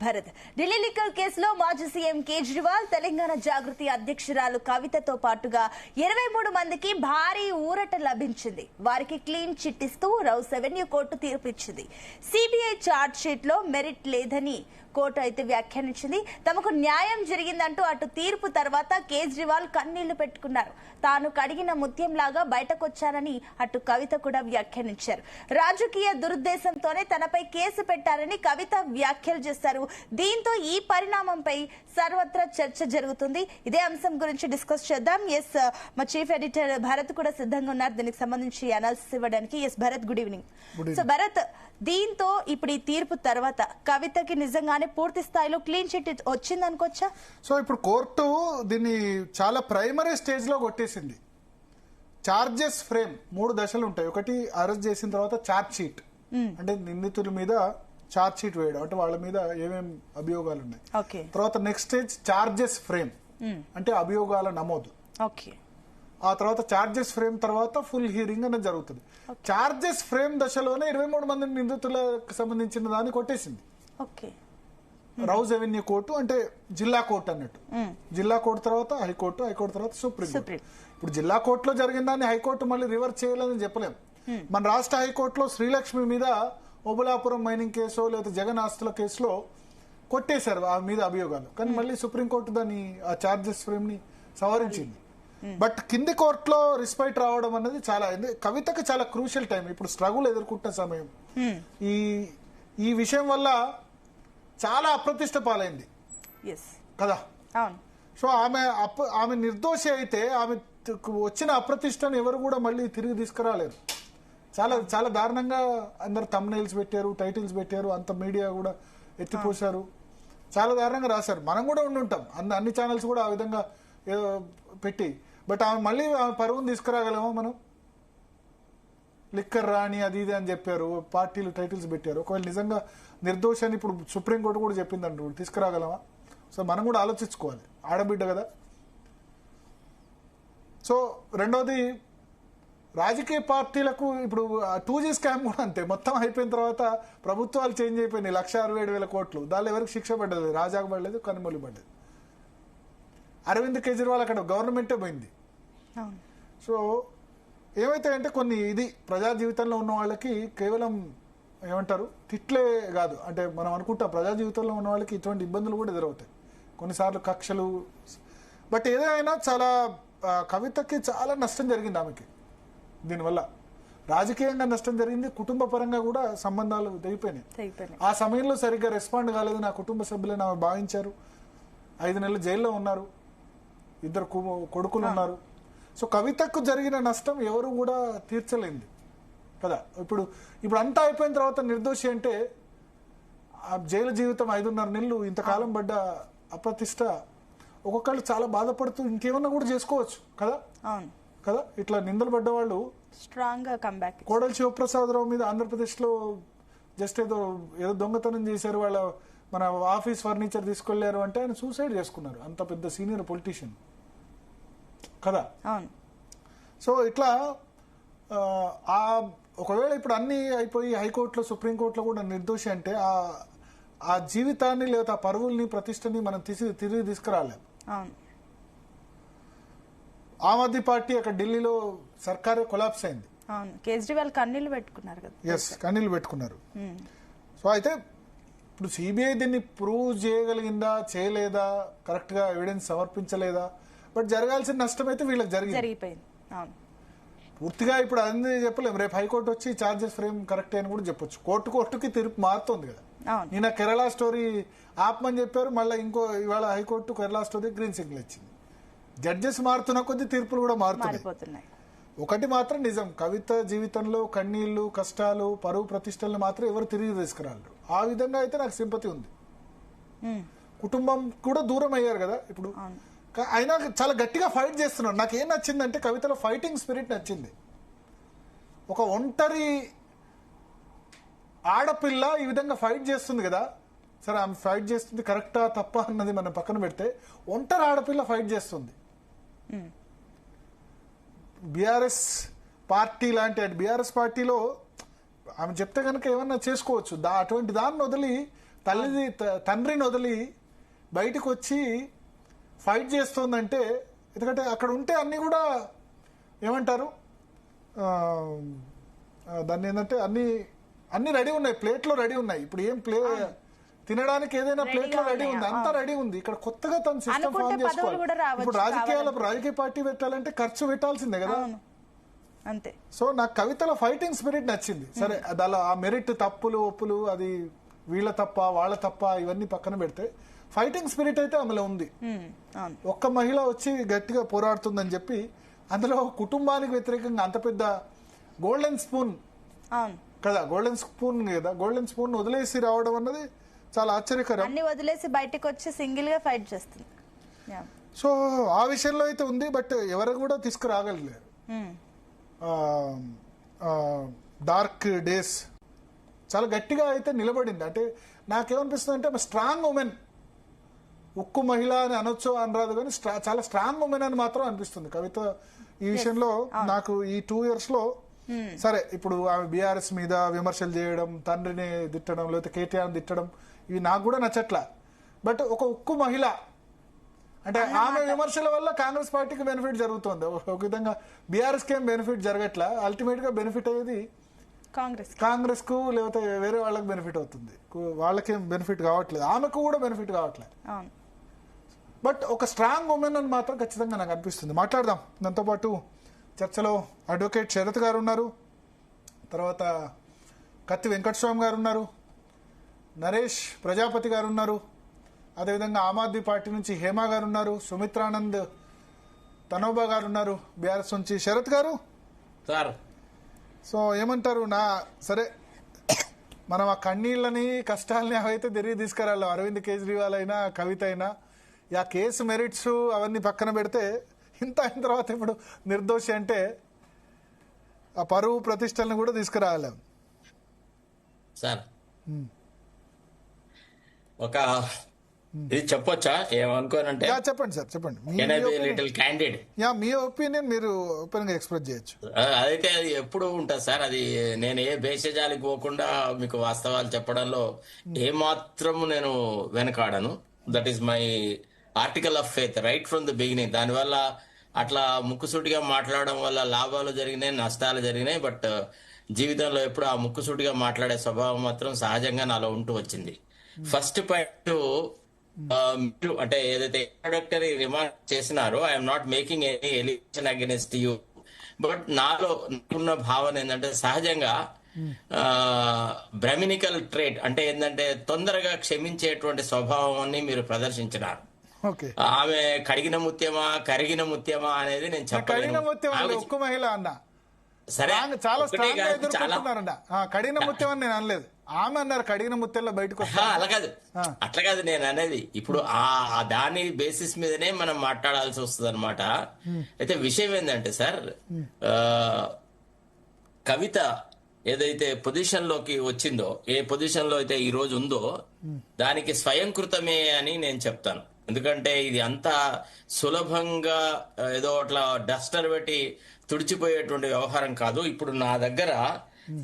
Bharat Delhi liquor కేసులో మాజీ CM Kejriwal Telangana జాగృతి అధ్యక్షురాలు కవితతో పాటుగా 23 మందికి భారీ ఊరట లభించింది. వారికి క్లీన్ చిట్ ఇస్తూ రౌస్ అవెన్యూ కోర్టు తీర్పిచ్చింది. సిబిఐ ఛార్జ్ షీట్ లో మెరిట్ లేదని కోర్టు అయితే వ్యాఖ్యానించింది. తమకు న్యాయం జరిగిందంటూ అటు తీర్పు తర్వాత కేజ్రీవాల్ కన్నీళ్లు పెట్టుకున్నారు. తాను కడిగిన ముత్యంలాగా బయటకొచ్చానని అటు కవిత కూడా వ్యాఖ్యానించారు. రాజకీయ దురుద్దేశంతోనే తనపై కేసు పెట్టారని కవిత వ్యాఖ్యలు చేశారు. దీంతో ఈ పరిణామంపై సర్వత్రా చర్చ జరుగుతుంది. ఇదే అంశం గురించి డిస్కస్ చేద్దాం. ఎస్, మా చీఫ్ ఎడిటర్ భరత్ కూడా సిద్ధంగా ఉన్నారు దీనికి సంబంధించి అనాలిసిస్ ఇవ్వడానికి. Yes Bharat, good evening. So Bharat, దీంతో ఇప్పుడు ఈ తీర్పు తర్వాత కవితకి నిజంగానే పూర్తి స్థాయిలో క్లీన్ చిట్ వచ్చింది అనుకోవచ్చా? సో ఇప్పుడు కోర్టు దీన్ని చాలా ప్రైమరీ స్టేజ్ లో కొట్టేసింది. చార్జెస్ ఫ్రేమ్ 3 దశలు ఉంటాయి. ఒకటి అరెస్ట్ చేసిన తర్వాత చార్జ్ షీట్, అంటే నిందితుల మీద చార్జ్ షీట్ వేయడం, అంటే వాళ్ళ మీద ఏమేమి అభియోగాలు ఉన్నాయి. తర్వాత నెక్స్ట్ స్టేజ్ చార్జెస్ ఫ్రేమ్, అంటే అభియోగాల నమోదు. ఆ తర్వాత చార్జెస్ ఫ్రేమ్ తర్వాత ఫుల్ హియరింగ్ అనేది జరుగుతుంది. చార్జెస్ ఫ్రేమ్ దశలోనే 23 మంది నిందితులకు సంబంధించిన దాన్ని కొట్టేసింది రౌస్ అవెన్యూ కోర్టు, అంటే జిల్లా కోర్టు అన్నట్టు. జిల్లా కోర్టు తర్వాత హైకోర్టు, హైకోర్టు తర్వాత సుప్రీం కోర్టు. ఇప్పుడు జిల్లా కోర్టులో జరిగిన దాన్ని హైకోర్టు మళ్ళీ రివర్స్ చేయాలని చెప్పలేం. మన రాష్ట్ర హైకోర్టులో శ్రీలక్ష్మి మీద ఓబులాపురం మైనింగ్ కేసు లేదా జగన్ ఆస్తుల కేసులో కొట్టేశారు ఆ మీద అభియోగాలు, కానీ మళ్ళీ సుప్రీంకోర్టు దాన్ని ఆ చార్జెస్ ఫ్రేమ్ ని సవరించింది. బట్ కింది కోర్టులో రిస్పైట్ రావడం అనేది చాలా, కవితకి చాలా క్రూషియల్ టైం. ఇప్పుడు స్ట్రగుల్ ఎదుర్కొంటున్న సమయం. ఈ విషయం వల్ల చాలా అప్రతిష్ట పాలైంది కదా. సో ఆమె నిర్దోషి అయితే ఆమె వచ్చిన అప్రతిష్టను ఎవరు కూడా మళ్ళీ తిరిగి తీసుకురాలేరు. చాలా చాలా దారుణంగా అందరు థంబ్నెయిల్స్ పెట్టారు, టైటిల్స్ పెట్టారు, అంత మీడియా కూడా ఎత్తిపోసారు, చాలా దారుణంగా రాశారు. మనం కూడా ఉండుంటాం, అన్ని ఛానల్స్ కూడా ఆ విధంగా పెట్టి. బట్ ఆమె మళ్ళీ ఆమె పరువును తీసుకురాగలమా మనం? లిక్కర్ రాణి అది ఇది అని చెప్పారు, పార్టీలు టైటిల్స్ పెట్టారు. ఒకవేళ నిజంగా నిర్దోషాన్ని ఇప్పుడు సుప్రీంకోర్టు కూడా చెప్పిందంట, తీసుకురాగలమా? సో మనం కూడా ఆలోచించుకోవాలి, ఆడబిడ్డ కదా. సో రెండోది, రాజకీయ పార్టీలకు ఇప్పుడు 2G స్కామ్ కూడా అంతే. మొత్తం అయిపోయిన తర్వాత ప్రభుత్వాలు చేంజ్ అయిపోయినాయి. 1,67,000 కోట్లు, దానిలో ఎవరికి శిక్ష పడ్డలేదు, రాజాకు పడలేదు, కనుమొలి పడ్డది. అరవింద్ కేజ్రీవాల్ అక్కడ గవర్నమెంటే పోయింది. సో ఏమైతే అంటే కొన్ని ఇది ప్రజా జీవితంలో ఉన్న వాళ్ళకి కేవలం ఏమంటారు తిట్లే కాదు, అంటే మనం అనుకుంటాం ప్రజా జీవితంలో ఉన్న వాళ్ళకి ఇటువంటి ఇబ్బందులు కూడా ఎదురవుతాయి కొన్నిసార్లు, కక్షలు. బట్ ఏదైనా చాలా కవితకి చాలా నష్టం జరిగింది ఆమెకి దీనివల్ల. రాజకీయంగా నష్టం జరిగింది, కుటుంబ పరంగా కూడా సంబంధాలు తెగిపోయినాయి. ఆ సమయంలో సరిగ్గా రెస్పాండ్ కాలేదు నా కుటుంబ సభ్యులని ఆమె భావించారు. 5 నెలలు జైల్లో ఉన్నారు, 2 కొడుకులు ఉన్నారు. సో కవితకు జరిగిన నష్టం ఎవరు కూడా తీర్చలేంది కదా. ఇప్పుడు అంతా అయిపోయిన తర్వాత నిర్దోషి అంటే ఆ జైలు జీవితం 5.5 నెలలు ఇంతకాలం పడ్డ అప్రతిష్ట, ఒక్కొక్కళ్ళు చాలా బాధపడుతూ ఇంకేమన్నా కూడా చేసుకోవచ్చు కదా. ఇట్లా నిందలు పడ్డ వాళ్ళు స్ట్రాంగ్ గా కంబ్యాక్. కోడలి శివప్రసాదరావు మీద ఆంధ్రప్రదేశ్ లో జస్ట్ ఏదో దొంగతనం చేశారు, వాళ్ళ మన ఆఫీస్ ఫర్నిచర్ తీసుకెళ్లారు అంటే ఆయన సూసైడ్ చేసుకున్నారు. అంత పెద్ద సీనియర్ పొలిటీషియన్ కదా. సో ఇట్లా ఒకవేళ ఇప్పుడు అన్ని అయిపోయి హైకోర్టులో సుప్రీంకోర్టులో కూడా నిర్దోషి అంటే ఆ జీవితాన్ని లేదా ఆ పరువుల్ని ప్రతిష్టని మనం తిరిగి తీసుకురాలేం. ఆమ్ ఆద్మీ పార్టీ అక్కడ ఢిల్లీలో సర్కారే కొలాప్స్ అయింది. కేజ్రీవాల్ కన్నీళ్లు పెట్టుకున్నారు కదా. ఎస్, కన్నీళ్లు పెట్టుకున్నారు. సో అయితే ఇప్పుడు సిబిఐ దీన్ని ప్రూవ్ చేయగలిగిందా, చేయలేదా, కరెక్ట్ గా ఎవిడెన్స్ సమర్పించలేదా, బట్ జరగాల్సిన నష్టం అయితే వీళ్ళకి జరిగిపోయింది పూర్తిగా. ఇప్పుడు అన్ని చెప్పలేము, రేపు హైకోర్టు వచ్చి చార్జెస్ ఫ్రేమ్ కరెక్ట్ అని కూడా చెప్పొచ్చు. కోర్టుకి తీర్పు మారుతుంది కదా. నిన్న కేరళ స్టోరీ ఆపమని చెప్పారు, మళ్ళీ ఇవాళ high court Kerala story green signal ఇచ్చింది. జడ్జెస్ మారుతున్న కొద్ది తీర్పులు కూడా మారుతున్నాయి. ఒకటి మాత్రం నిజం, కవిత జీవితంలో కన్నీళ్లు, కష్టాలు, పరువు ప్రతిష్టలను మాత్రం ఎవరు తిరిగి తీసుకురాలరు. ఆ విధంగా అయితే నాకు సింపతి ఉంది. కుటుంబం కూడా దూరం అయ్యారు కదా ఇప్పుడు. అయినా చాలా గట్టిగా ఫైట్ చేస్తున్నారు. నాకు ఏం నచ్చిందంటే కవితలో ఫైటింగ్ స్పిరిట్ నచ్చింది. ఒక ఒంటరి ఆడపిల్ల ఈ విధంగా ఫైట్ చేస్తుంది కదా. సరే ఆమె ఫైట్ చేస్తుంది కరెక్టా తప్ప అన్నది మనం పక్కన పెడితే, ఒంటరి ఆడపిల్ల ఫైట్ చేస్తుంది. బీఆర్ఎస్ పార్టీ లాంటి బీఆర్ఎస్ పార్టీలో ఆమె చెప్తే కనుక ఏమన్నా చేసుకోవచ్చు, అటువంటి దాన్ని వదిలి తండ్రిని వదిలి బయటకు వచ్చి ఫైట్ చేస్తోందంటే, ఎందుకంటే అక్కడ ఉంటే అన్ని కూడా ఏమంటారు దాన్ని ఏంటంటే అన్ని రెడీ ఉన్నాయి, ప్లేట్లో రెడీ ఉన్నాయి. ఇప్పుడు ఏం తినడానికి ఏదైనా ప్లేట్లో రెడీ ఉంది, అంతా రెడీ ఉంది. ఇక్కడ కొత్తగా తన సిస్టమ్ ఫామ్ చేసుకోవాలి. ఇప్పుడు రాజకీయ పార్టీ పెట్టాలంటే ఖర్చు పెట్టాల్సిందే కదా. అంతే. సో నాకు కవితలో ఫైటింగ్ స్పిరిట్ నచ్చింది. సరే అలా ఆ మెరిట్ తప్పులు ఒప్పులు అది వీళ్ళ తప్ప వాళ్ళ తప్ప ఇవన్నీ పక్కన పెడితే ఫైటింగ్ స్పిరిట్ అయితే అందులో ఉంది. ఒక్క మహిళ వచ్చి గట్టిగా పోరాడుతుందని చెప్పి అందులో కుటుంబానికి వ్యతిరేకంగా అంత పెద్ద గోల్డెన్ స్పూన్ కదా, గోల్డెన్ స్పూన్ వదిలేసి రావడం అన్నది చాలా ఆశ్చర్యకరం. అన్ని వదిలేసి బయటకు వచ్చి సింగిల్ గా ఫైట్ చేస్తుంది. సో ఆ విషయంలో అయితే ఉంది, బట్ ఎవరు కూడా తీసుకురాగలేరు. డార్క్ డేస్ చాలా గట్టిగా అయితే నిలబడింది. అంటే నాకేమనిపిస్తుంది అంటే ఆమె స్ట్రాంగ్ ఉమెన్, ఉక్కు మహిళ అని అనొచ్చు అనరాదు కానీ చాలా స్ట్రాంగ్ ఉమెన్ అని మాత్రం అనిపిస్తుంది కవిత ఈ విషయంలో. నాకు ఈ 2 years లో సరే ఇప్పుడు ఆమె బీఆర్ఎస్ మీద విమర్శలు చేయడం, తండ్రిని తిట్టడం, లేకపోతే కేటీఆర్ తిట్టడం, ఇవి నాకు కూడా నచ్చట్లా. బట్ ఒక ఉక్కు మహిళ అంటే ఆమె విమర్శల వల్ల కాంగ్రెస్ పార్టీకి బెనిఫిట్ జరుగుతుంది. ఒక విధంగా బీఆర్ఎస్ కి ఏం బెనిఫిట్ జరగట్లా, అల్టిమేట్ గా బెనిఫిట్ అయ్యేది కాంగ్రెస్ కు లేకపోతే వేరే వాళ్ళకి బెనిఫిట్ అవుతుంది. వాళ్ళకేం బెనిఫిట్ కావట్లేదు, ఆమెకు కూడా బెనిఫిట్ కావట్లేదు. బట్ ఒక స్ట్రాంగ్ ఉమెన్ అని మాత్రం ఖచ్చితంగా నాకు అనిపిస్తుంది. మాట్లాడదాం. దాంతో పాటు చర్చలో అడ్వకేట్ శరత్ గారు ఉన్నారు, తర్వాత కత్తి వెంకటస్వామి గారు ఉన్నారు, నరేష్ ప్రజాపతి గారు ఉన్నారు, అదేవిధంగా ఆమ్ ఆద్మీ పార్టీ నుంచి హేమా గారు ఉన్నారు, సుమిత్రానంద్ తనోబా గారు ఉన్నారు బీఆర్ఎస్ నుంచి. శరత్ గారు సార్, సో ఏమంటారు? సరే మనం ఆ కన్నీళ్ళని కష్టాలని అవైతే తిరిగి తీసుకురాలి. అరవింద్ కేజ్రీవాల్ అయినా కవిత అయినా ఆ కేసు మెరిట్స్ అవన్నీ పక్కన పెడితే ఇంత అయిన తర్వాత ఇప్పుడు నిర్దోషి అంటే ఆ పరువు ప్రతిష్టలను కూడా తీసుకురావాలి సార్. ఒక ఇది చెప్పొచ్చా? ఏమనుకోనంటే చెప్పండి సార్, చెప్పండి. మీ ఒపీనియన్ మీరు ఓపెన్ గా ఎక్స్ప్రెస్ చేయొచ్చు. అదైతే అది ఎప్పుడు ఉంటుంది సార్. అది నేను ఏ భేషజాలికి పోకుండా మీకు వాస్తవాలు చెప్పడంలో ఏమాత్రము నేను వెనకాడను. That is my article of faith right from the beginning. దానివల్ల అట్లా ముక్కుసూటిగా మాట్లాడడం వల్ల లాభాలు జరిగినాయి, నష్టాలు జరిగినాయి. బట్ జీవితంలో ఎప్పుడు ఆ ముక్కుసూటిగా మాట్లాడే స్వభావం మాత్రం సహజంగా నాలో ఉంటూ వచ్చింది. ఫస్ట్ పాయింట్, మీరు అంటే ఏదైతే ఇంట్రొడక్టరీ రిమార్క్ చేసినారో, I'm not making any allegation against you, but నాలో నాకున్న భావన ఏంటంటే సహజంగా బ్రమినికల్ ట్రేట్ అంటే ఏంటంటే తొందరగా క్షమించేటువంటి స్వభావాన్ని మీరు ప్రదర్శించినారు. ఆమె కడిగిన ముత్యమా కరిగిన ముత్యమా అనేది నేను చెప్పాను. సరే చాలా కడిగిన ముత్యం అని నేను అనలేదు, ఆమె అన్నారు కడిగిన ముత్యంలో బయటకు. అట్లా కాదు నేను అనేది. ఇప్పుడు ఆ దాని బేసిస్ మీదనే మనం మాట్లాడాల్సి వస్తుంది అనమాట. అయితే విషయం ఏంటంటే సార్, కవిత ఏదైతే పొజిషన్ లోకి వచ్చిందో, ఏ పొజిషన్ లో అయితే ఈ రోజు ఉందో, దానికి స్వయంకృతమే అని నేను చెప్తాను. ఎందుకంటే ఇది అంత సులభంగా ఏదో అట్లా డస్టర్ పెట్టి తుడిచిపోయేటువంటి వ్యవహారం కాదు. ఇప్పుడు నా దగ్గర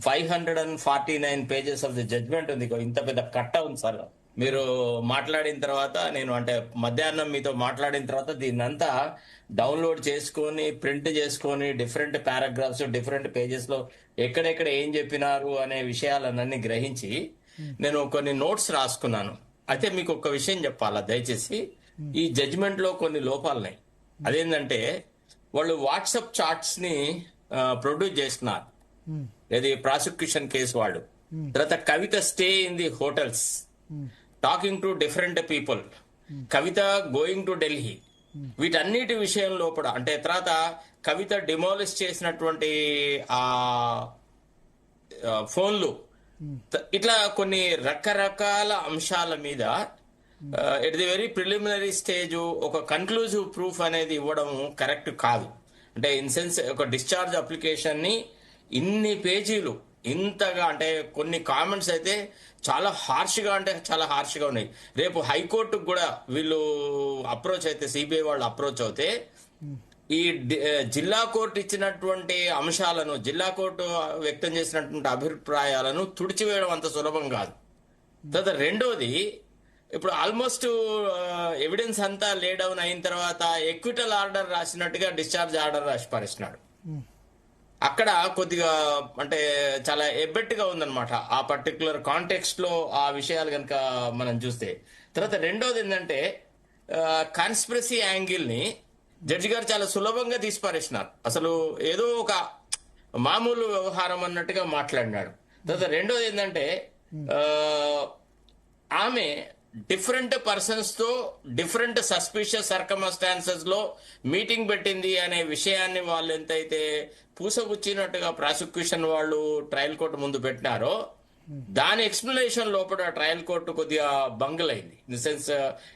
549 pages ఆఫ్ ది జడ్జ్మెంట్ ఉంది. ఇంత పెద్ద కట్ట ఉంది సార్. మీరు మాట్లాడిన తర్వాత, నేను అంటే మధ్యాహ్నం మీతో మాట్లాడిన తర్వాత దీన్నంతా డౌన్లోడ్ చేసుకొని ప్రింట్ చేసుకొని డిఫరెంట్ పారాగ్రాఫ్స్ డిఫరెంట్ పేజెస్ లో ఎక్కడెక్కడ ఏం చెప్పినారు అనే విషయాలన్నీ గ్రహించి నేను కొన్ని నోట్స్ రాసుకున్నాను. అయితే మీకు ఒక విషయం చెప్పాలా దయచేసి, ఈ జడ్జిమెంట్ లో కొన్ని లోపాలున్నాయి. అదేంటంటే వాళ్ళు వాట్సాప్ చాట్స్ ని ప్రొడ్యూస్ చేస్తున్నారు, ఇది ప్రాసిక్యూషన్ కేసు వాళ్ళు. తర్వాత Kavitha stay in the hotels, talking to different people, Kavitha going to Delhi, వీటన్నిటి విషయం లోపల అంటే తర్వాత కవిత డిమాలిష్ చేసినటువంటి ఆ ఫోన్లు, ఇట్లా కొన్ని రకరకాల అంశాల మీద at the very preliminary stage ఒక కన్క్లూజివ్ ప్రూఫ్ అనేది ఇవ్వడం కరెక్ట్ కాదు. అంటే ఇన్ సెన్స్ ఒక డిశ్చార్జ్ అప్లికేషన్ ని ఇన్ని పేజీలు ఇంతగా అంటే కొన్ని కామెంట్స్ అయితే చాలా హార్ష్ గా అంటే చాలా హార్ష్ గా ఉన్నాయి. రేపు హైకోర్టుకు కూడా వీళ్ళు అప్రోచ్ అయితే, సిబిఐ వాళ్ళు అప్రోచ్ అవుతే ఈ జిల్లా కోర్టు ఇచ్చినటువంటి అంశాలను, జిల్లా కోర్టు వ్యక్తం చేసినటువంటి అభిప్రాయాలను తుడిచివేయడం అంత సులభం కాదు. తర్వాత రెండోది, ఇప్పుడు ఆల్మోస్ట్ ఎవిడెన్స్ అంతా లే డౌన్ అయిన తర్వాత ఎక్విటల్ ఆర్డర్ రాసినట్టుగా డిశ్చార్జ్ ఆర్డర్ రాసి పారేసినాడు. అక్కడ కొద్దిగా అంటే చాలా ఎబ్బెట్టుగా ఉందన్నమాట ఆ పర్టికులర్ కాంటెక్స్ట్ లో ఆ విషయాలు కనుక మనం చూస్తే. తర్వాత రెండోది ఏంటంటే కాన్స్పిరసీ యాంగిల్ ని జడ్జి గారు చాలా సులభంగా తీసిపారేసినారు. అసలు ఏదో ఒక మామూలు వ్యవహారం అన్నట్టుగా మాట్లాడినాడు. తర్వాత రెండోది ఏంటంటే ఆమె డిఫరెంట్ పర్సన్స్ తో డిఫరెంట్ సస్పిషియస్ సర్కమ్స్టాన్సెస్ లో మీటింగ్ పెట్టింది అనే విషయాన్ని వాళ్ళు ఎంతైతే పూసగుచ్చినట్టుగా ప్రాసిక్యూషన్ వాళ్ళు ట్రయల్ కోర్టు ముందు పెట్టినారో దాని ఎక్స్ప్లెనేషన్ లోపల ట్రయల్ కోర్టు కొద్దిగా బంగలైంది. In the sense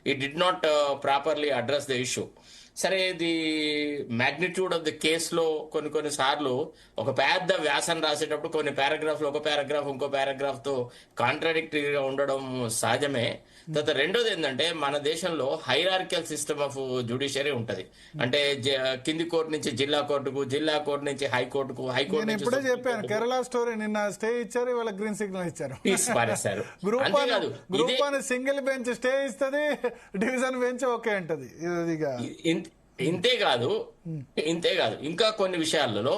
it did not properly address the issue. సరే, ది మ్యాగ్నిట్యూడ్ ఆఫ్ ది కేసులో కొన్ని సార్లు ఒక పెద్ద వ్యాసం రాసేటప్పుడు కొన్ని పారాగ్రాఫ్లు ఒక పారాగ్రాఫ్ ఇంకో పారాగ్రాఫ్ తో కాంట్రాడిక్టరీగా ఉండడం సహజమే. తర్వాత రెండోది ఏంటంటే మన దేశంలో హైరార్కికల్ సిస్టమ్ ఆఫ్ జ్యుడిషియరీ ఉంటది. అంటే కింది కోర్టు నుంచి జిల్లా కోర్టుకు, జిల్లా కోర్టు నుంచి హైకోర్టుకు, హైకోర్టు నేను ఇప్పుడే చెప్పాను కేరళ స్టోరీ. నిన్న స్టే ఇచ్చారు, ఇవాళ గ్రీన్ సిగ్నల్ ఇచ్చారు. పారేశారు. గ్రూప్ అని సింగిల్ బెంచ్ స్టే ఇస్తుంది, డివిజన్ బెంచ్ ఓకే అంటది. ఇంతేకాదు ఇంకా కొన్ని విషయాలలో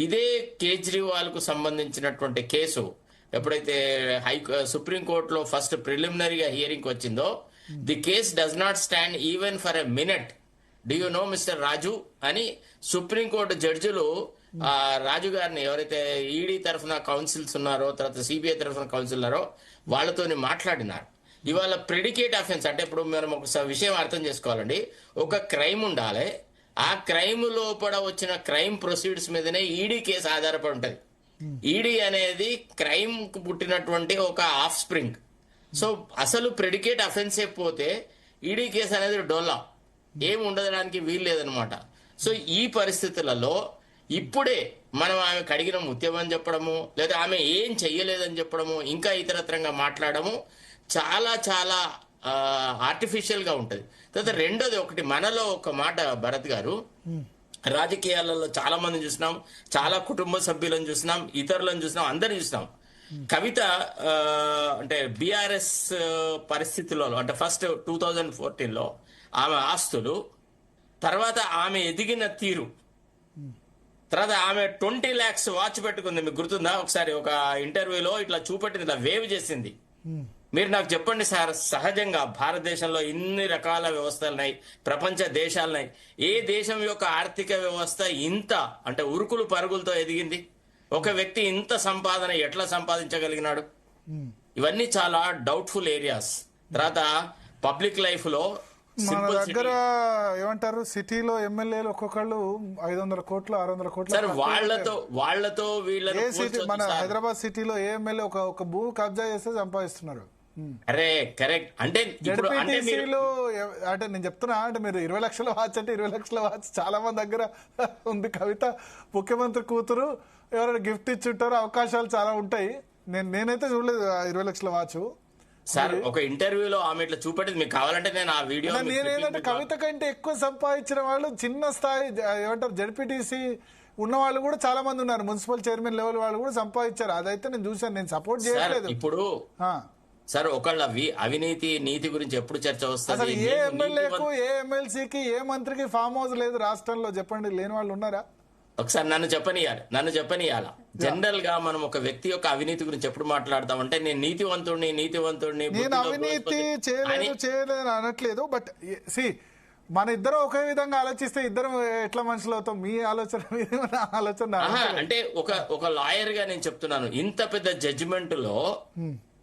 ఇదే కేజ్రీవాల్ కు సంబంధించినటువంటి కేసు ఎప్పుడైతే సుప్రీంకోర్టులో ఫస్ట్ ప్రిలిమినరీగా హియరింగ్ వచ్చిందో, the case does not stand even for a minute. Do you know mister Raju అని సుప్రీంకోర్టు జడ్జిలు రాజు గారిని, ఎవరైతే ఈడీ తరఫున కౌన్సిల్స్ ఉన్నారో తర్వాత సిబిఐ తరఫున కౌన్సిల్ ఉన్నారో వాళ్ళతోని మాట్లాడినారు. ఇవాళ ప్రెడికేట్ అఫెన్స్ అంటే ఇప్పుడు మనం ఒక విషయం అర్థం చేసుకోవాలండి. ఒక క్రైమ్ ఉండాలి, ఆ క్రైమ్ లోపల వచ్చిన క్రైమ్ ప్రొసీడ్స్ మీదనే ఈడీ కేసు ఆధారపడి ఉంటది. ఈడీ అనేది క్రైమ్ కు పుట్టినటువంటి ఒక ఆఫ్ స్ప్రింగ్. సో అసలు ప్రెడికేట్ అఫెన్స్ అయిపోతే ఈడీ కేసు అనేది డొల్లా, ఏమి ఉండడానికి వీలు లేదనమాట. సో ఈ పరిస్థితులలో ఇప్పుడే మనం ఆమె కడిగిన ముత్యం అని చెప్పడము, లేదా ఆమె ఏం చెయ్యలేదని చెప్పడము, ఇంకా ఇతరత్రంగా మాట్లాడము చాలా చాలా ఆర్టిఫిషియల్ గా ఉంటది. తర్వాత రెండోది, ఒకటి మనలో ఒక మాట భరత్ గారు, రాజకీయాలలో చాలా మంది చూసినాం, చాలా కుటుంబ సభ్యులను చూసినాం, ఇతరులను చూసినాం, అందరిని చూసినాం. కవిత అంటే బీఆర్ఎస్ పరిస్థితులలో అంటే ఫస్ట్ 2014లో ఆమె ఆస్తులు, తర్వాత ఆమె ఎదిగిన తీరు, తర్వాత ఆమె 20 lakhs వాచ్ పెట్టుకుంది. మీకు గుర్తుందా? ఒకసారి ఒక ఇంటర్వ్యూలో ఇట్లా చూపెట్టింది, ఇట్లా వేవ్ చేసింది. మీరు నాకు చెప్పండి సార్, సహజంగా భారతదేశంలో ఇన్ని రకాల వ్యవస్థలున్నాయి, ప్రపంచ దేశాలున్నాయి, ఏ దేశం యొక్క ఆర్థిక వ్యవస్థ ఇంత అంటే ఉరుకులు పరుగులతో ఎదిగింది? ఒక వ్యక్తి ఇంత సంపాదన ఎట్లా సంపాదించగలిగినాడు? ఇవన్నీ చాలా డౌట్ఫుల్ ఏరియాస్. తర్వాత పబ్లిక్ లైఫ్ లో మన దగ్గర ఏమంటారు, సిటీలో ఎమ్మెల్యేలు ఒక్కొక్కళ్ళు 500 కోట్లు 600 కోట్లు సార్, వాళ్ళతో వీళ్ళ మన హైదరాబాద్ సిటీలో ఏ ఎమ్మెల్యే ఒక భూ కబ్జా చేస్తే సంపాదిస్తున్నారు. అరే కరెక్ట్. అంటే జడ్పీటీసీలో అంటే నేను చెప్తున్నా, అంటే మీరు 20 లక్షల వాచ్ అంటే 20 లక్షల వాచ్ చాలా మంది దగ్గర ఉంది. కవిత ముఖ్యమంత్రి కూతురు ఎవరైనా గిఫ్ట్ ఇచ్చుంటారో అవకాశాలు చాలా ఉంటాయి. నేనైతే చూడలేదు 20 లక్షల వాచ్. సార్ ఒక ఇంటర్వ్యూలో ఆమె ఇట్లా చూపెట్టింది, మీకు కావాలంటే నేను ఆ వీడియో. నేనేంటంటే కవిత కంటే ఎక్కువ సంపాదించిన వాళ్ళు చిన్న స్థాయి ఏమంటారు జడ్పీటీసీ ఉన్న వాళ్ళు కూడా చాలా మంది ఉన్నారు. మున్సిపల్ చైర్మన్ లెవెల్ వాళ్ళు కూడా సంపాదించారు. అదైతే నేను చూసాను, నేను సపోర్ట్ చేయలేదు. ఇప్పుడు సార్ ఒకళ్ళ అవినీతి నీతి గురించి ఎప్పుడు చర్చ వస్తుంది? ఏ ఎమ్మెల్యేకు, ఏ ఎమ్మెల్సీకి, ఏ మంత్రికి ఫామ్ హౌస్ లేదు రాష్ట్రంలో? చెప్పండి, లేని వాళ్ళు ఉన్నారా? ఒకసారి నన్ను చెప్పనియాల. జనరల్ గా మనం ఒక వ్యక్తి యొక్క అవినీతి గురించి ఎప్పుడు మాట్లాడతామంటే నేను నీతివంతుడిని నేను అవినీతి చేయలేదు అనట్లేదు. బట్ సి, మన ఇద్దరు ఒకే విధంగా ఆలోచిస్తే ఇద్దరు ఎట్లా మనుషులు అవుతాం? మీ ఆలోచన ఆలోచన అంటే ఒక లాయర్ గా నేను చెప్తున్నాను, ఇంత పెద్ద జడ్జిమెంట్ లో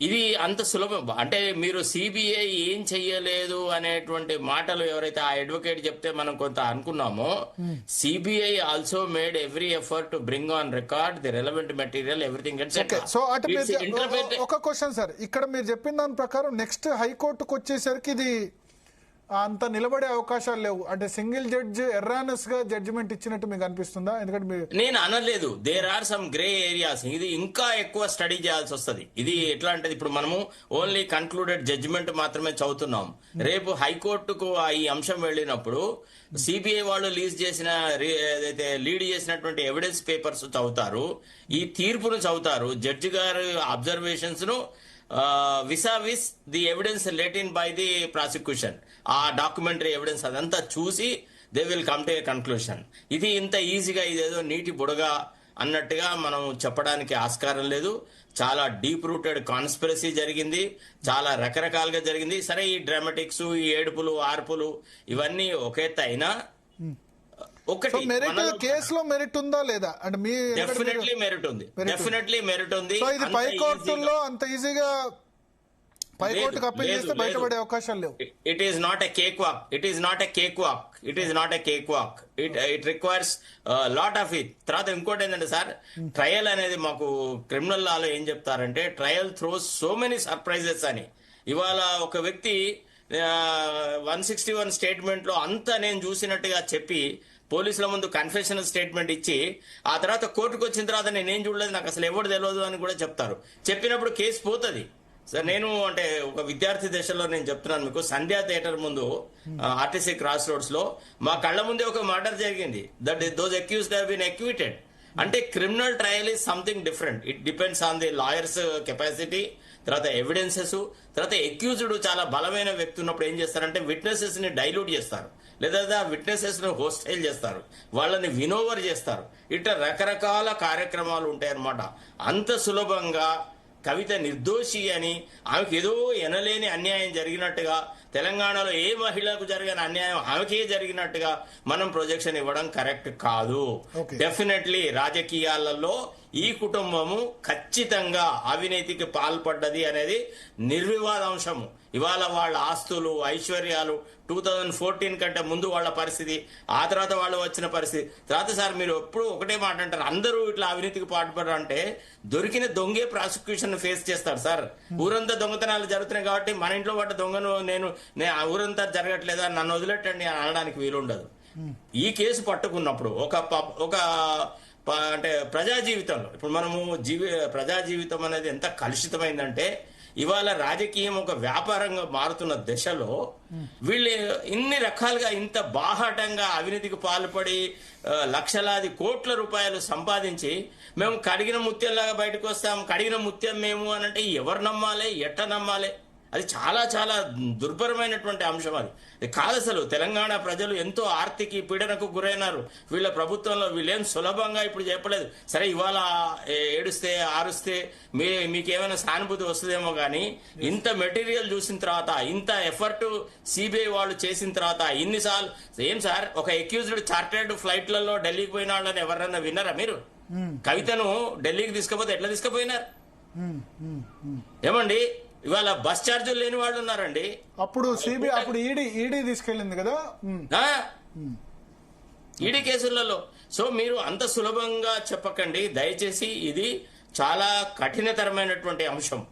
ఇది అంత సులభం అంటే మీరు సిబిఐ ఏం చెయ్యలేదు అనేటువంటి మాటలు ఎవరైతే ఆ అడ్వకేట్ చెప్తే మనం కొంత అనుకున్నామో, CBI also made every effort to bring on record the relevant material everything. So ఒక క్వశ్చన్ సార్, ఇక్కడ మీరు చెప్పిన దాని ప్రకారం నెక్స్ట్ హైకోర్టుకు వచ్చేసరికి ఇది అంత నిలబడే అవకాశాలు లేవు అంటే సింగిల్ జడ్జి ఎర్రానస్ గా జడ్జిమెంట్ ఇచ్చినట్టు మీకు అనిపిస్తుందా? ఎందుకంటే నేను అనలేదు, there are some grey areas. ఇది ఇంకా ఎక్కువ స్టడీ చేయాల్సి వస్తుంది. ఇది ఎట్లా అంటే ఇప్పుడు మనము ఓన్లీ కన్క్లూడెడ్ జడ్జిమెంట్ మాత్రమే చదువుతున్నాం. రేపు హైకోర్టుకు ఈ అంశం వెళ్ళినప్పుడు సిబిఐ వాళ్ళు లీడ్ చేసినటువంటి ఎవిడెన్స్ పేపర్స్ చదువుతారు, ఈ తీర్పును చదువుతారు, జడ్జి గారు అబ్జర్వేషన్స్ ను vis-a-vis the evidence let in by the prosecution. ఆ డాక్యుమెంటరీ ఎవిడెన్స్ అదంతా చూసి they will come to a conclusion. ఇది ఇంత ఈజీగా ఇదేదో నీటి బుడగా అన్నట్టుగా మనం చెప్పడానికి ఆస్కారం లేదు. చాలా డీప్ రూటెడ్ కాన్స్పిరసీ జరిగింది, చాలా రకరకాలుగా జరిగింది. సరే, ఈ డ్రామాటిక్స్, ఈ ఏడుపులు, ఆర్పులు ఇవన్నీ ఒకేత అయినా ఒకటి కేసులో మెరిట్ ఉందా లేదా అంటే మీ డెఫినెట్లీ మెరిట్ ఉంది, డెఫినెట్లీ మెరిట్ ఉంది. ఇది పై కోర్టుల్లో అంత ఈజీగా పైకోర్టుకు అప్పీల్ చేస్తే బయటపడే అవకాశాలు లేవు. It is not a cake walk, it is not a cake walk, it is not a cake walk. It requires lot of it. తర్వాత ఇంకోటి ఏంటంటే సార్, ట్రయల్ అనేది మాకు క్రిమినల్ లాలో ఏం చెప్తారంటే trial throws so many surprises అని. ఇవాళ ఒక వ్యక్తి 161 స్టేట్మెంట్ లో అంతా నేను చూసినట్టుగా చెప్పి పోలీసుల ముందు కన్ఫెషనల్ స్టేట్మెంట్ ఇచ్చి ఆ తర్వాత కోర్టుకు వచ్చిన తర్వాత నేనేం చూడలేదు, నాకు అసలు ఎవరు తెలియదు అని కూడా చెప్తారు. చెప్పినప్పుడు కేసు పోతుంది. సార్, నేను అంటే ఒక విద్యార్థి దశలో నేను చెప్తున్నాను మీకు, సంధ్యా థియేటర్ ముందు ఆర్టీసీ క్రాస్ రోడ్స్ లో మా కళ్ళ ముందే ఒక మర్డర్ జరిగింది. Those accused have been acquitted. అంటే criminal trial is something different. It depends on the lawyer's capacity, తర్వాత ఎవిడెన్సెస్, తర్వాత అక్యూజ్డ్ చాలా బలమైన వ్యక్తి ఉన్నప్పుడు ఏం చేస్తారంటే విట్నెసెస్ ని డైల్యూట్ చేస్తారు, లేదా విట్నెసెస్ ని హోస్టైల్ చేస్తారు, వాళ్ళని వినోవర్ చేస్తారు. ఇట్లా రకరకాల కార్యక్రమాలు ఉంటాయి అన్నమాట. అంత సులభంగా కవిత నిర్దోషి అని, ఆమెకు ఏదో ఎనలేని అన్యాయం జరిగినట్టుగా, తెలంగాణలో ఏ మహిళకు జరిగిన అన్యాయం ఆమెకే జరిగినట్టుగా మనం ప్రొజెక్షన్ ఇవ్వడం కరెక్ట్ కాదు. డెఫినెట్లీ రాజకీయాలలో ఈ కుటుంబము ఖచ్చితంగా అవినీతికి పాల్పడ్డది అనేది నిర్వివాదాంశము. ఇవాళ వాళ్ళ ఆస్తులు, ఐశ్వర్యాలు 2014 కంటే ముందు వాళ్ళ పరిస్థితి, ఆ తర్వాత వాళ్ళు వచ్చిన పరిస్థితి. తర్వాత సార్, మీరు ఎప్పుడు ఒకటే మాట అంటారు, అందరూ ఇట్లా అవినీతికి పాల్పడ్డారు అంటే దొరికిన దొంగే ప్రాసిక్యూషన్ ఫేస్ చేస్తారు సార్. ఊరంతా దొంగతనాలు జరుగుతున్నాయి కాబట్టి మన ఇంట్లో పడ్డ దొంగను నేను ఊరంతా జరగట్లేదా, నన్ను వదిలేటండి అని అనడానికి వీలుండదు. ఈ కేసు పట్టుకున్నప్పుడు ఒక అంటే ప్రజా జీవితంలో ఇప్పుడు మనము ప్రజా జీవితం అనేది ఎంత కలుషితమైందంటే, ఇవాళ రాజకీయం ఒక వ్యాపారంగా మారుతున్న దశలో వీళ్ళు ఇన్ని రకాలుగా ఇంత బాహాటంగా అవినీతికి పాల్పడి లక్షలాది కోట్ల రూపాయలు సంపాదించి మేము కడిగిన ముత్యంలాగా బయటకు వస్తాం, కడిగిన ముత్యం మేము అని అంటే ఎవరు నమ్మాలి, ఎట్ట నమ్మాలి? అది చాలా చాలా దుర్భరమైనటువంటి అంశం. అది కాదు అసలు. తెలంగాణ ప్రజలు ఎంతో ఆర్థిక పీడనకు గురైనారు వీళ్ళ ప్రభుత్వంలో. వీళ్ళేం సులభంగా ఇప్పుడు చెప్పలేదు. సరే, ఇవాళ ఏడుస్తే ఆరుస్తే మీకేమైనా సానుభూతి వస్తుందేమో కానీ, ఇంత మెటీరియల్ చూసిన తర్వాత, ఇంత ఎఫర్ట్ సిబిఐ వాళ్ళు చేసిన తర్వాత, ఇన్నిసార్లు ఏం సార్, ఒక అక్యూజ్డ్ చార్టర్డ్ ఫ్లైట్లలో ఢిల్లీకి పోయిన వాళ్ళని ఎవరన్నా విన్నారా మీరు? కవితను ఢిల్లీకి తీసుకుపోతే ఎట్లా తీసుకుపోయినారు ఏమండి? ఇవాళ బస్ ఛార్జీలు లేని వాళ్ళు ఉన్నారండి. అప్పుడు సిబిఐ, అప్పుడు ఈడీ తీసుకెళ్ళింది కదా ఈడీ కేసులలో. సో మీరు అంత సులభంగా చెప్పకండి దయచేసి. ఇది చాలా కఠినతరమైనటువంటి అంశం,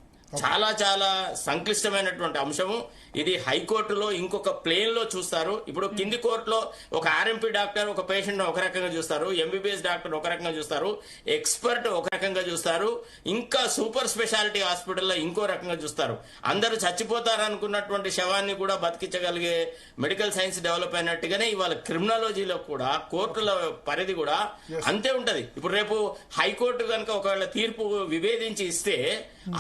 చాలా చాలా సంక్లిష్టమైనటువంటి అంశము. ఇది హైకోర్టులో ఇంకొక ప్లేన్ లో చూస్తారు. ఇప్పుడు కింది కోర్టులో ఒక ఆర్ఎంపీ డాక్టర్ ఒక పేషెంట్ ఒక రకంగా చూస్తారు, ఎంబీబీఎస్ డాక్టర్ ఒక రకంగా చూస్తారు, ఎక్స్పర్ట్ ఒక రకంగా చూస్తారు, ఇంకా సూపర్ స్పెషాలిటీ హాస్పిటల్లో ఇంకో రకంగా చూస్తారు. అందరూ చచ్చిపోతారు అనుకున్నటువంటి శవాన్ని కూడా బతికించగలిగే మెడికల్ సైన్స్ డెవలప్ అయినట్టుగానే ఇవాళ క్రిమినాలజీలో కూడా కోర్టుల పరిధి కూడా అంతే ఉంటది. ఇప్పుడు రేపు హైకోర్టు కనుక ఒకవేళ తీర్పు విభేదించి ఇస్తే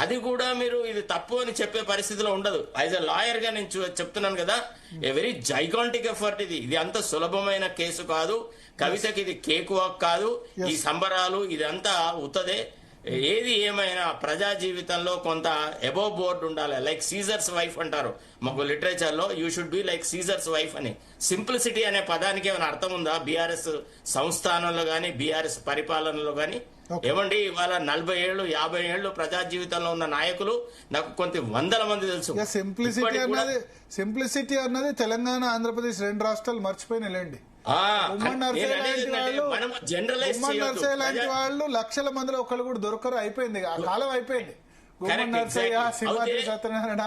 అది కూడా మీరు ఇది తప్పు అని చెప్పే పరిస్థితిలో ఉండదు. యాజ్ ఎ లాయర్ గా నేను చెప్తున్నాను కదా, ఏ వెరీ జైగాంటిక్ ఎఫర్ట్ ఇది. ఇది అంత సులభమైన కేసు కాదు. కవితకి ఇది కేక్ వాక్ కాదు. ఈ సంబరాలు ఇదంతా ఉత్తదే. ఏది ఏమైనా ప్రజా జీవితంలో కొంత అబోవ్ బోర్డ్ ఉండాలి. లైక్ సీజర్స్ వైఫ్ అంటారు మాకు లిటరేచర్ లో, you should be like Caesar's wife అని. సింప్లిసిటీ అనే పదానికి ఏమైనా అర్థం ఉందా బీఆర్ఎస్ సంస్థానంలో గానీ, బీఆర్ఎస్ పరిపాలనలో గానీ? ఏమండి, ఇవాళ 40 ఏళ్ళు 50 ఏళ్ళు ప్రజా జీవితంలో ఉన్న నాయకులు నాకు కొంత వందల మంది తెలుసు. సింప్లిసిటీ అన్నది తెలంగాణ, ఆంధ్రప్రదేశ్ 2 రాష్ట్రాలు మర్చిపోయినాయండి. నర్సయ్య లాంటి వాళ్ళు లక్షల మందిలో ఒకళ్ళు కూడా దొరకరు. అయిపోయింది, ఆ కాలం అయిపోయింది. సత్యనారాయణ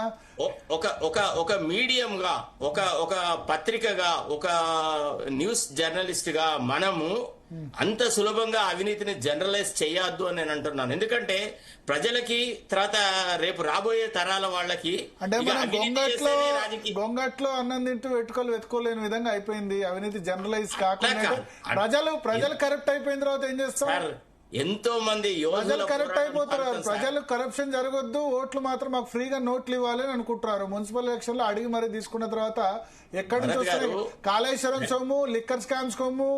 ఒక మీడియం గా, ఒక పత్రికగా, ఒక న్యూస్ జర్నలిస్ట్ గా మనము అంత సులభంగా అవినీతిని జనరలైజ్ చేయొద్దు అని నేను అంటున్నాను. ఎందుకంటే ప్రజలకి తర్వాత రేపు రాబోయే తరాల వాళ్ళకి అంటే గొంగట్లో అన్నం తింటూ వెతుకోలేని విధంగా అయిపోయింది. అవినీతి జనరలైజ్ కాకుండా ప్రజలు కరెక్ట్ అయిపోయిన తర్వాత ఏం చేస్తారు? ఎంతో మంది ప్రజలు కరెక్ట్ అయిపోతారు. యోధుల ప్రజలు కరప్షన్ జరగొద్దు, ఓట్లు మాత్రం మాకు ఫ్రీగా నోట్లు ఇవ్వాలి అని అనుకుంటున్నారు. మున్సిపల్ ఎలక్షన్ లో అడిగి మరీ తీసుకున్న తర్వాత ఎక్కడి నుంచి భరత్ వస్తాయి? గారు, కాళేశ్వరం సొమ్ము, లిక్కర్ స్కామ్స్ సొమ్ము.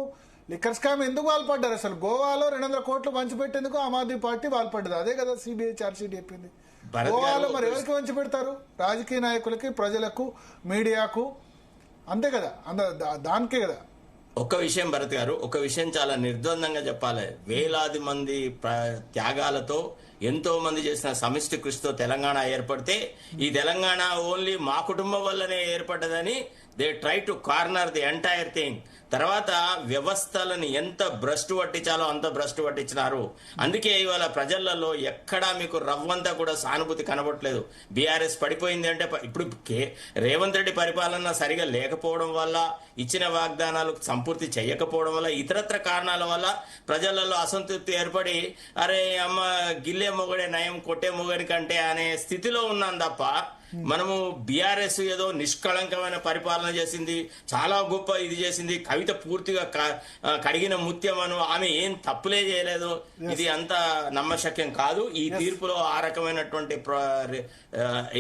లిక్కర్ స్కామ్ ఎందుకు పాల్పడ్డారు? అసలు గోవాలో 200 కోట్లు పంచిపెట్టేందుకు ఆమ్ ఆద్మీ పార్టీ పాల్పడ్డది. అదే కదా సిబిఐ ఛార్జ్ షీట్ చెప్పింది. భరత్ గోవాలో గారు, మరి ఎవరికి పంచి పెడతారు? రాజకీయ నాయకులకి, ప్రజలకు, మీడియాకు, అంతే కదా, దానికే కదా. ఒక విషయం భరత్ గారు, ఒక విషయం చాలా నిర్ద్వందంగా చెప్పాలి. వేలాది మంది త్యాగాలతో ఎంతో మంది చేసిన సమిష్టి కృషితో తెలంగాణ ఏర్పడితే ఈ తెలంగాణ ఓన్లీ మా కుటుంబం వల్లనే ఏర్పడ్డదని they try to corner the entire thing. తర్వాత వ్యవస్థలను ఎంత భ్రష్టు పట్టించాలో అంత భ్రష్టు పట్టించినారు. అందుకే ఇవాళ ప్రజలలో ఎక్కడా మీకు రవ్వంతా కూడా సానుభూతి కనబడట్లేదు. బీఆర్ఎస్ పడిపోయింది అంటే ఇప్పుడు రేవంత్ రెడ్డి పరిపాలన సరిగా లేకపోవడం వల్ల, ఇచ్చిన వాగ్దానాలు సంపూర్తి చేయకపోవడం వల్ల, ఇతరత్ర కారణాల వల్ల ప్రజలలో అసంతృప్తి ఏర్పడి అరే అమ్మ గిల్లే మొగడే నయం కొట్టే మొగడి కంటే అనే స్థితిలో ఉన్నాం తప్ప మనము బీఆర్ఎస్ ఏదో నిష్కళంకమైన పరిపాలన చేసింది, చాలా గొప్ప ఇది చేసింది, కవిత పూర్తిగా కడిగిన ముత్యమను, ఆమె ఏం తప్పులే చేయలేదు, ఇది అంత నమ్మశక్యం కాదు. ఈ తీర్పులో ఆ రకమైనటువంటి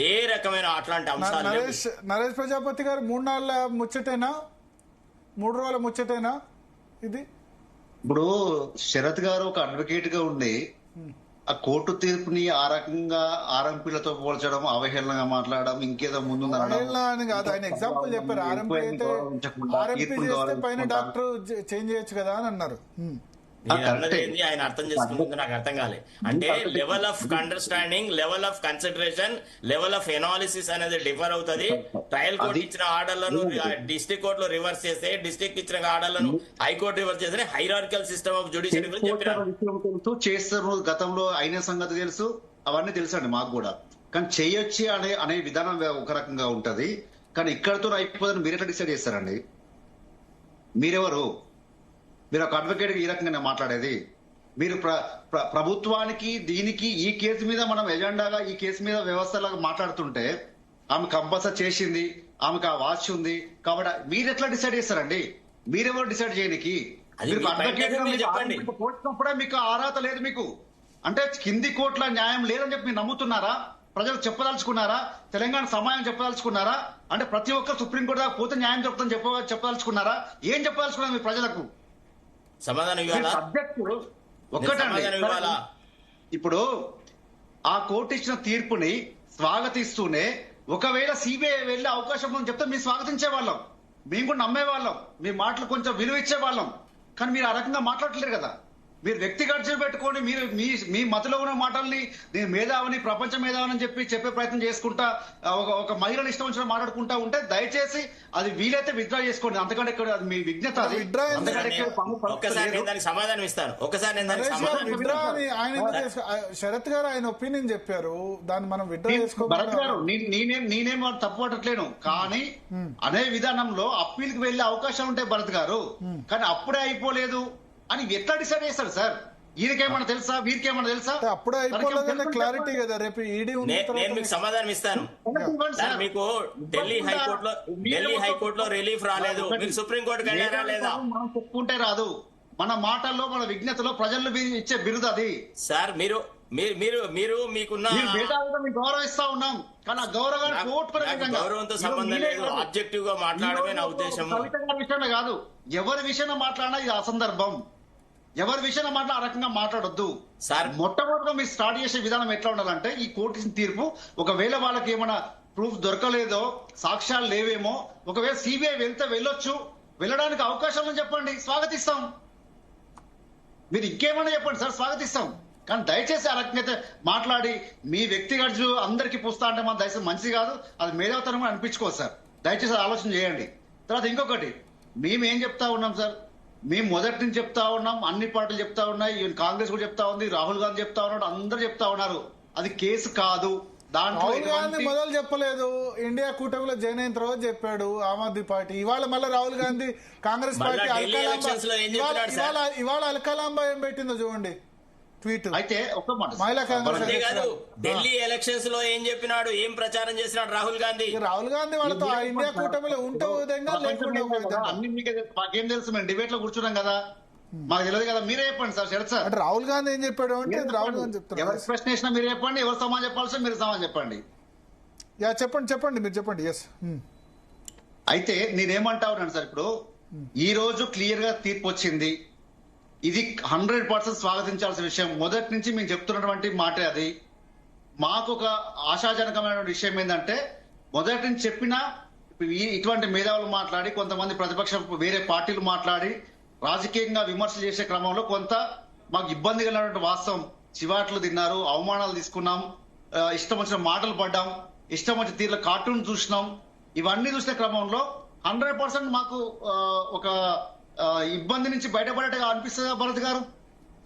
ఏ రకమైన అట్లాంటి అంశాలు. నరేష్ ప్రజాపతి గారు 3 రోజుల ముచ్చటేనా ఇది? ఇప్పుడు శరత్ గారు ఒక అడ్వకేట్ గా ఉండి ఆ కోర్టు తీర్పుని ఆ రకంగా ఆర్ఎంపీలతో పోల్చడం, అవహేళనగా మాట్లాడడం, ఇంకేదో ముందు కాదు. ఆయన ఎగ్జాంపుల్ చెప్పారు. ఆర్ఎంపీ అయితే ఆర్ఎంపీ చేస్తే పైన డాక్టర్ చేంజ్ చేయొచ్చు కదా అని అన్నారు. ఆయన అర్థం చేసుకున్నది నాకు అర్థం కాలే. అంటే level of understanding, level of consideration, level of analysis అనేది డిఫర్ అవుతుంది. ట్రయల్ కోర్టు ఇచ్చిన ఆర్డర్లను డిస్ట్రిక్ట్ కోర్టులో రివర్స్ చేస్తే, డిస్ట్రిక్ట్ ఇచ్చిన ఆర్డర్లను హైకోర్టు రివర్స్ చేస్తే హైరార్కికల్ సిస్టమ్ ఆఫ్ జ్యుడిషియరీ గురించి చెప్పినారు. చేస్తారు, గతంలో అయిన సంగతి తెలుసు, అవన్నీ తెలుసు అండి మాకు కూడా. కానీ చేయొచ్చు అనే విధానం ఒక రకంగా ఉంటది. కానీ ఇక్కడతో అయిపోతుందని మీరు ఎట్లా డిసైడ్ చేస్తారండి? మీరెవరు? మీరు ఒక అడ్వకేట్ ఈ రకంగా మాట్లాడేది? మీరు ప్రభుత్వానికి దీనికి ఈ కేసు మీద మనం ఎజెండాగా, ఈ కేసు మీద వ్యవస్థలాగా మాట్లాడుతుంటే ఆమె కంపల్సరీ చేసింది, ఆమెకు ఆ వాచ్ ఉంది కాబట్టి మీరు ఎట్లా డిసైడ్ చేస్తారండి? మీరెవరు డిసైడ్ చేయడానికి? మీరు అడ్వకేట్ కోర్టునప్పుడే మీకు అర్హత లేదు మీకు. అంటే కింది కోర్టుల న్యాయం లేదని చెప్పి మీరు నమ్ముతున్నారా? ప్రజలు చెప్పదలుచుకున్నారా? తెలంగాణ సమాజం చెప్పదలుచుకున్నారా? అంటే ప్రతి ఒక్కరు సుప్రీంకోర్టు దాకా పోతే న్యాయం చెప్తాను చెప్పదలుచుకున్నారా? ఏం చెప్పదలుచుకున్నారు మీ ప్రజలకు? సమాధానం ఇవ్వాలా? ఒక్కటండి, ఇప్పుడు ఆ కోర్టు ఇచ్చిన తీర్పుని స్వాగతిస్తూనే ఒకవేళ సిబిఐ వెళ్లే అవకాశం ఉందని చెప్తే మేము స్వాగతించే వాళ్ళం, మేము కూడా నమ్మే వాళ్ళం, మీ మాటలు కొంచెం విలువ ఇచ్చే వాళ్ళం. కానీ మీరు ఆ రకంగా మాట్లాడలేరు కదా. మీరు వ్యక్తిగత పెట్టుకొని మీరు మీ మతిలో ఉన్న మాటల్ని నేను మేధావని, ప్రపంచ మేధావని చెప్పే ప్రయత్నం చేసుకుంటా, ఒక మహిళను ఇష్టం వచ్చిన మాట్లాడుకుంటా ఉంటే దయచేసి అది వీలైతే విత్డ్రా చేసుకోండి. అంతకంటే ఇక్కడ అది మీ విజ్ఞత. సమాధానం ఇస్తాను. ఒకసారి శరత్ గారు ఆయన ఒపీనియన్ చెప్పారు, దాన్ని మనం విత్డ్రా చేసుకోవాలి. భరత్ గారు, నేనేం తప్పు పట్టట్లేను, కానీ అనే విధానంలో అప్పీల్కి వెళ్లే అవకాశం ఉంటే భరత్ గారు, కానీ అప్పుడే అయిపోలేదు అని ఎట్లా డిసైడ్ చేస్తారు సార్? ఈయనకేమన్నా తెలుసా, వీరికేమన్నా తెలుసా? అప్పుడే అయిపోలేదన్న క్లారిటీ కదా. రేపు ఈడీ నేను మీకు సమాధానం ఇస్తాను. మీకు ఢిల్లీ హైకోర్టులో రిలీఫ్ రాలేదు, మీకు సుప్రీంకోర్టుకి వెళ్ళారా లేదా? మనం చెప్పుకుంటే రాదు. మన మాటల్లో, మన విజ్ఞతలో ప్రజలు ఇచ్చే బిరుదు అది. సార్ మీరు మీకున్న గౌరవిస్తా ఉన్నాం, కానీ ఆ గౌరవాన్ని గౌరవంతో సంబంధం లేదు, ఆబ్జెక్టివ్ గా మాట్లాడమే నా ఉద్దేశం. విషయంలో కాదు, ఎవరి విషయంలో మాట్లాడినా ఇది అసందర్భం. ఎవరి విషయంలో మాట్లాడ ఆ రకంగా మాట్లాడొద్దు సార్. మొట్టమొదటిగా మీరు స్టార్ట్ చేసే విధానం ఎట్లా ఉండాలంటే, ఈ కోర్టు ఇచ్చిన తీర్పు ఒకవేళ వాళ్ళకి ఏమైనా ప్రూఫ్ దొరకలేదో, సాక్ష్యాలు లేవేమో, ఒకవేళ సిబిఐ వెళ్ళొచ్చు, వెళ్ళడానికి అవకాశం అని చెప్పండి, స్వాగతిస్తాం. మీరు ఇంకేమన్నా చెప్పండి సార్, స్వాగతిస్తాం. కానీ దయచేసి ఆ రకంగా మాట్లాడి మీ వ్యక్తిగత అందరికీ పుస్తా అంటే మనం దయచేసి మంచిది కాదు, అది మేధావతనం కూడా అనిపించుకోవచ్చు సార్. దయచేసి ఆలోచన చేయండి. తర్వాత ఇంకొకటి, మేమేం చెప్తా ఉన్నాం సార్, మేము మొదటి నుంచి చెప్తా ఉన్నాం, అన్ని పార్టీలు చెప్తా ఉన్నాయి, కాంగ్రెస్ కూడా చెప్తా ఉంది, రాహుల్ గాంధీ చెప్తా ఉన్నాడు, అందరు చెప్తా ఉన్నారు, అది కేసు కాదు. రాహుల్ గాంధీ మొదలు చెప్పలేదు, ఇండియా కూటమిలో జాయిన్ అయిన తర్వాత చెప్పాడు ఆమ్ ఆద్మీ పార్టీ. ఇవాళ మళ్ళీ రాహుల్ గాంధీ కాంగ్రెస్ పార్టీ ఇవాళ అల్కలాంబా ఏం పెట్టిందో చూడండి ట్వీట్. అయితే ఒక మాట, ఢిల్లీ ఎలక్షన్స్ లో ఏం చెప్పినాడు, ఏం ప్రచారం చేసినాడు రాహుల్ గాంధీ? రాహుల్ గాంధీ వాళ్ళతో ఆ ఇండియా కూటమిలో ఉంటే విధంగా లేకుండా అన్ని మాకేం తెలుసు, మేము డిబేట్ లో కూర్చున్నాం కదా. మాకు తెలియదు కదా, మీరే చెప్పండి సార్. శరత్ సార్, అంటే రాహుల్ గాంధీ ఏం చెప్పాడు అంటే రాహుల్ గాంధీ చెప్తారు. ఎవరి ప్రశ్న వేసినా మీరు చెప్పండి, ఎవరు సమాధానం చెప్పాల్సి మీరు సమాధానం చెప్పండి. యా చెప్పండి మీరు చెప్పండి. ఎస్ అయితే నేనేమంటా ఉన్నాను సార్, ఇప్పుడు ఈ రోజు క్లియర్ గా తీర్పు వచ్చింది. ఇది 100% స్వాగతించాల్సిన విషయం. మొదటి నుంచి మేము చెప్తున్నటువంటి మాట అది. మాకు ఒక ఆశాజనకమైన విషయం ఏంటంటే, మొదటి నుంచి చెప్పినా ఇటువంటి మేధావులు మాట్లాడి, కొంతమంది ప్రతిపక్ష వేరే పార్టీలు మాట్లాడి రాజకీయంగా విమర్శలు చేసే క్రమంలో కొంత మాకు ఇబ్బంది కలిగినటువంటి వాస్తవం. చివాట్లు తిన్నారు, అవమానాలు తీసుకున్నాం, ఇష్టం వచ్చిన మాటలు పడ్డాం, ఇష్టం వచ్చిన తీరులో కార్టూన్ చూసినాం. ఇవన్నీ చూసిన క్రమంలో 100% మాకు ఒక ఇబ్బంది నుంచి బయటపడేట్టుగా అనిపిస్తుంది భరత్ గారు.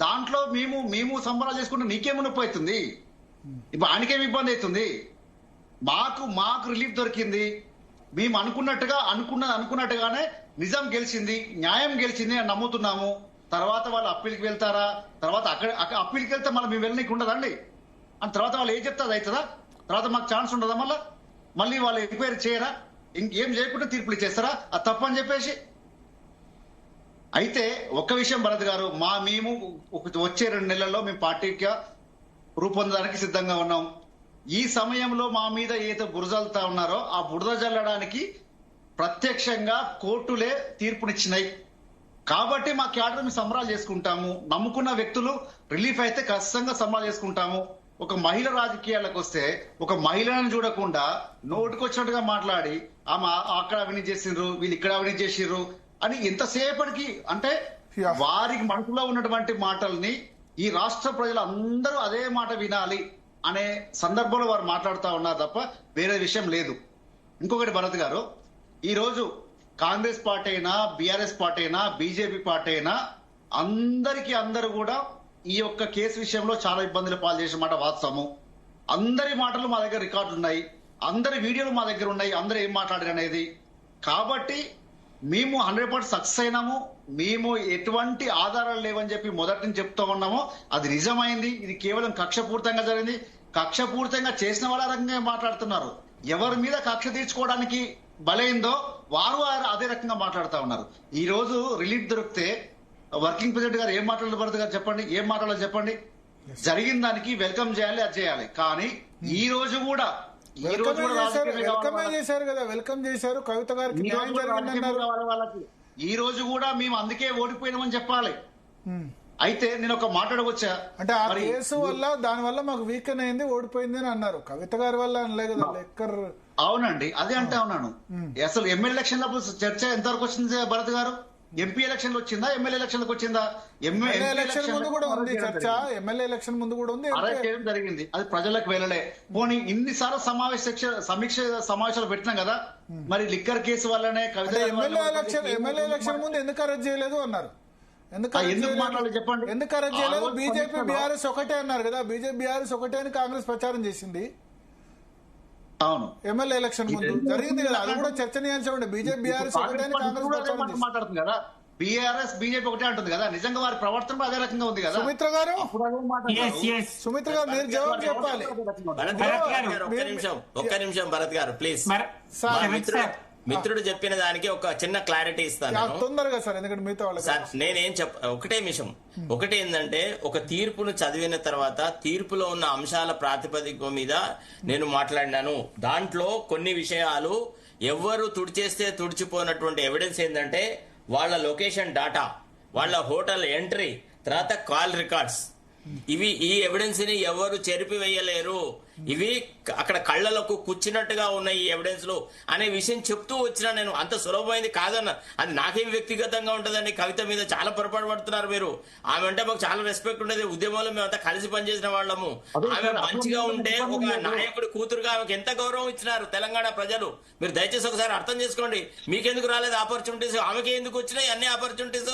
దాంట్లో మేము సంబరాలు చేసుకుంటే నీకేమి నొప్పి అవుతుంది? ఇప్పుడు ఆయనకేమి ఇబ్బంది అవుతుంది? మాకు రిలీఫ్ దొరికింది. మేము అనుకున్నట్టుగానే నిజం గెలిచింది, న్యాయం గెలిచింది అని నమ్ముతున్నాము. తర్వాత వాళ్ళు అప్పీల్కి వెళ్తారా? తర్వాత అక్కడ అప్పీల్కి వెళ్తే మళ్ళీ మేము వెళ్ళనీకి ఉండదండి. అని తర్వాత వాళ్ళు ఏం చెప్తే అది అవుతుందా? తర్వాత మాకు ఛాన్స్ ఉండదా? మళ్ళీ వాళ్ళు ఎంక్వైరీ చేయరా? ఇంకేం చేయకుండా తీర్పులు ఇచ్చేస్తారా? అది తప్పని చెప్పేసి. అయితే ఒక్క విషయం భరత్ గారు, మేము వచ్చే 2 నెలల్లో మేము పార్టీగా రూపొందడానికి సిద్ధంగా ఉన్నాం. ఈ సమయంలో మా మీద ఏదో బురదలుతా ఉన్నారో ఆ బురద జల్లడానికి ప్రత్యక్షంగా కోర్టులే తీర్పునిచ్చినాయి. కాబట్టి మా క్యాడర్ మేము సంబరాలు చేసుకుంటాము. నమ్ముకున్న వ్యక్తులు రిలీఫ్ అయితే ఖచ్చితంగా సంబరాలు చేసుకుంటాము. ఒక మహిళ రాజకీయాలకు వస్తే ఒక మహిళను చూడకుండా నోటికొచ్చినట్టుగా మాట్లాడి ఆమె అక్కడ అవినీతి చేసిండ్రు, వీళ్ళు ఇక్కడ అవినీతి చేసిర్రు అని ఎంతసేపటికి, అంటే వారికి మనసులో ఉన్నటువంటి మాటల్ని ఈ రాష్ట్ర ప్రజలు అందరూ అదే మాట వినాలి అనే సందర్భంలో వారు మాట్లాడుతూ ఉన్నారు తప్ప వేరే విషయం లేదు. ఇంకొకటి భరత్ గారు, ఈ రోజు కాంగ్రెస్ పార్టీ అయినా, బీఆర్ఎస్ పార్టీ అయినా, బీజేపీ పార్టీ అయినా అందరూ కూడా ఈ యొక్క కేసు విషయంలో చాలా ఇబ్బందులు పాలు చేసిన మాట వాస్తవము. అందరి మాటలు మా దగ్గర రికార్డులు ఉన్నాయి, అందరి వీడియోలు మా దగ్గర ఉన్నాయి, అందరూ ఏం మాట్లాడారు అనేది. కాబట్టి మేము 100% సక్సెస్ అయినాము. మేము ఎటువంటి ఆధారాలు లేవని చెప్పి మొదటి నుంచి చెప్తూ ఉన్నామో అది నిజమైంది. ఇది కేవలం కక్షపూరితంగా జరిగింది. కక్షపూరితంగా చేసిన వాళ్ళ రకంగా మాట్లాడుతున్నారు. ఎవరి మీద కక్ష తీర్చుకోవడానికి బలైందో వారు అదే రకంగా మాట్లాడుతూ ఉన్నారు. ఈ రోజు రిలీఫ్ దొరికితే వర్కింగ్ ప్రెసిడెంట్ గారు ఏం మాట్లాడారు భరత్ గారు చెప్పండి, ఏం మాట్లాడాలి చెప్పండి. జరిగిన దానికి వెల్కమ్ చేయాలి, అది చేయాలి. కానీ ఈ రోజు కూడా వెల్కమ్ చేశారు కదా, వెల్కమ్ చేశారు. కవిత గారికి న్యాయం జరిగిందన్నారు. వాళ్ళకి ఈ రోజు కూడా మేము అందుకే ఓడిపోయినామని చెప్పాలి. అయితే నేను ఒక మాట్లాడవచ్చా అంటే ఆ కేసు వల్ల దాని వల్ల మాకు వీకెన్ అయింది, ఓడిపోయింది అని అన్నారు. కవిత గారి వల్ల అనలే కదా లెక్కర్. అవునండి, అదే అంటే ఉన్నాను. అసలు ఎమ్మెల్యే ఎలక్షన్ చర్చ ఎంతవరకు వచ్చింది భరత్ గారు? ఎంపీ ఎలక్షన్ వచ్చిందా, ఎమ్మెల్యే ఎలక్షన్ వచ్చిందా? ఎమ్మెల్యే ఎలక్షన్ ముందు కూడా ఉంది చర్చ. ఎమ్మెల్యే ఎలక్షన్ ముందు కూడా ఉంది, అరెస్ట్ చేయడం జరిగింది. అది ప్రజలకు వెళ్ళలే. పోనీ ఇన్నిసార్లు సమీక్ష సమావేశాలు పెట్టినాం కదా, మరి లిక్కర్ కేసు వల్లనే కవిత ఎమ్మెల్యే ఎలక్షన్ ముందు ఎందుకు అరెస్ట్ చేయలేదు అన్నారు. ఎందుకు మాట్లాడాలి చెప్పండి? ఎందుకు అరెస్ట్ చేయలేదు? బీజేపీ బీఆర్ఎస్ ఒకటే అన్నారు కదా, బీజేపీ బీఆర్ఎస్ ఒకటే అని కాంగ్రెస్ ప్రచారం చేసింది. అవును, ఎమ్మెల్యే ఎలక్షన్ ముందు జరిగింది కదా, అది కూడా చర్చనీయాంశం ఉండే. బీజేపీ బీఆర్ఎస్ ఒకటే అని కాంగ్రెస్ మాట్లాడుతుంది కదా, బీఆర్ఎస్ బీజేపీ ఒకటే అంటుంది కదా. నిజంగా వారి ప్రవర్తన అదే రకంగా ఉంది కదా. సుమిత్ర గారు మీరు జవాబు చెప్పాలి. ఒక్క నిమిషం భరత్ గారు ప్లీజ్. మిత్రుడు చెప్పిన దానికి ఒక చిన్న క్లారిటీ ఇస్తాను తొందరగా సార్, ఎందుకంటే మిగతా వాళ్ళు సార్ నేనేం ఒకటే విషయం. ఒకటి ఏంటంటే, ఒక తీర్పును చదివిన తర్వాత తీర్పులో ఉన్న అంశాల ప్రాతిపదిక మీద నేను మాట్లాడినాను. దాంట్లో కొన్ని విషయాలు ఎవరు తుడిచేస్తే తుడిచిపోయినటువంటి ఎవిడెన్స్ ఏంటంటే వాళ్ళ లొకేషన్ డాటా, వాళ్ళ హోటల్ ఎంట్రీ, తర్వాత కాల్ రికార్డ్స్. ఈ ఎవిడెన్స్ ని ఎవరు చెరిపివేయలేరు. ఇవి అక్కడ కళ్ళలకు కూర్చున్నట్టుగా ఉన్నాయి ఈ ఎవిడెన్స్ లు అనే విషయం చెప్తూ వచ్చినా నేను. అంత సులభమైంది కాదన్న, అది నాకేం వ్యక్తిగతంగా ఉంటదండి. కవిత మీద చాలా పొరపాటు పడుతున్నారు మీరు. ఆమె అంటే మాకు చాలా రెస్పెక్ట్ ఉండేది, ఉద్యమంలో మేమంతా కలిసి పనిచేసిన వాళ్ళము. ఆమె మంచిగా ఉంటే ఒక నాయకుడి కూతురుగా ఆమెకు ఎంత గౌరవం ఇచ్చినారు తెలంగాణ ప్రజలు. మీరు దయచేసి ఒకసారి అర్థం చేసుకోండి. మీకెందుకు రాలేదు ఆపర్చునిటీస్, ఆమెకి ఎందుకు వచ్చినాయి అన్ని ఆపర్చునిటీస్?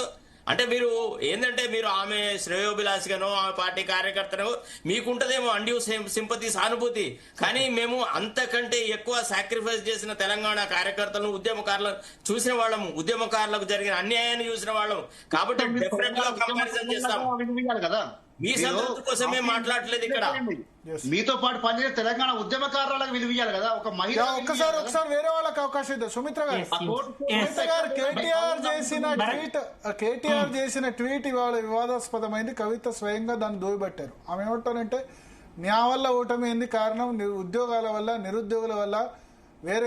అంటే మీరు ఏంటంటే, మీరు ఆమె శ్రేయోభిలాషిగానో ఆమె పార్టీ కార్యకర్తనో మీకుంటదేమో అండ్యూ సింపతి, సానుభూతి. కానీ మేము అంతకంటే ఎక్కువ సాక్రిఫైస్ చేసిన తెలంగాణ కార్యకర్తలను, ఉద్యమకారులను చూసిన వాళ్ళము, ఉద్యమకారులకు జరిగిన అన్యాయాన్ని చూసిన వాళ్ళము. కాబట్టి డెఫినెట్ గా కంపారిజన్ చేస్తాం కదా. మీ సంతృప్తి కోసమే మాట్లాడలేదు ఇక్కడ. మీతో పాటు పనిచేసే తెలంగాణ ఉద్యమకారులకు విలువ ఇవ్వాలి కదా. ఒక మహిళ ఒకసారి వేరే వాళ్ళకి అవకాశం ఇద్దాం. సుమిత్ర గారు, కేటీఆర్ చేసిన ట్వీట్ ఇవాళ వివాదాస్పదమైంది. కవిత స్వయంగా దాన్ని దోయబట్టారు. ఆమె ఏమంటారంటే, నా వల్ల ఓటమి ఏంది కారణం, ఉద్యోగాల వల్ల, నిరుద్యోగుల వల్ల, వేరే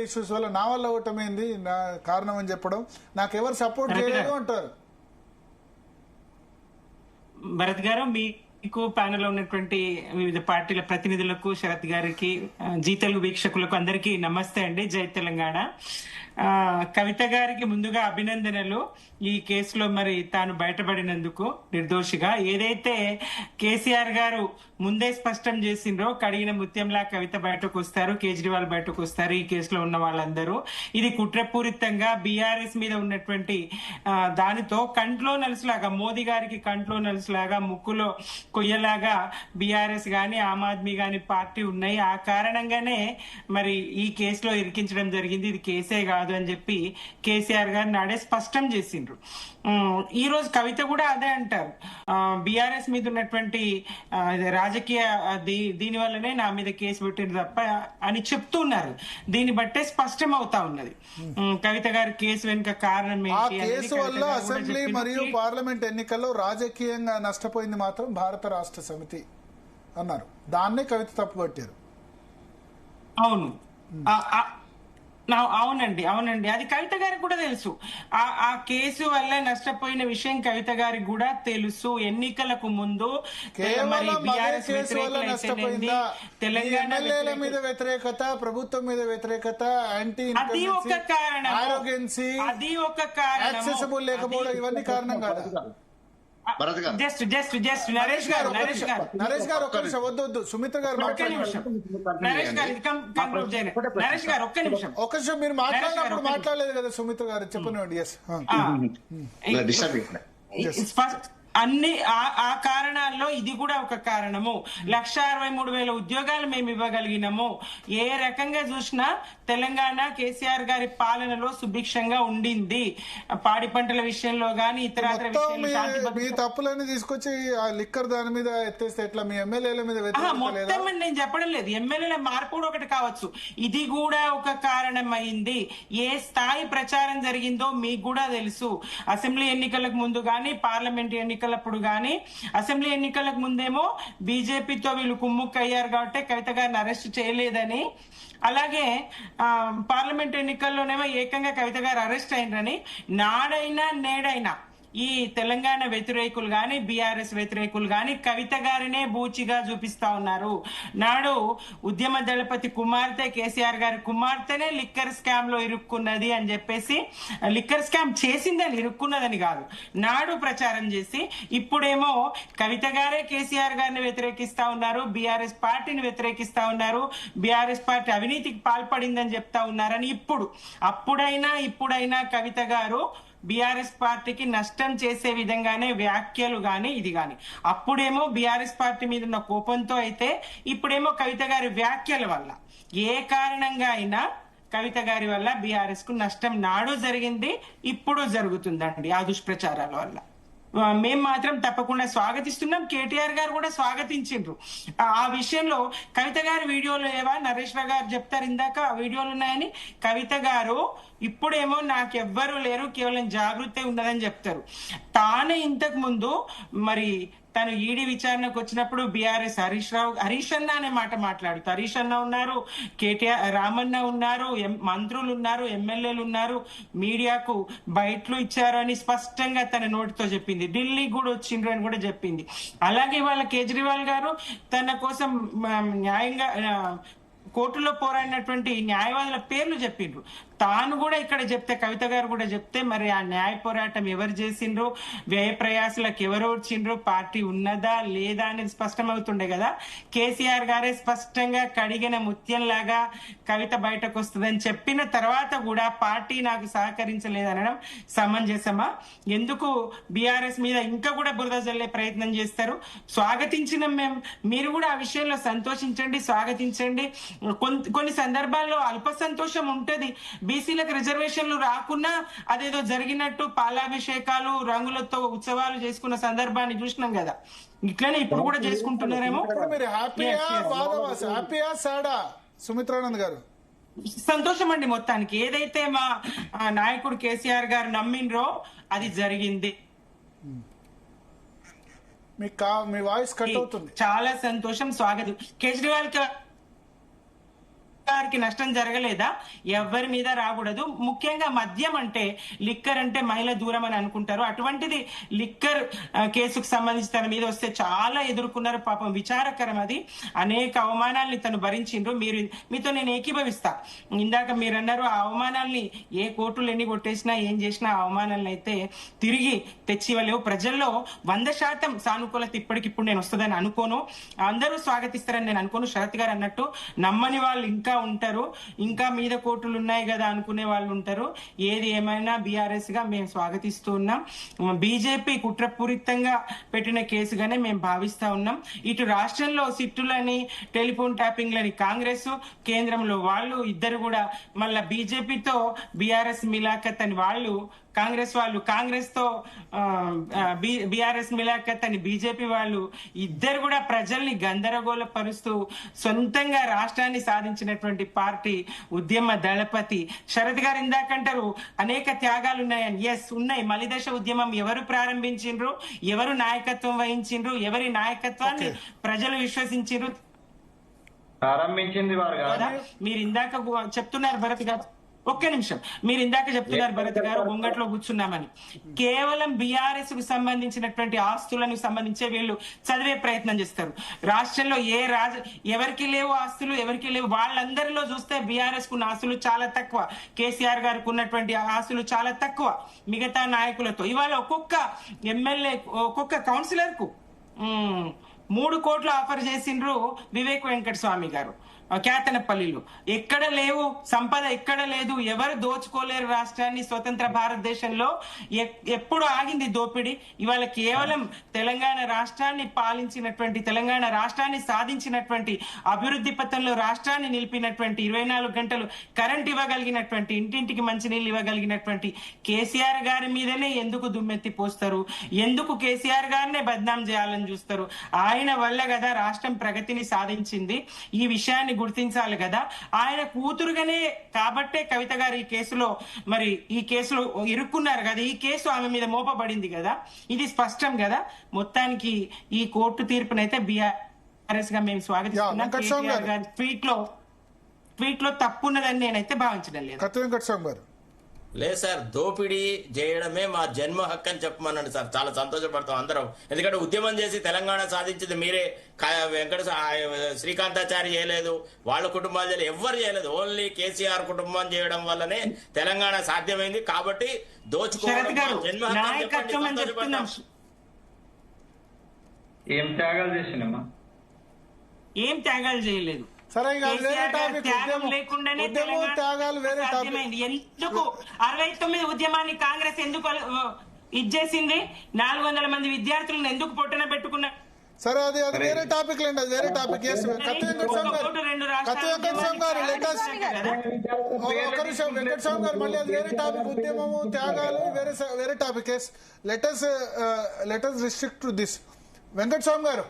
ఇష్యూస్ వల్ల నా వల్ల ఓటమి ఏంది నా కారణం అని చెప్పడం, నాకెవరు సపోర్ట్ చేయలేదు అంటారు. భరత్ గారు, మీకు ప్యానెల్ లో ఉన్నటువంటి వివిధ పార్టీల ప్రతినిధులకు, శరత్ గారికి, జీ తెలుగు వీక్షకులకు అందరికీ నమస్తే అండి. జై తెలంగాణ. కవిత గారికి ముందుగా అభినందనలు. ఈ కేసులో మరి తాను బయటపడినందుకు నిర్దోషిగా. ఏదైతే కేసీఆర్ గారు ముందే స్పష్టం చేసిండ్రో, కడిగిన ముత్యంలా కవిత బయటకు వస్తారు, కేజ్రీవాల్ బయటకు వస్తారు, ఈ కేసులో ఉన్న వాళ్ళందరూ, ఇది కుట్రపూరితంగా బీఆర్ఎస్ మీద ఉన్నటువంటి దానితో కంట్లో నలుసులాగా, మోదీ గారికి కంట్లో నలుసులాగా, ముక్కులో కొయ్యలాగా బీఆర్ఎస్ గాని ఆమ్ ఆద్మీ గాని పార్టీ ఉన్నాయి. ఆ కారణంగానే మరి ఈ కేసులో ఇరికించడం జరిగింది. ఇది కేసే కాదు అని చెప్పి కేసీఆర్ గారు నాడే స్పష్టం చేసిండ్రు. ఈ రోజు కవిత కూడా అదే అంటారు, బీఆర్ఎస్ మీద ఉన్నటువంటి రాజకీయ దీని వల్లనే నా మీద కేసు పెట్టింది తప్ప అని చెప్తున్నారు. దీన్ని బట్టే స్పష్టం అవుతా ఉన్నది కవిత గారి కేసు వెనుక కారణం ఏంటి. కేసు వల్ల అసెంబ్లీ మరియు పార్లమెంట్ ఎన్నికల్లో రాజకీయంగా నష్టపోయింది మాత్రం భారత రాష్ట్ర సమితి అన్నారు. దాన్నే కవిత తప్పుపట్టారు. అవును, అవునండి, అది కవిత గారికి కూడా తెలుసు. ఆ కేసు వల్ల నష్టపోయిన విషయం కవిత గారికి కూడా తెలుసు. ఎన్నికలకు ముందు తెలంగాణ మీద వ్యతిరేకత, ప్రభుత్వం మీద వ్యతిరేకత, యాంటీ అది ఒక కారణం, ఆరోగెన్సీ, అది ఒక కారణం, యాక్సెసిబుల్ లేకపోవడం, ఇవన్నీ కారణం కాదా? జస్ట్ నరేష్ గారు ఒక్క నిమిషం, వద్దు సుమిత్ర గారు నరేష్ గారు ఒక్క నిమిషం మీరు మాట్లాడినప్పుడు మాట్లాడలేదు కదా సుమిత్ర గారు, చెప్పనివ్వండి. అన్ని ఆ కారణాల్లో ఇది కూడా ఒక కారణము. 1,63,000 ఉద్యోగాలు మేము ఇవ్వగలిగినాము. ఏ రకంగా చూసినా తెలంగాణ కేసీఆర్ గారి పాలనలో సుభిక్షంగా ఉండింది. పాడి పంటల విషయంలో గానీ ఇతర మీ తప్పులన్నీ తీసుకొచ్చి లిక్కర్ దాని మీద ఎత్తేస్తే ఎట్లా? మీ ఎమ్మెల్యేల మీద మొత్తం నేను చెప్పడం లేదు. ఎమ్మెల్యేల మార్పు కూడా ఒకటి కావచ్చు, ఇది కూడా ఒక కారణం అయింది. ఏ స్థాయి ప్రచారం జరిగిందో మీకు కూడా తెలుసు. అసెంబ్లీ ఎన్నికలకు ముందు గానీ, పార్లమెంట్ ఎన్నికలప్పుడు గానీ, అసెంబ్లీ ఎన్నికలకు ముందేమో బీజేపీతో వీళ్ళు కుమ్ముక్కయ్యారు కాబట్టి కవిత గారిని అరెస్ట్ చేయలేదని, అలాగే పార్లమెంట్ ఎన్నికల్లోనేమో ఏకంగా కవిత గారు అరెస్ట్ అయినరని నాడైనా నేడైనా ఈ తెలంగాణ వ్యతిరేకులు గాని, బీఆర్ఎస్ వ్యతిరేకులు గాని కవిత గారినే బూచిగా చూపిస్తా ఉన్నారు. నాడు ఉద్యమ దళపతి కుమార్తె, కేసీఆర్ గారి కుమార్తెనే లిక్కర్ స్కామ్ లో ఇరుక్కున్నది అని చెప్పేసి, లిక్కర్ స్కామ్ చేసిందని, ఇరుక్కున్నదని కాదు, నాడు ప్రచారం చేసి, ఇప్పుడేమో కవిత గారే కేసీఆర్ గారిని వ్యతిరేకిస్తా ఉన్నారు, బీఆర్ఎస్ పార్టీని వ్యతిరేకిస్తా ఉన్నారు, బీఆర్ఎస్ పార్టీ అవినీతికి పాల్పడిందని చెప్తా ఉన్నారని ఇప్పుడైనా కవిత గారు బీఆర్ఎస్ పార్టీకి నష్టం చేసే విధంగానే వ్యాఖ్యలు గాని, ఇది గాని. అప్పుడేమో బీఆర్ఎస్ పార్టీ మీద ఉన్న కోపంతో అయితే, ఇప్పుడేమో కవిత గారి వ్యాఖ్యల వల్ల, ఏ కారణంగా అయినా కవిత గారి వల్ల బీఆర్ఎస్ కు నష్టం నాడు జరిగింది, ఇప్పుడు జరుగుతుందండి ఆ దుష్ప్రచారాల వల్ల. మేము మాత్రం తప్పకుండా స్వాగతిస్తున్నాం. కేటీఆర్ గారు కూడా స్వాగతించిండ్రు. ఆ విషయంలో కవిత గారి వీడియోలు ఏవా నరేశ్వర గారు చెప్తారు, ఇందాక ఆ వీడియోలు ఉన్నాయని. కవిత గారు ఇప్పుడేమో నాకెవ్వరూ లేరు, కేవలం జాగృతే ఉన్నదని చెప్తారు. తానే ఇంతకు ముందు మరి తను ఈడీ విచారణకు వచ్చినప్పుడు బీఆర్ఎస్ హరీష్ అన్న అనే మాట మాట్లాడుతూ, హరీష్ అన్న ఉన్నారు, కేటీఆర్ రామన్న ఉన్నారు, మంత్రులు ఉన్నారు, ఎమ్మెల్యేలు ఉన్నారు, మీడియాకు బయట్లు ఇచ్చారు అని స్పష్టంగా తన నోటితో చెప్పింది. ఢిల్లీ కూడా వచ్చిండ్రు అని కూడా చెప్పింది. అలాగే వాళ్ళ కేజ్రీవాల్ గారు తన కోసం న్యాయంగా కోర్టులో పోరాడినటువంటి న్యాయవాదుల పేర్లు చెప్పిండ్రు. తాను కూడా ఇక్కడ చెప్తే, కవిత గారు కూడా చెప్తే, మరి ఆ న్యాయ పోరాటం ఎవరు చేసిండ్రు, వ్యయ ప్రయాసాలకు ఎవరు వచ్చిండ్రు, పార్టీ ఉన్నదా లేదా అనేది స్పష్టమవుతుండే కదా. కేసీఆర్ గారే స్పష్టంగా కడిగిన ముత్యంలాగా కవిత బయటకు వస్తుందని చెప్పిన తర్వాత కూడా పార్టీ నాకు సహకరించలేదనడం సమంజసమా? ఎందుకు బీఆర్ఎస్ మీద ఇంకా కూడా బురద జల్లే ప్రయత్నం చేస్తారు? స్వాగతించినాం మేము, మీరు కూడా ఆ విషయంలో సంతోషించండి, స్వాగతించండి. కొన్ని సందర్భాల్లో అల్ప సంతోషం ఉంటది. బీసీలకు రిజర్వేషన్లు రాకున్నా అదేదో జరిగినట్టు పాలాభిషేకాలు రంగులతో ఉత్సవాలు చేసుకున్న సందర్భాన్ని చూసినాం కదా. ఇట్లనే ఇప్పుడు కూడా చేసుకుంటున్నారేమో. ఇప్పుడు మీరు హ్యాపీయా సాడా సుమిత్రానంద్ గారు? సంతోషం అండి. మొత్తానికి ఏదైతే మా నాయకుడు కేసీఆర్ గారు నమ్మిండ్రో అది జరిగింది. మీ వాయిస్ కట్ అవుతుంది. చాలా సంతోషం. స్వాగతం. కేజ్రీవాల్ గారికి నష్టం జరగలేదా? ఎవరి మీద రాకూడదు. ముఖ్యంగా మద్యం అంటే, లిక్కర్ అంటే మహిళ దూరం అని అనుకుంటారు. అటువంటిది లిక్కర్ కేసుకు సంబంధించి తన మీద వస్తే చాలా ఎదుర్కొన్నారు. పాపం విచారకరం అది. అనేక అవమానాల్ని తను భరించిండ్రు. మీతో నేను ఏకీభవిస్తా. ఇందాక మీరు అన్నారు ఆ అవమానాల్ని ఏ కోర్టులు ఎన్ని కొట్టేసినా ఏం చేసినా ఆ అవమానాలను అయితే తిరిగి తెచ్చివ్వలేవు. ప్రజల్లో 100% సానుకూలత ఇప్పటికిప్పుడు నేను వస్తుందని అనుకోను. అందరూ స్వాగతిస్తారని నేను అనుకోను. శరత్ గారు అన్నట్టు నమ్మని వాళ్ళు ఇంకా ఉంటారు, ఇంకా మీద కోర్టులు ఉన్నాయి కదా అనుకునే వాళ్ళు ఉంటారు. ఏది ఏమైనా బీఆర్ఎస్ గా మేము స్వాగతిస్తూ ఉన్నాం. బీజేపీ కుట్రపూరితంగా పెట్టిన కేసుగానే మేము భావిస్తా ఉన్నాం. ఇటు రాష్ట్రంలో సిట్టులని, టెలిఫోన్ ట్యాపింగ్లని కాంగ్రెస్, కేంద్రంలో వాళ్ళు ఇద్దరు కూడా మళ్ళా బీజేపీతో బీఆర్ఎస్ మిలాఖత్ అని వాళ్ళు, కాంగ్రెస్ తో బీఆర్ఎస్ మిలాఖత్ అని బీజేపీ వాళ్ళు ఇద్దరు కూడా ప్రజల్ని గందరగోళపరుస్తూ సొంతంగా రాష్ట్రాన్ని సాధించినటువంటి పార్టీ ఉద్యమ దళపతి శరత్ గారు. ఇందాకంటారు అనేక త్యాగాలు ఉన్నాయని. ఎస్, ఉన్నాయి. మలిదశ ఉద్యమం ఎవరు ప్రారంభించిండ్రు, ఎవరు నాయకత్వం వహించిండ్రు, ఎవరి నాయకత్వాన్ని ప్రజలు విశ్వసించిండ్రు, ప్రారంభించింది వారు కదా. మీరు ఇందాక చెప్తున్నారు భరత్ గారు, ఒక్క నిమిషం. మీరు ఇందాక చెప్తున్నారు భరత్ గారు ముంగట్లో కూర్చున్నామని. కేవలం బీఆర్ఎస్ కు సంబంధించినటువంటి ఆస్తులను సంబంధించే వీళ్ళు చదివే ప్రయత్నం చేస్తారు. రాష్ట్రంలో ఎవరికి లేవు ఆస్తులు, ఎవరికి లేవు. వాళ్ళందరిలో చూస్తే బీఆర్ఎస్ కున్న ఆస్తులు చాలా తక్కువ, కేసీఆర్ గారికి ఉన్నటువంటి ఆస్తులు చాలా తక్కువ మిగతా నాయకులతో. ఇవాళ ఒక్కొక్క ఎమ్మెల్యే, ఒక్కొక్క కౌన్సిలర్ కు 3 కోట్లు ఆఫర్ చేసిండ్రు వివేక్ వెంకట స్వామి గారు కేతనపల్లిలో. ఎక్కడ లేవు, సంపద ఎక్కడ లేదు, ఎవరు దోచుకోలేరు రాష్ట్రాన్ని. స్వతంత్ర భారతదేశంలో ఎప్పుడు ఆగింది దోపిడీ? ఇవాళ కేవలం తెలంగాణ రాష్ట్రాన్ని పాలించినటువంటి, తెలంగాణ రాష్ట్రాన్ని సాధించినటువంటి, అభివృద్ధి పథంలో రాష్ట్రాన్ని నిలిపినటువంటి, 24 గంటలు కరెంట్ ఇవ్వగలిగినటువంటి, ఇంటింటికి మంచినీళ్ళు ఇవ్వగలిగినటువంటి కేసీఆర్ గారి మీదనే ఎందుకు దుమ్మెత్తి పోస్తారు? ఎందుకు కేసీఆర్ గారినే బద్నాం చేయాలని చూస్తారు? ఆయన వల్ల కదా రాష్ట్రం ప్రగతిని సాధించింది. ఈ విషయాన్ని గుర్తించాలి కదా. ఆయన కూతురుగానే కాబట్టే కవిత గారు ఈ కేసులో ఇరుక్కున్నారు కదా. ఈ కేసు ఆమె మీద మోపబడింది కదా. ఇది స్పష్టం కదా. మొత్తానికి ఈ కోర్టు తీర్పునైతే బీఆర్ఎస్ గా మేము స్వాగతిస్తున్నాం. ట్వీట్ లో తప్పున్నదని నేనైతే భావించడం లేదు. లేదు సార్, దోపిడీ చేయడమే మా జన్మ హక్కు అని చెప్పమన్నాడు సార్. చాలా సంతోషపడతాం అందరం. ఎందుకంటే ఉద్యమం చేసి తెలంగాణ సాధించింది మీరే. శ్రీకాంతాచారి చేయలేదు, వాళ్ళ కుటుంబాలు చేయలేదు, ఎవ్వరు చేయలేదు. ఓన్లీ కేసీఆర్ కుటుంబం చేయడం వల్లనే తెలంగాణ సాధ్యమైంది. కాబట్టి దోచుకోవడం జన్మ హక్కు. ఏం త్యాగాలు చేసినమ్మా? ఏం త్యాగాలు చేయలేదు. ఎందుకు 69 ఉద్యమాన్ని కాంగ్రెస్ ఎందుకు ఇచ్చేసింది? 400 మంది విద్యార్థులను ఎందుకు పొట్టన పెట్టుకున్నారు? సరే, అది వేరే టాపిక్ లేండి, అది వేరే టాపిక్. వెంకటస్వామి గారు మళ్ళీ అది వేరే టాపిక్. ఉద్యమము, త్యాగాలు వేరే topic. Let us restrict to this. Venkataswamy గారు,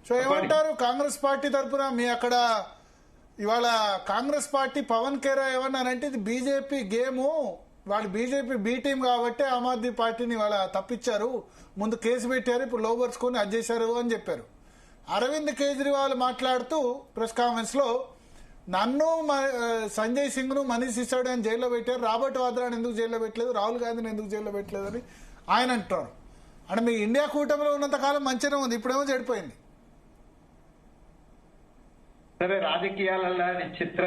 సో ఏమంటారు కాంగ్రెస్ పార్టీ తరఫున? మీ అక్కడ ఇవాళ కాంగ్రెస్ పార్టీ పవన్ ఖేరా ఏమన్నారంటే ఇది బీజేపీ గేము, వాళ్ళు బీజేపీ బీ టీం కాబట్టి ఆమ్ ఆద్మీ పార్టీని వాళ్ళ తప్పించారు, ముందు కేసు పెట్టారు, ఇప్పుడు లోబర్చుకొని అది చేశారు అని చెప్పారు. అరవింద్ కేజ్రీవాల్ మాట్లాడుతూ ప్రెస్ కాన్ఫరెన్స్ లో నన్ను, సంజయ్ సింగ్ ను, మనీష్ సిసోడియాని జైల్లో పెట్టారు, రాబర్ట్ వాద్రాని ఎందుకు జైల్లో పెట్టలేదు, రాహుల్ గాంధీని ఎందుకు జైల్లో పెట్టలేదు అని ఆయన అంటున్నారు. అంటే మీ ఇండియా కూటమిలో ఉన్నంత కాలం మంచిగా ఉంది, ఇప్పుడేమో చెడిపోయింది. సరే, రాజకీయాలలో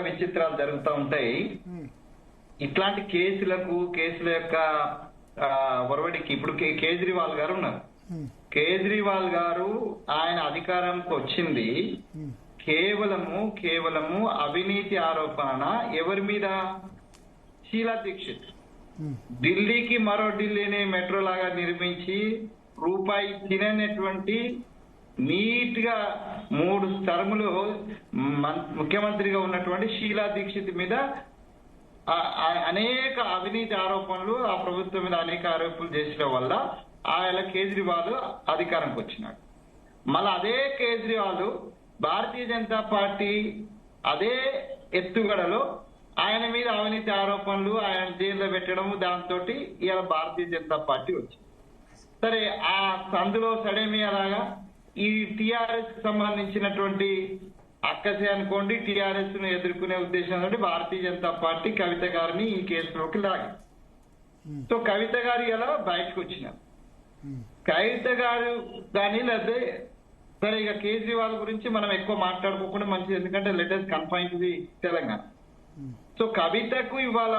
విచిత్రాలు జరుగుతూ ఉంటాయి. ఇట్లాంటి కేసుల యొక్క ఒరవడికి ఇప్పుడు కేజ్రీవాల్ గారు ఉన్నారు. కేజ్రీవాల్ గారు ఆయన అధికారంకి వచ్చింది కేవలము అవినీతి ఆరోపణ ఎవరి మీద? షీలా దీక్షిత్. ఢిల్లీకి మరో ఢిల్లీని మెట్రో లాగా నిర్మించి రూపాయి తిననటువంటి నీట్ గా 3 టర్ములు ముఖ్యమంత్రిగా ఉన్నటువంటి షీలా దీక్షిత్ మీద అనేక అవినీతి ఆరోపణలు ఆ ప్రభుత్వం మీద అనేక ఆరోపణలు చేసిన వల్ల ఆయన కేజ్రీవాల్ అధికారంకి వచ్చినాడు. మళ్ళీ అదే కేజ్రీవాల్ భారతీయ జనతా పార్టీ అదే ఎత్తుగడలో ఆయన మీద అవినీతి ఆరోపణలు ఆయన జైల్లో పెట్టడము, దాంతో ఇవాళ భారతీయ జనతా పార్టీ వచ్చింది. సరే, ఆ సందులో సడేమి అలాగా ఈ టిఆర్ఎస్ కి సంబంధించినటువంటి అక్కసే అనుకోండి, టిఆర్ఎస్ ను ఎదుర్కొనే ఉద్దేశంతో భారతీయ జనతా పార్టీ కవిత గారిని ఈ కేసులోకి లాగి. సో కవిత గారు ఇలా బయటకు వచ్చినారు. కవిత గారు కానీ లేదా సరే, ఇక కేజ్రీవాల్ గురించి మనం ఎక్కువ మాట్లాడుకోకుండా మంచిది, ఎందుకంటే latest confine to the Telangana. So కవితకు ఇవాళ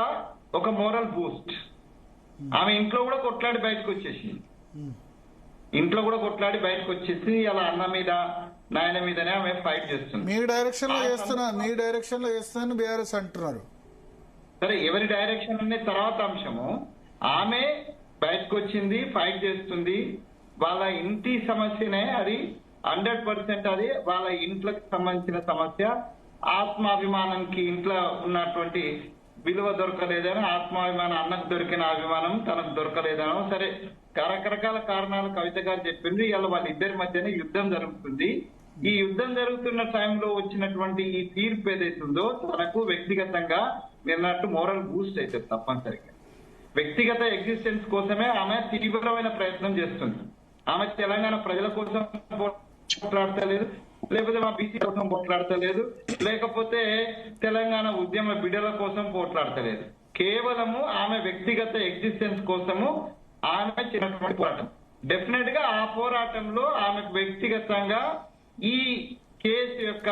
ఒక మోరల్ బూస్ట్. ఆమె ఇంట్లో కూడా కొట్లాడి బయటకు వచ్చేసింది. అలా అన్న మీద నాయన మీదనే ఆమె ఫైట్ చేస్తుంది. మీ డైరెక్షన్ లో చేస్తున్నా బీఆర్ఎస్ అంటున్నారు. సరే, ఎవరి డైరెక్షన్ అనే తర్వాత అంశము. ఆమె బయటకు వచ్చింది, ఫైట్ చేస్తుంది. వాళ్ళ ఇంటి సమస్యనే అది 100%. అది వాళ్ళ ఇంట్లోకి సంబంధించిన సమస్య. ఆత్మాభిమానానికి ఇంట్లో ఉన్నటువంటి విలువ దొరకలేదని, ఆత్మాభిమానం అన్నకు దొరికిన అభిమానం తనకు దొరకలేదనో, సరే రకరకాల కారణాలు కవిత గారు చెప్పింది. ఇవాళ వాళ్ళిద్దరి మధ్యనే యుద్ధం జరుగుతుంది. ఈ యుద్ధం జరుగుతున్న టైంలో వచ్చినటువంటి ఈ తీర్పు ఏదైతుందో తనకు వ్యక్తిగతంగా నిన్నట్టు మోరల్ బూస్ట్ అవుతుంది తప్పనిసరిగా. వ్యక్తిగత ఎగ్జిస్టెన్స్ కోసమే ఆమె తీవ్రమైన ప్రయత్నం చేస్తుంది. ఆమె తెలంగాణ ప్రజల కోసం పోట్లాడతలేదు, లేకపోతే మా బీసీ కోసం పోట్లాడతలేదు, లేకపోతే తెలంగాణ ఉద్యమ బిడ్డల కోసం పోట్లాడతలేదు. కేవలము ఆమె వ్యక్తిగత ఎగ్జిస్టెన్స్ కోసము ఆమె చిన్నటువంటి పోరాటం. డెఫినెట్ గా ఆ పోరాటంలో ఆమెకు వ్యక్తిగతంగా ఈ కేసు యొక్క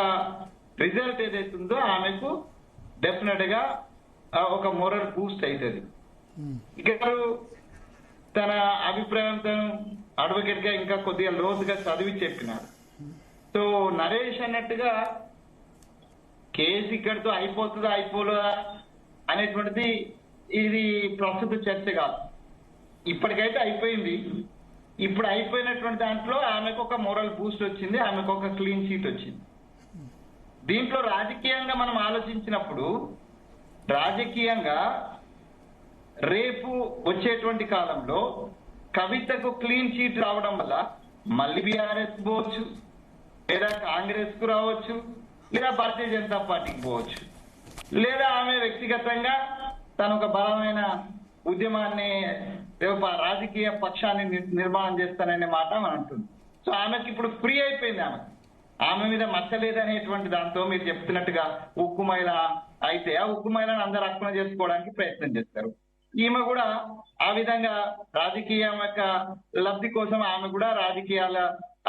రిజల్ట్ ఏదైతుందో ఆమెకు డెఫినెట్ గా ఒక మోరల్ బూస్ట్ అవుతుంది. ఇక్కడ తన అభిప్రాయంతో అడ్వకేట్ గా ఇంకా కొద్దిగా లోతుగా చదివి చెప్పినారు. సో నరేష్ అన్నట్టుగా కేసు ఇక్కడితో అయిపోతుందా అయిపోలేదా అనేటువంటిది ఇది ప్రస్తుత చర్చ కాదు. ఇప్పటికైతే అయిపోయింది. ఇప్పుడు అయిపోయినటువంటి దాంట్లో ఆమెకు ఒక మోరల్ బూస్ట్ వచ్చింది, ఆమెకు ఒక క్లీన్ చీట్ వచ్చింది. దీంట్లో రాజకీయంగా మనం ఆలోచించినప్పుడు రాజకీయంగా రేపు వచ్చేటువంటి కాలంలో కవితకు క్లీన్ చీట్ రావడం వల్ల మళ్ళీ బీఆర్ఎస్ పోవచ్చు, లేదా కాంగ్రెస్ కు రావచ్చు, లేదా భారతీయ జనతా పార్టీకి పోవచ్చు, లేదా ఆమె వ్యక్తిగతంగా తను ఒక బలమైన ఉద్యమాన్ని రాజకీయ పక్షాన్ని నిర్మాణం చేస్తాననే మాట అని అంటుంది. సో ఆమెకి ఇప్పుడు ఫ్రీ అయిపోయింది. ఆమె మీద మచ్చలేదనేటువంటి దాంతో మీరు చెప్తున్నట్టుగా ఉక్కు మహిళ అయితే ఆ ఉక్కు మహిళను అందరూ అర్పణ చేసుకోవడానికి ప్రయత్నం చేస్తారు. ఈమె కూడా ఆ విధంగా రాజకీయ యొక్క లబ్ధి కోసం ఆమె కూడా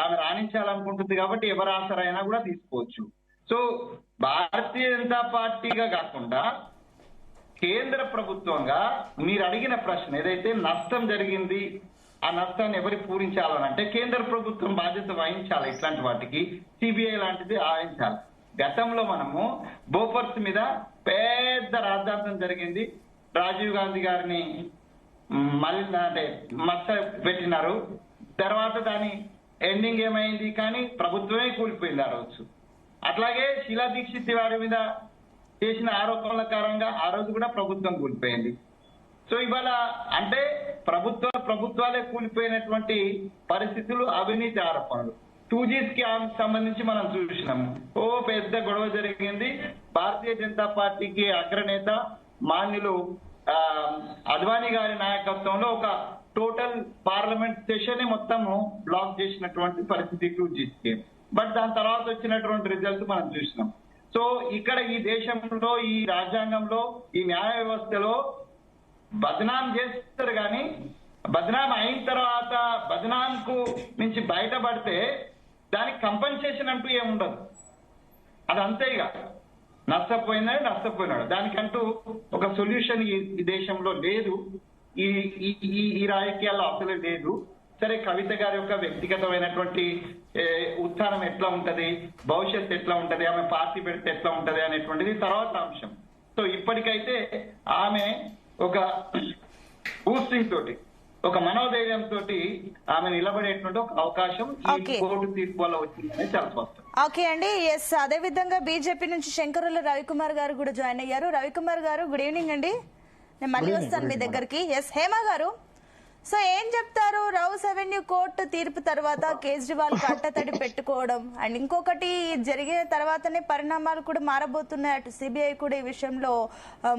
ఆమె రాణించాలనుకుంటుంది. కాబట్టి ఎవరు ఆసరైనా కూడా తీసుకోవచ్చు. సో భారతీయ జనతా పార్టీగా కాకుండా కేంద్ర ప్రభుత్వంగా మీరు అడిగిన ప్రశ్న ఏదైతే నష్టం జరిగింది, ఆ నష్టాన్ని ఎవరికి పూరించాలని అంటే కేంద్ర ప్రభుత్వం బాధ్యత వహించాలి. ఇట్లాంటి వాటికి సిబిఐ లాంటిది ఆయించాలి. గతంలో మనము బోఫర్స్ మీద పెద్ద రాద్ధాంతం జరిగింది. రాజీవ్ గాంధీ గారిని మళ్ళీ అంటే మచ్చ పెట్టినారు. తర్వాత దాని ఎండింగ్ ఏమైంది, కానీ ప్రభుత్వమే కూలిపోయింది ఆ రోజు. అట్లాగే షీలా దీక్షిత్ వారి మీద చేసిన ఆరోపణల కారణంగా ఆ రోజు కూడా ప్రభుత్వం కూలిపోయింది. సో ఇవాళ అంటే ప్రభుత్వాలే కూలిపోయినటువంటి పరిస్థితులు, అవినీతి ఆరోపణలు. 2G స్కామ్ సంబంధించి మనం చూసినాము. పెద్ద గొడవ జరిగింది. భారతీయ జనతా పార్టీకి అగ్రనేత మాన్యులు అద్వానీ గారి నాయకత్వంలో ఒక టోటల్ పార్లమెంట్ సెషన్ మొత్తము బ్లాక్ చేసినటువంటి పరిస్థితి 2G స్కీమ్. బట్ దాని తర్వాత వచ్చినటువంటి రిజల్ట్ మనం చూసినాం. సో ఇక్కడ ఈ దేశంలో, ఈ రాజ్యాంగంలో, ఈ న్యాయ వ్యవస్థలో బదనాం చేస్తారు, కానీ బదనాం అయిన తర్వాత బదనాంకు నుంచి బయటపడితే దానికి కంపెన్సేషన్ అంటూ ఏముండదు. అదంతే, ఇక నష్టపోయినాడు. దానికంటూ ఒక సొల్యూషన్ ఈ దేశంలో లేదు, ఈ రాజకీయాల్లో అసలు లేదు. సరే, కవిత గారి యొక్క వ్యక్తిగతమైనటువంటి ఉత్థానం ఎట్లా ఉంటది, భవిష్యత్తు ఎట్లా ఉంటది, ఆమె పార్టీ పెడితే ఎట్లా ఉంటది అనేటువంటిది తర్వాత అంశం. సో ఇప్పటికైతే ఆమె ఒక బూస్టింగ్ తోటి ఒక మనోధైర్యంతో ఆమె నిలబడేటువంటి ఒక అవకాశం ఈ Okay. కోర్టు తీర్పు వల్ల వచ్చిందని చాలా స్పష్టం. ఓకే అండి, ఎస్. అదే విధంగా బీజేపీ నుంచి శంకరుల రవికుమార్ గారు కూడా జాయిన్ అయ్యారు. రవికుమార్ గారు, గుడ్ ఈవినింగ్ అండి. నేను మళ్ళీ వస్తాను మీ దగ్గరికి. ఎస్, హేమ గారు, సో ఏం చెప్తారు? రౌస్ అవెన్యూ కోర్టు తీర్పు తర్వాత కేజ్రీవాల్ కట్టతడి పెట్టుకోవడం అండ్ ఇంకొకటి జరిగిన తర్వాతనే పరిణామాలు కూడా మారబోతున్నాయి. అటు సిబిఐ కూడా ఈ విషయంలో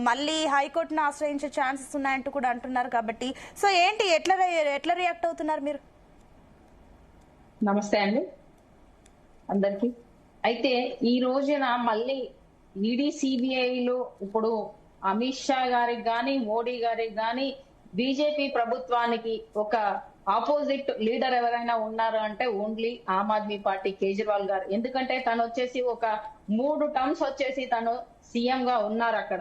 మళ్ళీ హైకోర్టును ఆశ్రయించే ఛాన్సెస్ ఉన్నాయంటూ కూడా అంటున్నారు. కాబట్టి సో ఏంటి, ఎట్లా రియాక్ట్ అవుతున్నారు మీరు? నమస్తే అండి అందరికి. అయితే ఈ రోజున మళ్ళీ ఈడీ సిబిఐలో ఇప్పుడు అమిత్ షా గారికి గాని మోడీ గారికి గాని బీజేపీ ప్రభుత్వానికి ఒక ఆపోజిట్ లీడర్ ఎవరైనా ఉన్నారు అంటే ఓన్లీ ఆమ్ ఆద్మీ పార్టీ కేజ్రీవాల్ గారు. ఎందుకంటే తను వచ్చేసి ఒక 3 టర్మ్స్ వచ్చేసి తను సీఎం గా ఉన్నారు. అక్కడ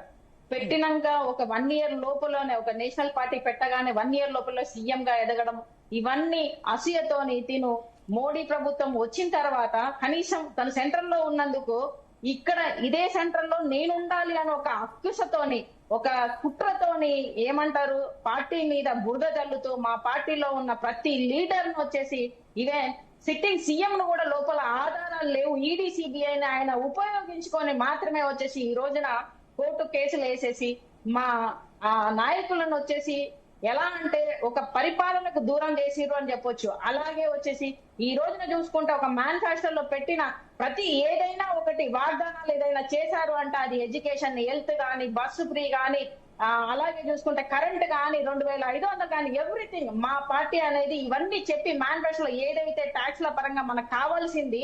పెట్టినాక ఒక 1 year లోపలనే, ఒక నేషనల్ పార్టీ పెట్టగానే 1 year లోపల సీఎం గా ఎదగడం, ఇవన్నీ అసూయతోని తిను మోడీ ప్రభుత్వం వచ్చిన తర్వాత కనీసం తను సెంట్రల్ లో ఉన్నందుకు ఇక్కడ ఇదే సెంట్రల్ లో నేను ఉండాలి అని ఒక అక్కుసతోని, ఒక కుట్రతోని ఏమంటారు పార్టీ మీద బురద జల్లుతూ మా పార్టీలో ఉన్న ప్రతి లీడర్ ను వచ్చేసి ఈవెన్ సిట్టింగ్ సీఎం ను కూడా లోపల ఆధారాలు లేవు, ఈడీ సిబిఐని ఆయన ఉపయోగించుకొని మాత్రమే వచ్చేసి ఈ రోజున కోర్టు కేసులు వేసేసి మా నాయకులను వచ్చేసి ఎలా అంటే ఒక పరిపాలనకు దూరం చేసిరు అని చెప్పొచ్చు. అలాగే వచ్చేసి ఈ రోజున చూసుకుంటే ఒక మేనిఫెస్టోలో పెట్టిన ప్రతి ఏదైనా ఒకటి వాగ్దానాలు ఏదైనా చేశారు అంటే అది ఎడ్యుకేషన్, హెల్త్ కానీ, బస్సు ఫ్రీ కానీ, అలాగే చూసుకుంటే కరెంట్ కానీ, 2500 కానీ, ఎవ్రీథింగ్ మా పార్టీ అనేది ఇవన్నీ చెప్పి మేనిఫెస్టోలో ఏదైతే ట్యాక్స్ల పరంగా మనకు కావాల్సింది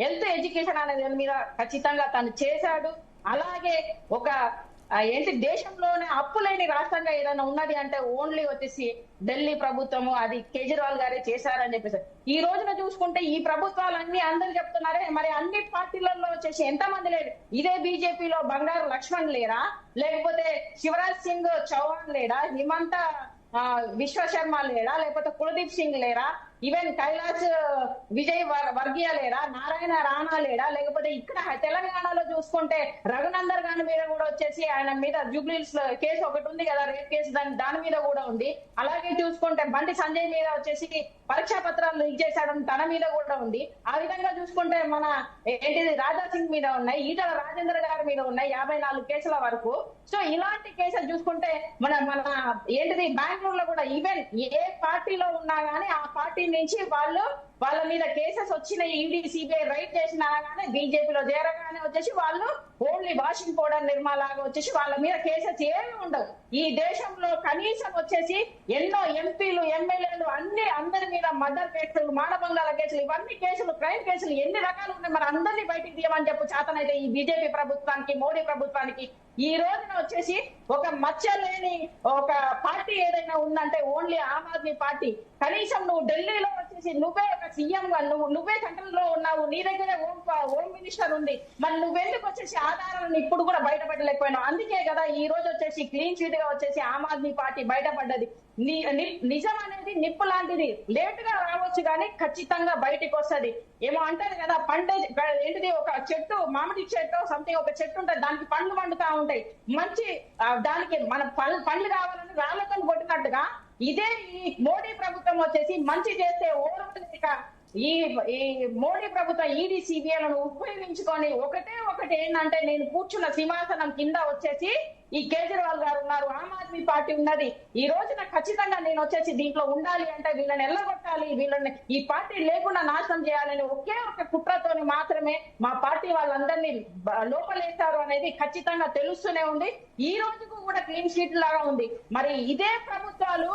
హెల్త్, ఎడ్యుకేషన్ అనేది దాని మీద ఖచ్చితంగా తను చేశాడు. అలాగే ఒక దేశంలోనే అప్పు లేని రాష్ట్రంగా ఏదైనా ఉన్నది అంటే ఓన్లీ వచ్చేసి ఢిల్లీ ప్రభుత్వము, అది కేజ్రీవాల్ గారే చేశారని చెప్పేసి. ఈ రోజున చూసుకుంటే ఈ ప్రభుత్వాలన్నీ అందరూ చెప్తున్నారే, మరి అన్ని పార్టీలలో వచ్చేసి ఎంతమంది లేరు? ఇదే బీజేపీలో బంగారు లక్ష్మణ్ లేరా, లేకపోతే శివరాజ్ సింగ్ చౌహాన్ లేడా, హిమంత విశ్వశర్మ లేడా, లేకపోతే కులదీప్ సింగ్ లేరా, ఈవెన్ కైలాస్ విజయ్ వర్గీయ లేడా, నారాయణ రాణా లేడా, లేకపోతే ఇక్కడ తెలంగాణలో చూసుకుంటే రఘునందర్ గారి మీద కూడా వచ్చేసి ఆయన మీద జూబ్లీహిల్స్ కేసు ఒకటి ఉంది కదా, రేప్ కేసు, దాని మీద కూడా ఉంది. అలాగే చూసుకుంటే బండి సంజయ్ మీద వచ్చేసి పరీక్షా పత్రాలు లీక్ చేశాడని తన మీద కూడా ఉంది. ఆ విధంగా చూసుకుంటే మన రాజా సింగ్ మీద ఉన్నాయి, ఈటల రాజేందర్ గారి మీద ఉన్నాయి 54 కేసుల వరకు. సో ఇలాంటి కేసులు చూసుకుంటే మన బెంగళూరులో కూడా ఈవెన్ ఏ పార్టీలో ఉన్నా గానీ ఆ పార్టీ నుంచి వాళ్ళ మీద కేసెస్ వచ్చిన ఈడీ సిబిఐ రైట్ చేసినా గానీ బీజేపీలో చేరగానే వచ్చేసి వాళ్ళు ఓన్లీ వాషింగ్ పౌడర్ నిర్మాలాగా వచ్చేసి వాళ్ళ మీద కేసెస్ ఏమి ఉండవు. ఈ దేశంలో కనీసం వచ్చేసి ఎన్నో ఎంపీలు, ఎమ్మెల్యేలు అందరి మీద మర్డర్ కేసులు, మానభంగాల కేసులు, ఇవన్నీ కేసులు, క్రైమ్ కేసులు ఎన్ని రకాలు ఉన్నాయి. మరి అందరినీ బయటికి తీయమని చెప్పు చేతనైతే ఈ బీజేపీ ప్రభుత్వానికి, మోడీ ప్రభుత్వానికి. ఈ రోజున వచ్చేసి ఒక మచ్చ లేని ఒక పార్టీ ఏదైనా ఉందంటే ఓన్లీ ఆమ్ ఆద్మీ పార్టీ. కనీసం నువ్వు ఢిల్లీలో వచ్చేసి నువ్వే ఒక సీఎం గా నువ్వే సెంట్రల్ లో ఉన్నావు, నీ దగ్గరే హోమ్ మినిస్టర్ ఉంది, మరి నువ్వెందుకు వచ్చేసి ఆధారాలను ఇప్పుడు కూడా బయటపడలేకపోయినావు? అందుకే కదా ఈ రోజు వచ్చేసి క్లీన్ చీట్ గా వచ్చేసి ఆమ్ ఆద్మీ పార్టీ బయటపడ్డది. నిజం అనేది నిప్పు లాంటిది, లేట్ గా రావచ్చు కానీ ఖచ్చితంగా బయటికి వస్తుంది. ఏమో అంటారు కదా, ఒక చెట్టు, మామిడి చెట్టు సంథింగ్ ఒక చెట్టు ఉంటుంది, దానికి పండ్లు పండుతా ఉంటాయి. మంచి దానికి మన పండ్లు కావాలని రాళ్ళతో కొట్టినట్టుగా ఇదే ఈ మోడీ ప్రభుత్వం వచ్చేసి మంచి చేస్తే ఓర్వలేక ఈ మోడీ ప్రభుత్వం ఈడీ సిబిఐలను ఉపయోగించుకొని ఒకటి ఏంటంటే నేను కూర్చున్న సింహాసనం కింద వచ్చేసి ఈ కేజ్రీవాల్ గారు ఉన్నారు, ఆమ్ ఆద్మీ పార్టీ ఉన్నది. ఈ రోజున ఖచ్చితంగా నేను వచ్చేసి దీంట్లో ఉండాలి అంటే వీళ్ళని ఎల్లగొట్టాలి, వీళ్ళని ఈ పార్టీ లేకుండా నాశనం చేయాలని ఒకే ఒక కుట్రతోని మాత్రమే మా పార్టీ వాళ్ళందరినీ లోపలేస్తారు అనేది ఖచ్చితంగా తెలుస్తూనే ఉంది. ఈ రోజుకు కూడా క్లీన్ షీట్ లాగా ఉంది. మరి ఇదే ప్రభుత్వాలు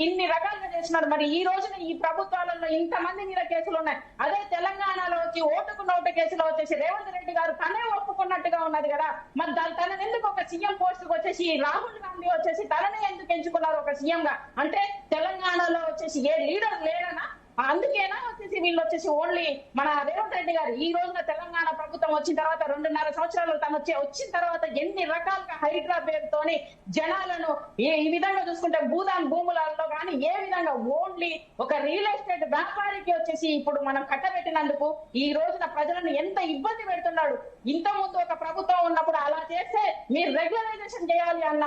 ఇన్ని రకాలుగా చేస్తున్నారు. మరి ఈ రోజున ఈ ప్రభుత్వాలలో ఇంతమంది మీద కేసులు ఉన్నాయి. అదే తెలంగాణలో వచ్చి ఓటుకు నోటు కేసులో వచ్చేసి రేవంత్ రెడ్డి గారు తనే ఒప్పుకున్నట్టుగా ఉన్నది కదా. మరి తనని ఎందుకు ఒక సీఎం పోస్ట్ వచ్చేసి రాహుల్ గాంధీ వచ్చేసి తననే ఎందుకు ఎంచుకున్నారు ఒక సీఎం గా? అంటే తెలంగాణలో వచ్చేసి ఏ లీడర్ లేడనా, అందుకేనా వచ్చేసి వీళ్ళు వచ్చేసి ఓన్లీ మన రేవంత్ రెడ్డి గారు ఈ రోజున తెలంగాణ ప్రభుత్వం వచ్చిన తర్వాత 2.5 సంవత్సరాలు తను వచ్చిన తర్వాత ఎన్ని రకాలుగా హైదరాబాద్ తోని జనాలను ఈ విధంగా చూసుకుంటే భూదాన్ భూములలో కానీ ఏ విధంగా ఓన్లీ ఒక రియల్ ఎస్టేట్ వ్యాపారికి వచ్చేసి ఇప్పుడు మనం కట్టబెట్టినందుకు ఈ రోజున ప్రజలను ఎంత ఇబ్బంది పెడుతున్నాడు. ఇంత ముందు ఒక ప్రభుత్వం ఉన్నప్పుడు అలా చేస్తే మీరు రెగ్యులరైజేషన్ చేయాలి అన్న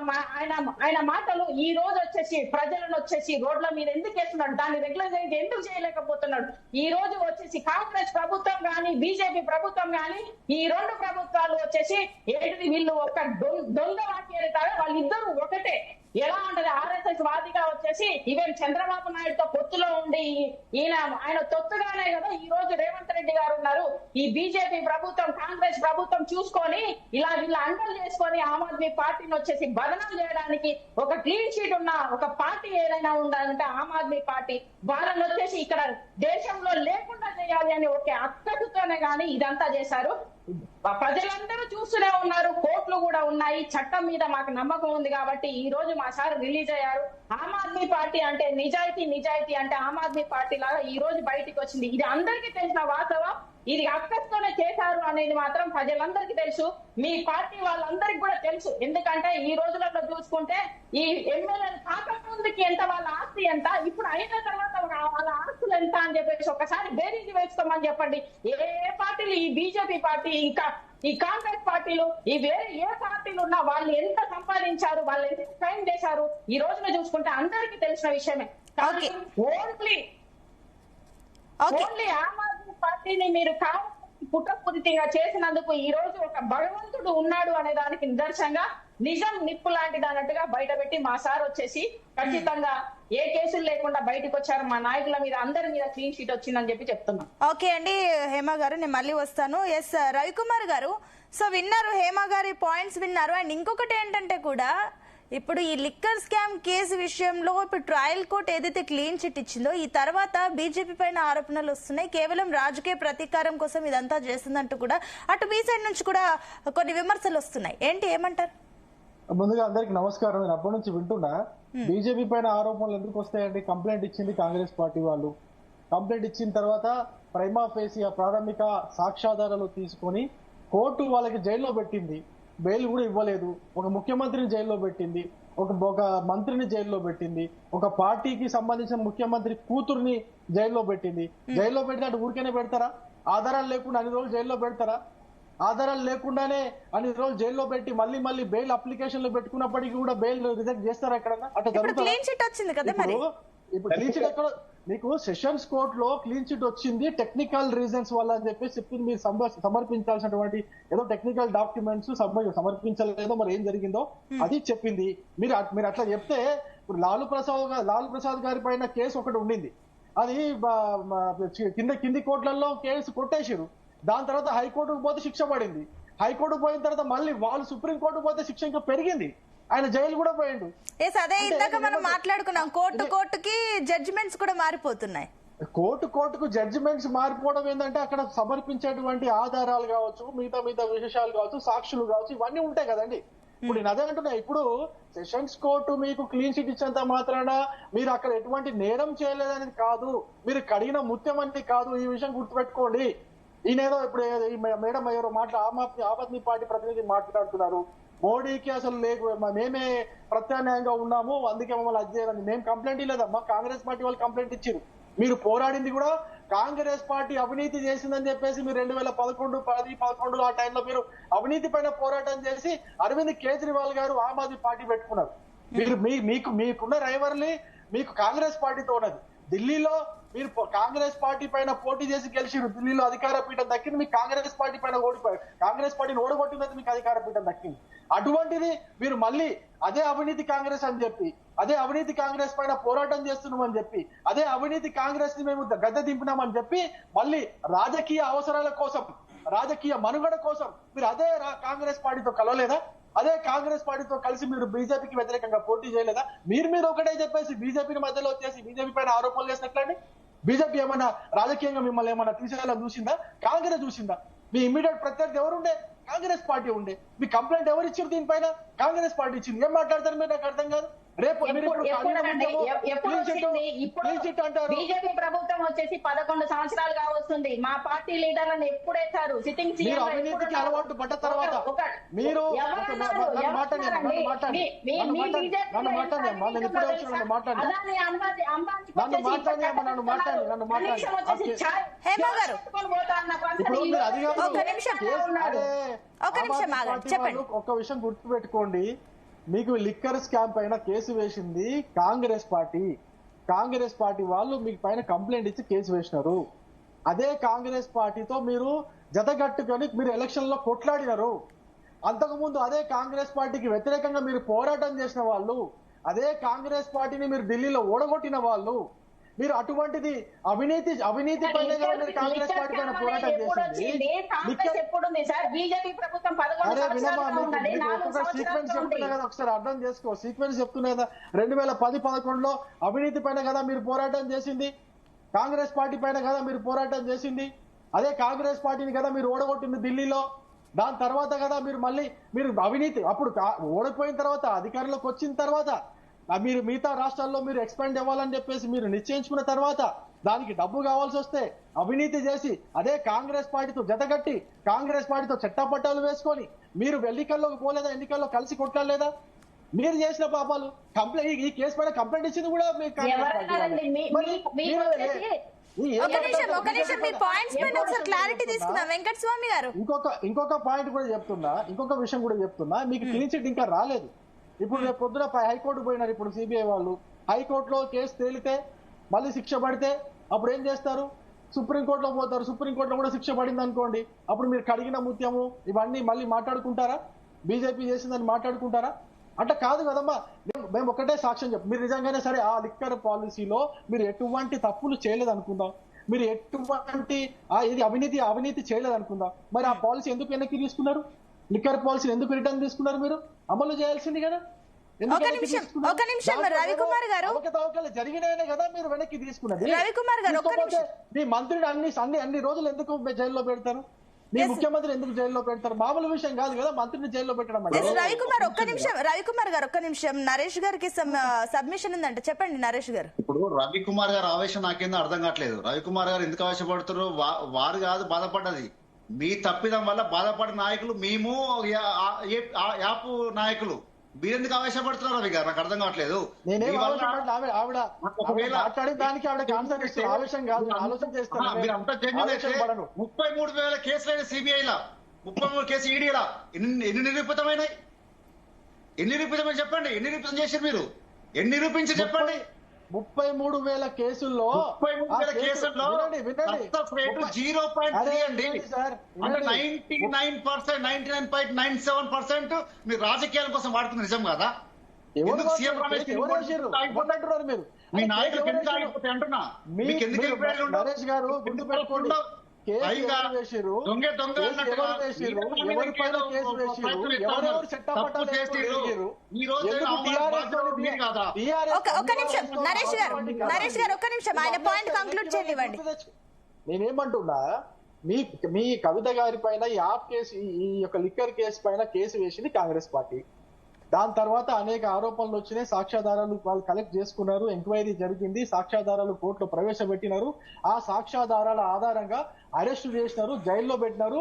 ఆయన మాటలు ఈ రోజు వచ్చేసి ప్రజలను వచ్చేసి రోడ్ల మీద ఎందుకు వేస్తున్నాడు, దాన్ని రెగ్యులరైజ్ ఎందుకు చేయలేకపోతున్నాడు. ఈ రోజు వచ్చేసి కాంగ్రెస్ ప్రభుత్వం కానీ బీజేపీ ప్రభుత్వం కానీ ఈ 2 ప్రభుత్వాలు వచ్చేసి ఏంటిది వీళ్ళు ఒక దొంగ వాక్యాలు వాళ్ళిద్దరూ ఒకటే. ఎలా ఉంటది ఆర్ఎస్ఎస్ వాదిగా వచ్చేసి ఈవెన్ చంద్రబాబు నాయుడుతో పొత్తులో ఉండి ఆయన తొత్తుగానే కదా ఈ రోజు రేవంత్ రెడ్డి గారు ఉన్నారు. ఈ బీజేపీ ప్రభుత్వం కాంగ్రెస్ ప్రభుత్వం చూసుకొని ఇలా వీళ్ళ అండలు చేసుకొని ఆమ్ ఆద్మీ పార్టీని వచ్చేసి బదనం చేయడానికి ఒక క్లీన్ షీట్ ఉన్న ఒక పార్టీ ఏదైనా ఉండాలంటే ఆమ్ ఆద్మీ పార్టీ వాళ్ళని వచ్చేసి ఇక్కడ దేశంలో లేకుండా చేయాలి అని ఒకే అక్కడితోనే గానీ ఇదంతా చేశారు. ప్రజలందరూ చూస్తూనే ఉన్నారు, కోర్టులు కూడా ఉన్నాయి, చట్టం మీద మాకు నమ్మకం ఉంది కాబట్టి ఈ రోజు మా సార్ రిలీజ్ అయ్యారు. ఆమ్ ఆద్మీ పార్టీ అంటే నిజాయితీ అంటే ఆమ్ ఆద్మీ పార్టీ లాగా ఈ రోజు బయటికి వచ్చింది. ఇది అందరికీ తెలిసిన వాస్తవం. ఇది అక్కస్తోనే చేశారు అనేది మాత్రం ప్రజలందరికీ తెలుసు, మీ పార్టీ వాళ్ళందరికీ కూడా తెలుసు. ఎందుకంటే ఈ రోజులలో చూసుకుంటే ఈ ఎమ్మెల్యేలు కాకముందుకి ఎంత వాళ్ళ ఆస్తి ఎంత, ఇప్పుడు అయిన తర్వాత వాళ్ళ ఆస్తులు ఎంత అని చెప్పేసి ఒకసారి బేరీజు వేసుకోమని చెప్పండి. ఏ పార్టీలు ఈ బీజేపీ పార్టీ ఇంకా ఈ కాంగ్రెస్ పార్టీలు ఈ వేరే ఏ పార్టీలు ఉన్నా వాళ్ళు ఎంత సంపాదించారు, వాళ్ళు ఎంత క్రైమ్ చేశారు ఈ రోజున చూసుకుంటే అందరికీ తెలిసిన విషయమే. ఓన్లీ ఆమ్ ఆద్మీ పార్టీని మీరు కుట్రపూరితంగా చేసినందుకు ఈ రోజు ఒక భగవంతుడు ఉన్నాడు అనే దానికి నిదర్శనంగా నిజం నిప్పు లాంటిది అన్నట్టుగా బయటపెట్టి మా సార్ వచ్చేసి ఖచ్చితంగా ఏ కేసులు లేకుండా బయటకు వచ్చారు. మా నాయకుల మీద అందరి మీద క్లీన్ షీట్ వచ్చిందని చెప్పి చెప్తున్నాం. ఓకే అండి హేమ గారు, నేను మళ్ళీ వస్తాను. ఎస్ రవికుమార్ గారు, సో విన్నారు హేమ గారి పాయింట్స్ విన్నారు. అండ్ ఇంకొకటి ఏంటంటే కూడా ఇప్పుడు ఈ లిక్కర్ స్కామ్ కేసు విషయంలో ఇప్పుడు ట్రయల్ కోర్ట్ ఏదైతే క్లీన్ చిట్ ఇచ్చిందో ఈ తర్వాత బీజేపీ పైన ఆరోపణలు వస్తున్నాయి, కేవలం రాజకీయ ప్రతీకారం కోసం ఇదంతా చేస్తుందంటూ కూడా అటు బీ సైడ్ నుంచి కూడా కొన్ని విమర్శలు వస్తున్నాయి. ఏంటి ఏమంటారు? ముందుగా అందరికి నమస్కారం. నేను అప్పటి నుంచి వింటున్నా బీజేపీ పైన ఆరోపణలు ఎందుకు వస్తాయండి? కంప్లైంట్ ఇచ్చింది కాంగ్రెస్ పార్టీ వాళ్ళు. కంప్లైంట్ ఇచ్చిన తర్వాత ప్రైమా ఫేసి ప్రాథమిక సాక్ష్యాధారాలు తీసుకొని కోర్టు వాళ్ళకి జైల్లో పెట్టింది. బెయిల్ కూడా ఇవ్వలేదు. ఒక ముఖ్యమంత్రిని జైల్లో పెట్టింది, ఒక మంత్రిని జైల్లో పెట్టింది, ఒక పార్టీకి సంబంధించిన ముఖ్యమంత్రి కూతుర్ని జైల్లో పెట్టింది. జైల్లో పెట్టినట్టు ఊరికేనే పెడతారా? ఆధారాలు లేకుండా అన్ని రోజులు జైల్లో పెడతారా? ఆధారాలు లేకుండానే అన్ని రోజులు జైల్లో పెట్టి మళ్ళీ బెయిల్ అప్లికేషన్లు పెట్టుకున్నప్పటికీ కూడా బెయిల్ రిజెక్ట్ చేస్తారా ఎక్కడన్నా? అట్లా జరుగుతుంది. ఇప్పుడు క్లీన్ చిట్ ఎక్కడ మీకు సెషన్స్ కోర్ట్ లో క్లీన్ చిట్ వచ్చింది టెక్నికల్ రీజన్స్ వల్ల అని చెప్పేసి చెప్పింది. మీరు సమర్పించాల్సినటువంటి ఏదో టెక్నికల్ డాక్యుమెంట్స్ సమర్పించలేదో మరి ఏం జరిగిందో అది చెప్పింది. మీరు అట్లా చెప్తే ఇప్పుడు లాలూ ప్రసాద్ గారి పైన కేసు ఒకటి ఉండింది, అది కింది కోర్టులలో కేసు కొట్టేసారు. దాని తర్వాత హైకోర్టుకు పోతే శిక్ష పడింది. హైకోర్టుకు పోయిన తర్వాత మళ్ళీ వాళ్ళు సుప్రీంకోర్టుకు పోతే శిక్ష ఇంకా పెరిగింది. ఆయన జైలు కూడా పోయిండు. అదే ఇందాక మనం మాట్లాడుకున్నాం, కోర్టుకి జడ్జిమెంట్స్ కూడా మారిపోతున్నాయి. కోర్టుకు జడ్జిమెంట్స్ మారిపోవడం ఏంటంటే అక్కడ సమర్పించేటువంటి ఆధారాలు కావచ్చు, మిగతా విశేషాలు కావచ్చు, సాక్షులు కావచ్చు, ఇవన్నీ ఉంటాయి కదండి. ఇప్పుడు నేను అదే అంటున్నా, ఇప్పుడు సెషన్స్ కోర్టు మీకు క్లీన్ చిట్ ఇచ్చేంత మాత్రాన మీరు అక్కడ ఎటువంటి నేరం చేయలేదనేది కాదు, మీరు కడిగిన ముత్యం అనేది కాదు. ఈ విషయం గుర్తుపెట్టుకోండి. ఈయనేదో ఇప్పుడు మేడం ఎవరో ఆమ్ ఆద్మీ పార్టీ ప్రతినిధి మాట్లాడుతున్నారు, మోడీకి అసలు మేమే ప్రత్యామ్నాయంగా ఉన్నాము అందుకే మమ్మల్ని అది చేయాలని. మేము కంప్లైంట్ ఇవ్వలేదమ్మా, కాంగ్రెస్ పార్టీ వాళ్ళు కంప్లైంట్ ఇచ్చారు. మీరు పోరాడింది కూడా కాంగ్రెస్ పార్టీ అవినీతి చేసిందని చెప్పేసి మీరు 2011 ఆ టైంలో మీరు అవినీతి పైన పోరాటం చేసి అరవింద్ కేజ్రీవాల్ గారు ఆమ్ ఆద్మీ పార్టీ పెట్టుకున్నారు. మీరు మీకున్న రైవర్లీ మీకు కాంగ్రెస్ పార్టీతో ఉన్నది. ఢిల్లీలో మీరు కాంగ్రెస్ పార్టీ పైన పోటీ చేసి గెలిచిరు, ఢిల్లీలో అధికార పీఠం దక్కింది. మీకు కాంగ్రెస్ పార్టీ పైన ఓడిపోయారు, కాంగ్రెస్ పార్టీని ఓడగొట్టినది మీకు అధికార పీఠం దక్కింది. అటువంటిది మీరు మళ్ళీ అదే అవినీతి కాంగ్రెస్ అని చెప్పి, అదే అవినీతి కాంగ్రెస్ పైన పోరాటం చేస్తున్నామని చెప్పి, అదే అవినీతి కాంగ్రెస్ ని మేము గద్దె దింపినామని చెప్పి మళ్ళీ రాజకీయ అవసరాల కోసం, రాజకీయ మనుగడ కోసం మీరు అదే కాంగ్రెస్ పార్టీతో కలవలేదా? అదే కాంగ్రెస్ పార్టీతో కలిసి మీరు బీజేపీకి వ్యతిరేకంగా పోటీ చేయలేదా? మీరు ఒకటే చెప్పేసి బీజేపీని మధ్యలో వచ్చేసి బీజేపీ పైన ఆరోపణలు చేసినట్లండి. బీజేపీ ఏమన్నా రాజకీయంగా మిమ్మల్ని ఏమన్నా తీసేయాలని చూసిందా? కాంగ్రెస్ చూసిందా? మీ ఇమ్మీడియట్ ప్రత్యర్థి ఎవరుండే? కాంగ్రెస్ పార్టీ ఉండే. మీ కంప్లైంట్ ఎవరు ఇచ్చారు దీనిపైన? కాంగ్రెస్ పార్టీ ఇచ్చింది. ఏం మాట్లాడతారు మీరు? నాకు అర్థం కాదు. రేపు మీరు ఇప్పుడు ఎప్పుడండి ఎప్పుడు clean sheet- వచ్చింది? ఇప్పుడు clean sheet అంటారు. బీజేపీ ప్రభుత్వం వచ్చేసి 11 సంవత్సరాలుగా వస్తుంది. మా పార్టీ లీడర్లను ఎప్పుడేశారు? సిట్టింగ్ మీరు అవినీతికి అలవాటు పడ్డ తర్వాత మీరు నన్ను మాట్లాడి అమ్మా నేను ఇప్పుడే వచ్చిన మాట్లాడి హేమ గారు ఇప్పుడు మీరు అది కాదు. ఒక్క నిమిషం. అరే, ఒక్క నిమిషం ఆమ్ ఆద్మీ ఆగండి, పార్టీ చెప్పండి. వాళ్ళు ఒక్క విషయం గుర్తుపెట్టుకోండి. మీకు లిక్కర్ స్కామ్ పైన కేసు వేసింది కాంగ్రెస్ పార్టీ. కాంగ్రెస్ పార్టీ వాళ్ళు మీకు పైన కంప్లైంట్ ఇచ్చి కేసు వేసినారు. అదే కాంగ్రెస్ పార్టీతో మీరు జతగట్టుకొని మీరు ఎలక్షన్ లో కొట్లాడినారు. అంతకుముందు అదే కాంగ్రెస్ పార్టీకి వ్యతిరేకంగా మీరు పోరాటం చేసిన వాళ్ళు, అదే కాంగ్రెస్ పార్టీని మీరు ఢిల్లీలో ఓడగొట్టిన వాళ్ళు. మీరు అటువంటిది అవినీతి పైన మీరు కాంగ్రెస్ పార్టీ పైన పోరాటం చేసింది. బీజేపీ ప్రభుత్వం అరే వినమా, మీకు ఒక్కొక్క సీక్వెన్స్ చెప్తున్నా కదా, ఒకసారి అర్థం చేసుకో. సీక్వెన్స్ చెప్తున్నా కదా. 2010-11లో అవినీతి పైన కదా మీరు పోరాటం చేసింది, కాంగ్రెస్ పార్టీ పైన కదా మీరు పోరాటం చేసింది. అదే కాంగ్రెస్ పార్టీని కదా మీరు ఓడగొట్టింది ఢిల్లీలో. దాని తర్వాత కదా మీరు అవినీతి అప్పుడు ఓడిపోయిన తర్వాత అధికారంలోకి వచ్చిన తర్వాత మీరు మిగతా రాష్ట్రాల్లో మీరు ఎక్స్పాండ్ అవ్వాలని చెప్పేసి మీరు నిశ్చయించుకున్న తర్వాత దానికి డబ్బు కావాల్సి వస్తే అవినీతి చేసి అదే కాంగ్రెస్ పార్టీతో జతగట్టి కాంగ్రెస్ పార్టీతో చట్టపట్టాలు వేసుకొని మీరు ఎన్నికల్లోకి పోలేదా? ఎన్నికల్లో కలిసి కొట్టలేదా? మీరు చేసిన పాపాలు కంప్లైంట్ ఈ కేసు పైన కంప్లైంట్ ఇచ్చింది కూడా మీరు ఒక నిమిషం మీ పాయింట్స్ పైన ఒకసారి క్లారిటీ తీసుకుందాం వెంకట స్వామి గారు. ఇంకొక పాయింట్ కూడా చెప్తున్నా, ఇంకొక విషయం కూడా చెప్తున్నా. మీకు క్లీన్ చిట్ ఇంకా రాలేదు. ఇప్పుడు రేపు పొద్దున హైకోర్టు పోయినారు. ఇప్పుడు సిబిఐ వాళ్ళు హైకోర్టులో కేసు తేలితే మళ్ళీ శిక్ష పడితే అప్పుడు ఏం చేస్తారు? సుప్రీంకోర్టులో పోతారు. సుప్రీంకోర్టులో కూడా శిక్ష పడింది అనుకోండి, అప్పుడు మీరు కడిగిన ముత్యము ఇవన్నీ మళ్ళీ మాట్లాడుకుంటారా? బీజేపీ చేసిందని మాట్లాడుకుంటారా? అంటే కాదు కదమ్మా. మేము ఒకటే సాక్ష్యం చెప్పు, మీరు నిజంగానే సరే ఆ లిక్కర్ పాలసీలో మీరు ఎటువంటి తప్పులు చేయలేదు అనుకుందాం, మీరు ఎటువంటి ఇది అవినీతి చేయలేదు అనుకుందాం, మరి ఆ పాలసీ ఎందుకు వెనక్కి తీసుకున్నారు? లిక్కర్ పాలసీని ఎందుకు రిటర్న్ తీసుకున్నారు? మీరు అమలు చేయాల్సింది కదా. ఒక నిమిషం రవికుమార్ గారు, అవకతవకలు జరిగినాయనే కదా మీరు వెనక్కి తీసుకున్నది. రవికుమార్ గారు మీ మంత్రిని అన్ని రోజులు ఎందుకు జైల్లో పెడతారు? మీ ముఖ్యమంత్రి ఎందుకు జైల్లో పెడతారు? మామూలు విషయం కాదు కదా మంత్రిని జైల్లో పెట్టడం. రవికుమార్ గారు ఒక్క నిమిషం, నరేష్ గారికి సబ్మిషన్ ఉందంట, చెప్పండి నరేష్ గారు. ఇప్పుడు రవికుమార్ గారు ఆవేశం నాకేందో అర్థం కావట్లేదు. రవికుమార్ గారు ఎందుకు ఆవేశపడుతారు? వారు కాదు బాధపడ్డది, మీ తప్పిదం వల్ల బాధపడిన నాయకులు మేము యాప్ నాయకులు. మీరెందుకు ఆవేశపడుతున్నారు రవి గారు? నాకు అర్థం కావట్లేదు. మీరు అంతా జడ్జిమెంట్ 33,000 కేసులైన సిబిఐలా, 33 కేసు ఈడీలా ఎన్ని నిరూపితమైనాయి? ఎన్ని నిరూపితమని చెప్పండి. ఎన్ని నిరూపితం చేశారు మీరు? ఎన్ని నిరూపించి చెప్పండి. 33,000 కేసుల్లో 33,000 కేసుల్లో 0.3 అండి. అంటే 99.97% మీరు రాజకీయాల కోసం వాడుతున్న నిజం కదా? సీఎం మీ నాయకులకు ఎందుకు ఆగిపోతే అంటున్నా, మీకు ఎందుకు నరేష్ గారు గుర్తుపెట్టుకోండి. దొంగ నరేష్ గారు ఒక్క నిమిషం, ఆయన పాయింట్ కంక్లూడ్ చేయనివ్వండి. నేనేమంటున్నా, మీ కవిత గారి పైన ఈ యాప్ కేసు, ఈ యొక్క లిక్కర్ కేసు పైన కేసు వేసింది కాంగ్రెస్ పార్టీ. దాని తర్వాత అనేక ఆరోపణలు వచ్చినాయి. సాక్ష్యాధారాలు వాళ్ళు కలెక్ట్ చేసుకున్నారు, ఎంక్వైరీ జరిగింది, సాక్ష్యాధారాలు కోర్టులో ప్రవేశపెట్టినారు. ఆ సాక్ష్యాధారాల ఆధారంగా అరెస్టు చేసినారు, జైల్లో పెట్టినారు.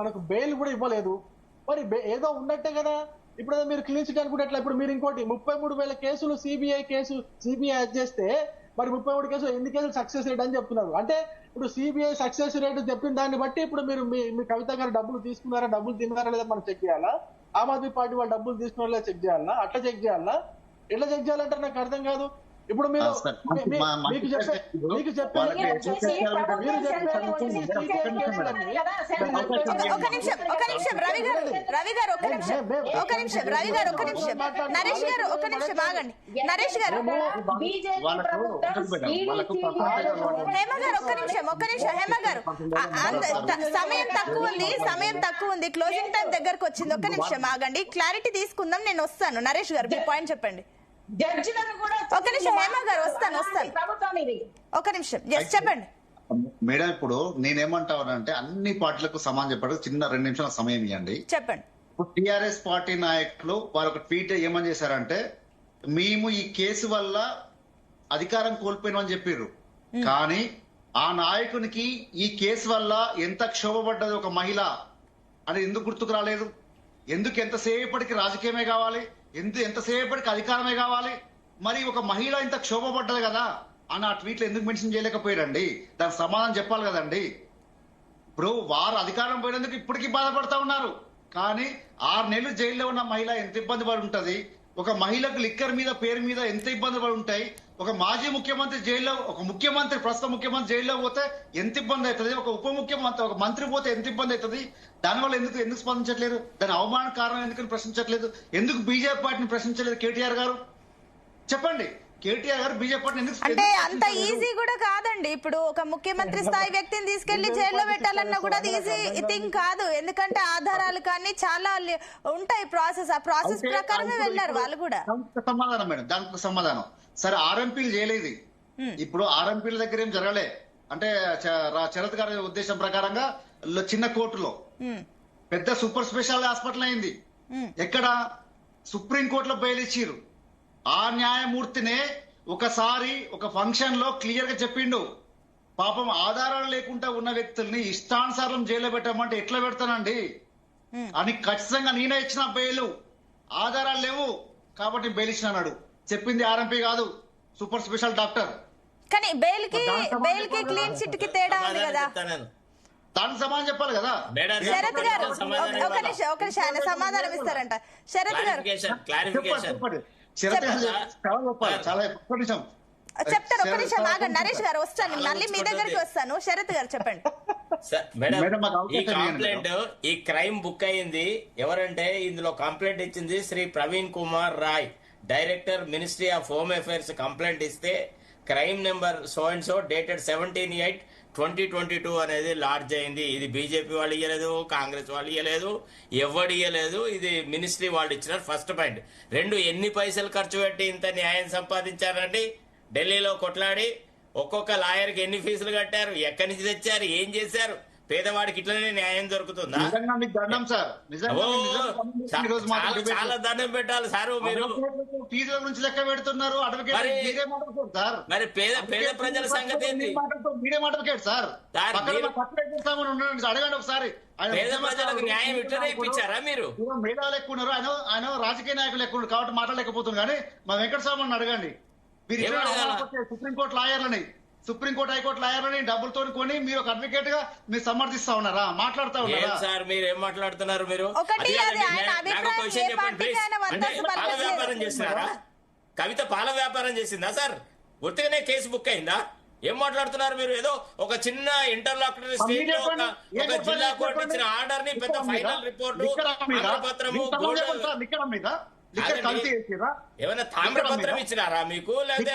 మనకు బెయిల్ కూడా ఇవ్వలేదు. మరి ఏదో ఉన్నట్టే కదా. ఇప్పుడు మీరు క్లీన్ చిట్ అనుకుంటే ఎట్లా? ఇప్పుడు మీరు ఇంకోటి 33,000 కేసులు సిబిఐ చేస్తే మరి 33 కేసులు ఎన్ని కేసులు సక్సెస్ రేట్ అని చెప్తున్నారు. అంటే ఇప్పుడు సిబిఐ సక్సెస్ రేట్ చెప్పిన దాన్ని బట్టి ఇప్పుడు మీరు మీ కవిత గారు డబ్బులు తీసుకున్నారా, డబ్బులు తిన్నారా లేదా మనం చెక్ చేయాలా? ఆమ్ ఆద్మీ పార్టీ వాళ్ళు డబ్బులు తీసుకున్నారా లేదా చెక్ చేయాలా? అట్లా చెక్ చేయాలా? ఎట్లా చెక్ చేయాలంటే నాకు అర్థం కాదు. ఇప్పుడు మీరు మీకు చెప్పారు నరేష్ గారు ఒక్క నిమిషం ఆగండి. నరేష్ గారు, హేమ గారు ఒక్క నిమిషం. హేమ గారు, సమయం తక్కువ ఉంది, క్లోజింగ్ టైం దగ్గరకు వచ్చింది. ఒక్క నిమిషం ఆగండి, క్లారిటీ తీసుకుందాం. నేను వస్తాను. నరేష్ గారు మీ పాయింట్ చెప్పండి. ఒక నిమిషం హేమ గారు, వస్తాను. ఒక నిమిషం చెప్పండి మేడం. ఇప్పుడు నేనేమంటానంటే అన్ని పార్టీలకు సమానం చెప్పడం, చిన్న 2 నిమిషాల సమయం ఇవ్వండి, చెప్పండి. ఇప్పుడు టిఆర్ఎస్ పార్టీ నాయకులు వారు ఒక ట్వీట్ ఏమని చేశారంటే, మేము ఈ కేసు వల్ల అధికారం కోల్పోయినామని చెప్పారు. కానీ ఆ నాయకునికి ఈ కేసు వల్ల ఎంత క్షోభపడ్డది ఒక మహిళ అని ఎందుకు గుర్తుకు రాలేదు? ఎందుకు ఎంతసేపటికి రాజకీయమే కావాలి, ఎంతసేపటికి అధికారమే కావాలి? మరి ఒక మహిళ ఇంత క్షోభపడ్డది కదా అని ఆ ట్వీట్లు ఎందుకు మెన్షన్ చేయలేకపోయారండి? దానికి సమాధానం చెప్పాలి కదండి. ఇప్పుడు వారు అధికారం పోయినందుకు ఇప్పటికీ బాధపడతా ఉన్నారు. కానీ 6 నెలలు జైల్లో ఉన్న మహిళ ఎంత ఇబ్బంది పడి ఉంటది? ఒక మహిళకు లిక్కర్ మీద పేరు మీద ఎంత ఇబ్బంది పడి ఉంటాయి? ఒక మాజీ ముఖ్యమంత్రి జైల్లో, ఒక ముఖ్యమంత్రి ప్రస్తుత ముఖ్యమంత్రి జైల్లో పోతే ఎంత ఇబ్బంది అవుతుంది? ఒక ఉప ముఖ్యమంత్రి, ఒక మంత్రి పోతే ఎంత ఇబ్బంది అవుతుంది? దానివల్ల ఎందుకు స్పందించట్లేదు? దాని అవమాన కారణం ఎందుకు ప్రశ్నించట్లేదు? ఎందుకు బీజేపీ పార్టీని ప్రశ్నించలేదు కేటీఆర్ గారు? చెప్పండి. కేటీఆర్ గారు బీజేపీ పార్టీని అంటే అంత ఈజీ కూడా కాదండి. ఇప్పుడు ఒక ముఖ్యమంత్రి స్థాయి వ్యక్తిని తీసుకెళ్లి జైల్లో పెట్టాలన్నా కూడా అది ఈజీ థింగ్ కాదు. ఎందుకంటే ఆధారాలు కానీ చాలా ఉంటాయి ప్రాసెస్. ఆ ప్రాసెస్ ప్రకారమే వెళ్ళారు వాళ్ళు కూడా. సమాధానం మేడం, దానికి సమాధానం. సరే, ఆర్ఎంపీలు చేయలేదు. ఇప్పుడు ఆర్ఎంపీల దగ్గర ఏం జరగలే అంటే శరత్ గారి ఉద్దేశం ప్రకారంగా చిన్న కోర్టులో పెద్ద సూపర్ స్పెషాలిటీ హాస్పిటల్ అయింది. ఎక్కడ? సుప్రీం కోర్టులో బెయిల్ ఇచ్చిర్రు. ఆ న్యాయమూర్తినే ఒకసారి ఒక ఫంక్షన్ లో క్లియర్ గా చెప్పిండు, పాపం ఆధారాలు లేకుండా ఉన్న వ్యక్తుల్ని ఇష్టానుసారం జైల్లో పెట్టామంటే ఎట్లా పెడతానండి అని ఖచ్చితంగా నేనే ఇచ్చిన బెయిల్. ఆధారాలు లేవు కాబట్టి బెయిల్ ఇచ్చిన అన్నాడు. చెప్పింది ఆర్ఎంపీ కాదు, సూపర్ స్పెషల్ డాక్టర్. కానీ బెయిల్ కి క్లీన్ చిట్ కి తేడా ఉంది కదా. దానికి సమాధానం చెప్పాలి కదా. శరత్ గారు ఒక నిమిషం ఆయన సమాధానం ఇస్తారంట. శరత్ గారు శరత్ గారు చాలా ఒక్క నిమిషం చెప్తారు. ఒక్క నిమిషం ఆగండి నరేష్ గారు, వస్తాను మళ్ళీ మీ దగ్గరికి వస్తాను. శరత్ గారు చెప్పండి. ఈ కంప్లైంట్, ఈ క్రైమ్ బుక్ అయింది ఎవరంటే ఇందులో కంప్లైంట్ ఇచ్చింది Shri Praveen Kumar Rai, director ministry of home affairs. Complaint ఇస్తే crime number so and so dated 17/8/2022 అనేది లాడ్జ్ అయింది. ఇది బీజేపీ వాళ్ళు ఇయ్యలేదు, కాంగ్రెస్ వాళ్ళు ఇయ్యలేదు, ఎవడు ఇయ్యలేదు. ఇది మినిస్ట్రీ వాళ్ళు ఇచ్చినారు. First point. 2, ఎన్ని పైసలు ఖర్చు పెట్టి ఇంత న్యాయం సంపాదించారండి? ఢిల్లీలో కొట్లాడి ఒక్కొక్క లాయర్కి ఎన్ని ఫీజులు కట్టారు? ఎక్కడి నుంచి తెచ్చారు? ఏం చేశారు? పేదవాడికి ఇట్లనే న్యాయం దొరుకుతుందా? చాలా దండం పెట్టాలి సారు. మీరు ఫీజుల గురించి లెక్క పెడుతున్నారు. మరి పేద ప్రజల సంగతి ఏంది? మీడియం అడ్వకేట్ సార్, అడగండి ఒకసారి. పేద ప్రజలకు న్యాయం ఇట్లనే ఇప్పించారా మీరు? మేధావులు ఎక్కువ ఉన్నారు, ఆయన రాజకీయ నాయకులు ఎక్కువ కాబట్టి మాట్లాడలేకపోతున్నారు. కానీ మా వెంకటస్వామిని అడగండి. మీరు సుప్రీంకోర్టు లాయర్లని, సుప్రీంకోర్టు హైకోర్టు లాయర్లని డబ్బులతో కొని మీరు ఒక అడ్వకేట్ గా మీరు సమర్థిస్తా ఉన్నారా? మాట్లాడుతా ఉన్నారా? సార్ మీరు ఏం మాట్లాడుతున్నారు? మీరు నాకు ఒక విషయం చెప్పండి ప్లీజ్. అంటే పాల వ్యాపారం చేస్తున్నారా? కవిత పాల వ్యాపారం చేసిందా సార్? ఉత్తిగానే కేసు బుక్ అయిందా? ఏం మాట్లాడుతున్నారు మీరు? ఏదో ఒక చిన్న ఇంటర్లాక్టరీ స్టేట్ లో ఒక జిల్లా కోర్టు ఇచ్చిన ఆర్డర్ ని పెద్ద ఫైనల్ రిపోర్టు, ఆంధ్రపత్రము, ఏమైనా తామ్రపత్రం ఇచ్చినారా మీకు? లేదా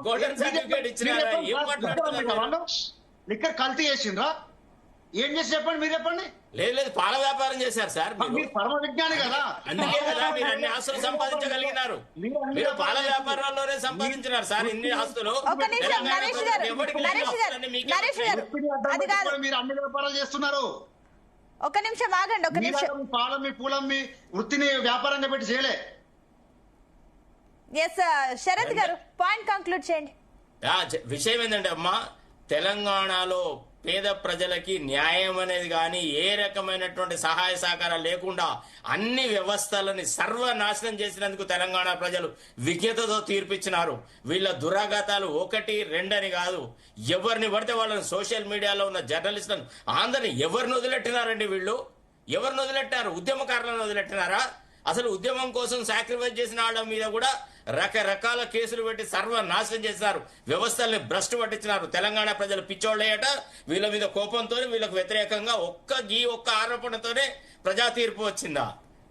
గోల్డెన్ సర్టిఫికేట్ ఇచ్చినారా? ఏం మాట్లాడుతున్నారు? లిక్కర్ కల్తీ చేసిండ్రా? ఏం చేసి చెప్పండి, మీరు చెప్పండి. లేదు పాల వ్యాపారం చేశారు సార్. మీరు పరమ విజ్ఞాని కదా, అందుకే కదా మీరు అన్ని ఆస్తులు సంపాదించగలిగినారు. మీరు పాల వ్యాపారాల్లోనే సంపాదించినారు సార్ ఇన్ని ఆస్తులు. మీరు అన్ని వ్యాపారాలు చేస్తున్నారు. ఒక నిమిషం ఆగండి. ఒక నిమిషం. పాలమ్మి పూలమ్మి వృత్తిని వ్యాపారంగా పెట్టి చేయలే. ఎస్ శరత్ గారు పాయింట్ కంక్లూడ్ చేయండి. విషయం ఏంటంటే అమ్మా, తెలంగాణలో పేద ప్రజలకి న్యాయం అనేది కానీ ఏ రకమైనటువంటి సహాయ సహకారాలు లేకుండా అన్ని వ్యవస్థలని సర్వనాశనం చేసినందుకు తెలంగాణ ప్రజలు విజ్ఞతతో తీర్పిచ్చినారు. వీళ్ళ దురాఘాతాలు 1, 2 అని కాదు. ఎవరిని పడితే వాళ్ళని సోషల్ మీడియాలో ఉన్న జర్నలిస్టులను అందరిని ఎవరిని వదిలెట్టినారండి వీళ్ళు? ఎవరిని వదిలెట్టారు? ఉద్యమకారులను వదిలెట్టినారా? అసలు ఉద్యమం కోసం సాక్రిఫైస్ చేసిన వాళ్ళ మీద కూడా రకరకాల కేసులు పెట్టి సర్వనాశనం చేసినారు. వ్యవస్థల్ని భ్రష్టు పట్టించినారు. తెలంగాణ ప్రజలు పిచ్చోళ్ళయ్యట. వీళ్ళ మీద కోపంతో వీళ్ళకు వ్యతిరేకంగా ఒక్క ఆరోపణతోనే ప్రజా తీర్పు వచ్చిందా?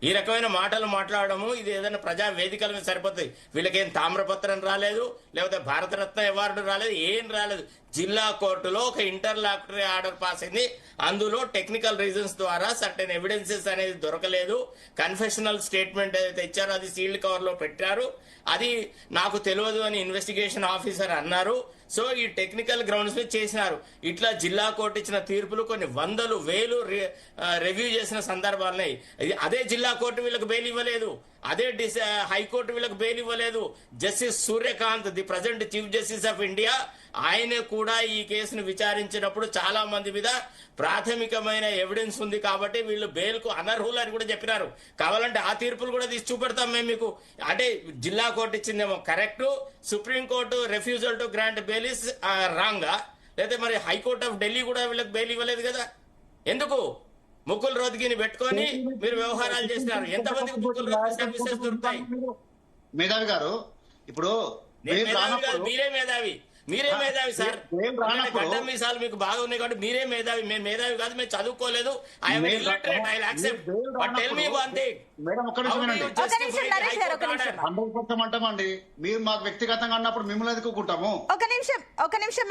ఈ రకమైన మాటలు మాట్లాడము ఇది ఏదైనా ప్రజా వేదికల మీద సరిపోతుంది. వీళ్ళకేం తామ్రపత్రం రాలేదు, లేకపోతే భారతరత్న అవార్డు రాలేదు, ఏం రాలేదు. జిల్లా కోర్టులో ఒక ఇంటర్లాక్టరీ ఆర్డర్ పాస్ అయింది. అందులో టెక్నికల్ రీజన్స్ ద్వారా సర్టెన్ ఎవిడెన్సెస్ అనేది దొరకలేదు. కన్ఫెషనల్ స్టేట్మెంట్ ఏదైతే ఇచ్చారో అది సీల్డ్ కవర్ లో పెట్టారు. అది నాకు తెలియదు అని ఇన్వెస్టిగేషన్ ఆఫీసర్ అన్నారు. సో ఈ టెక్నికల్ గ్రౌండ్స్ మీద చేసినారు. ఇట్లా జిల్లా కోర్టు ఇచ్చిన తీర్పులు కొన్ని 100,000 రివ్యూ చేసిన సందర్భాలున్నాయి. అదే జిల్లా కోర్టు వీళ్ళకి బెయిల్ ఇవ్వలేదు, అదే హైకోర్టు వీళ్ళకి బెయిల్ ఇవ్వలేదు. Justice Surya Kant, the present chief justice of India, ఆయన కూడా ఈ కేసును విచారించినప్పుడు చాలా మంది మీద ప్రాథమికమైన ఎవిడెన్స్ ఉంది కాబట్టి వీళ్ళు బెయిల్ కు అనర్హులు అని కూడా చెప్పినారు. కావాలంటే ఆ తీర్పులు కూడా తీసి చూపెడతాం మేము మీకు. అంటే జిల్లా కోర్టు ఇచ్చిందేమో కరెక్ట్, సుప్రీంకోర్టు refusal to grant bail is రాంగా, లేదా మరి హైకోర్టు ఆఫ్ ఢిల్లీ కూడా వీళ్ళకి బెయిల్ ఇవ్వలేదు కదా. ఎందుకు ముకుల్ రోహత్గిని పెట్టుకొని మీరు వ్యవహారాలు చేసినారు? ఎంతమందికి ముకుల్ రోహత్గి సర్వీసెస్ దొరుకుతాయి? మేధావి గారు, ఇప్పుడు మీరే మేధావి, మీరే మేధావి సార్. గడ్డ మీసాలు మీకు బాగా ఉన్నాయి కాబట్టి మీరే మేధావి. మేము మేధావి కాదు, మేము చదువుకోలేదు. అంటామండి, మీరు మాకు వ్యక్తిగతంగా అన్నప్పుడు మిమ్మల్ని ఎదుర్కొంటాము. ఒక నిమిషం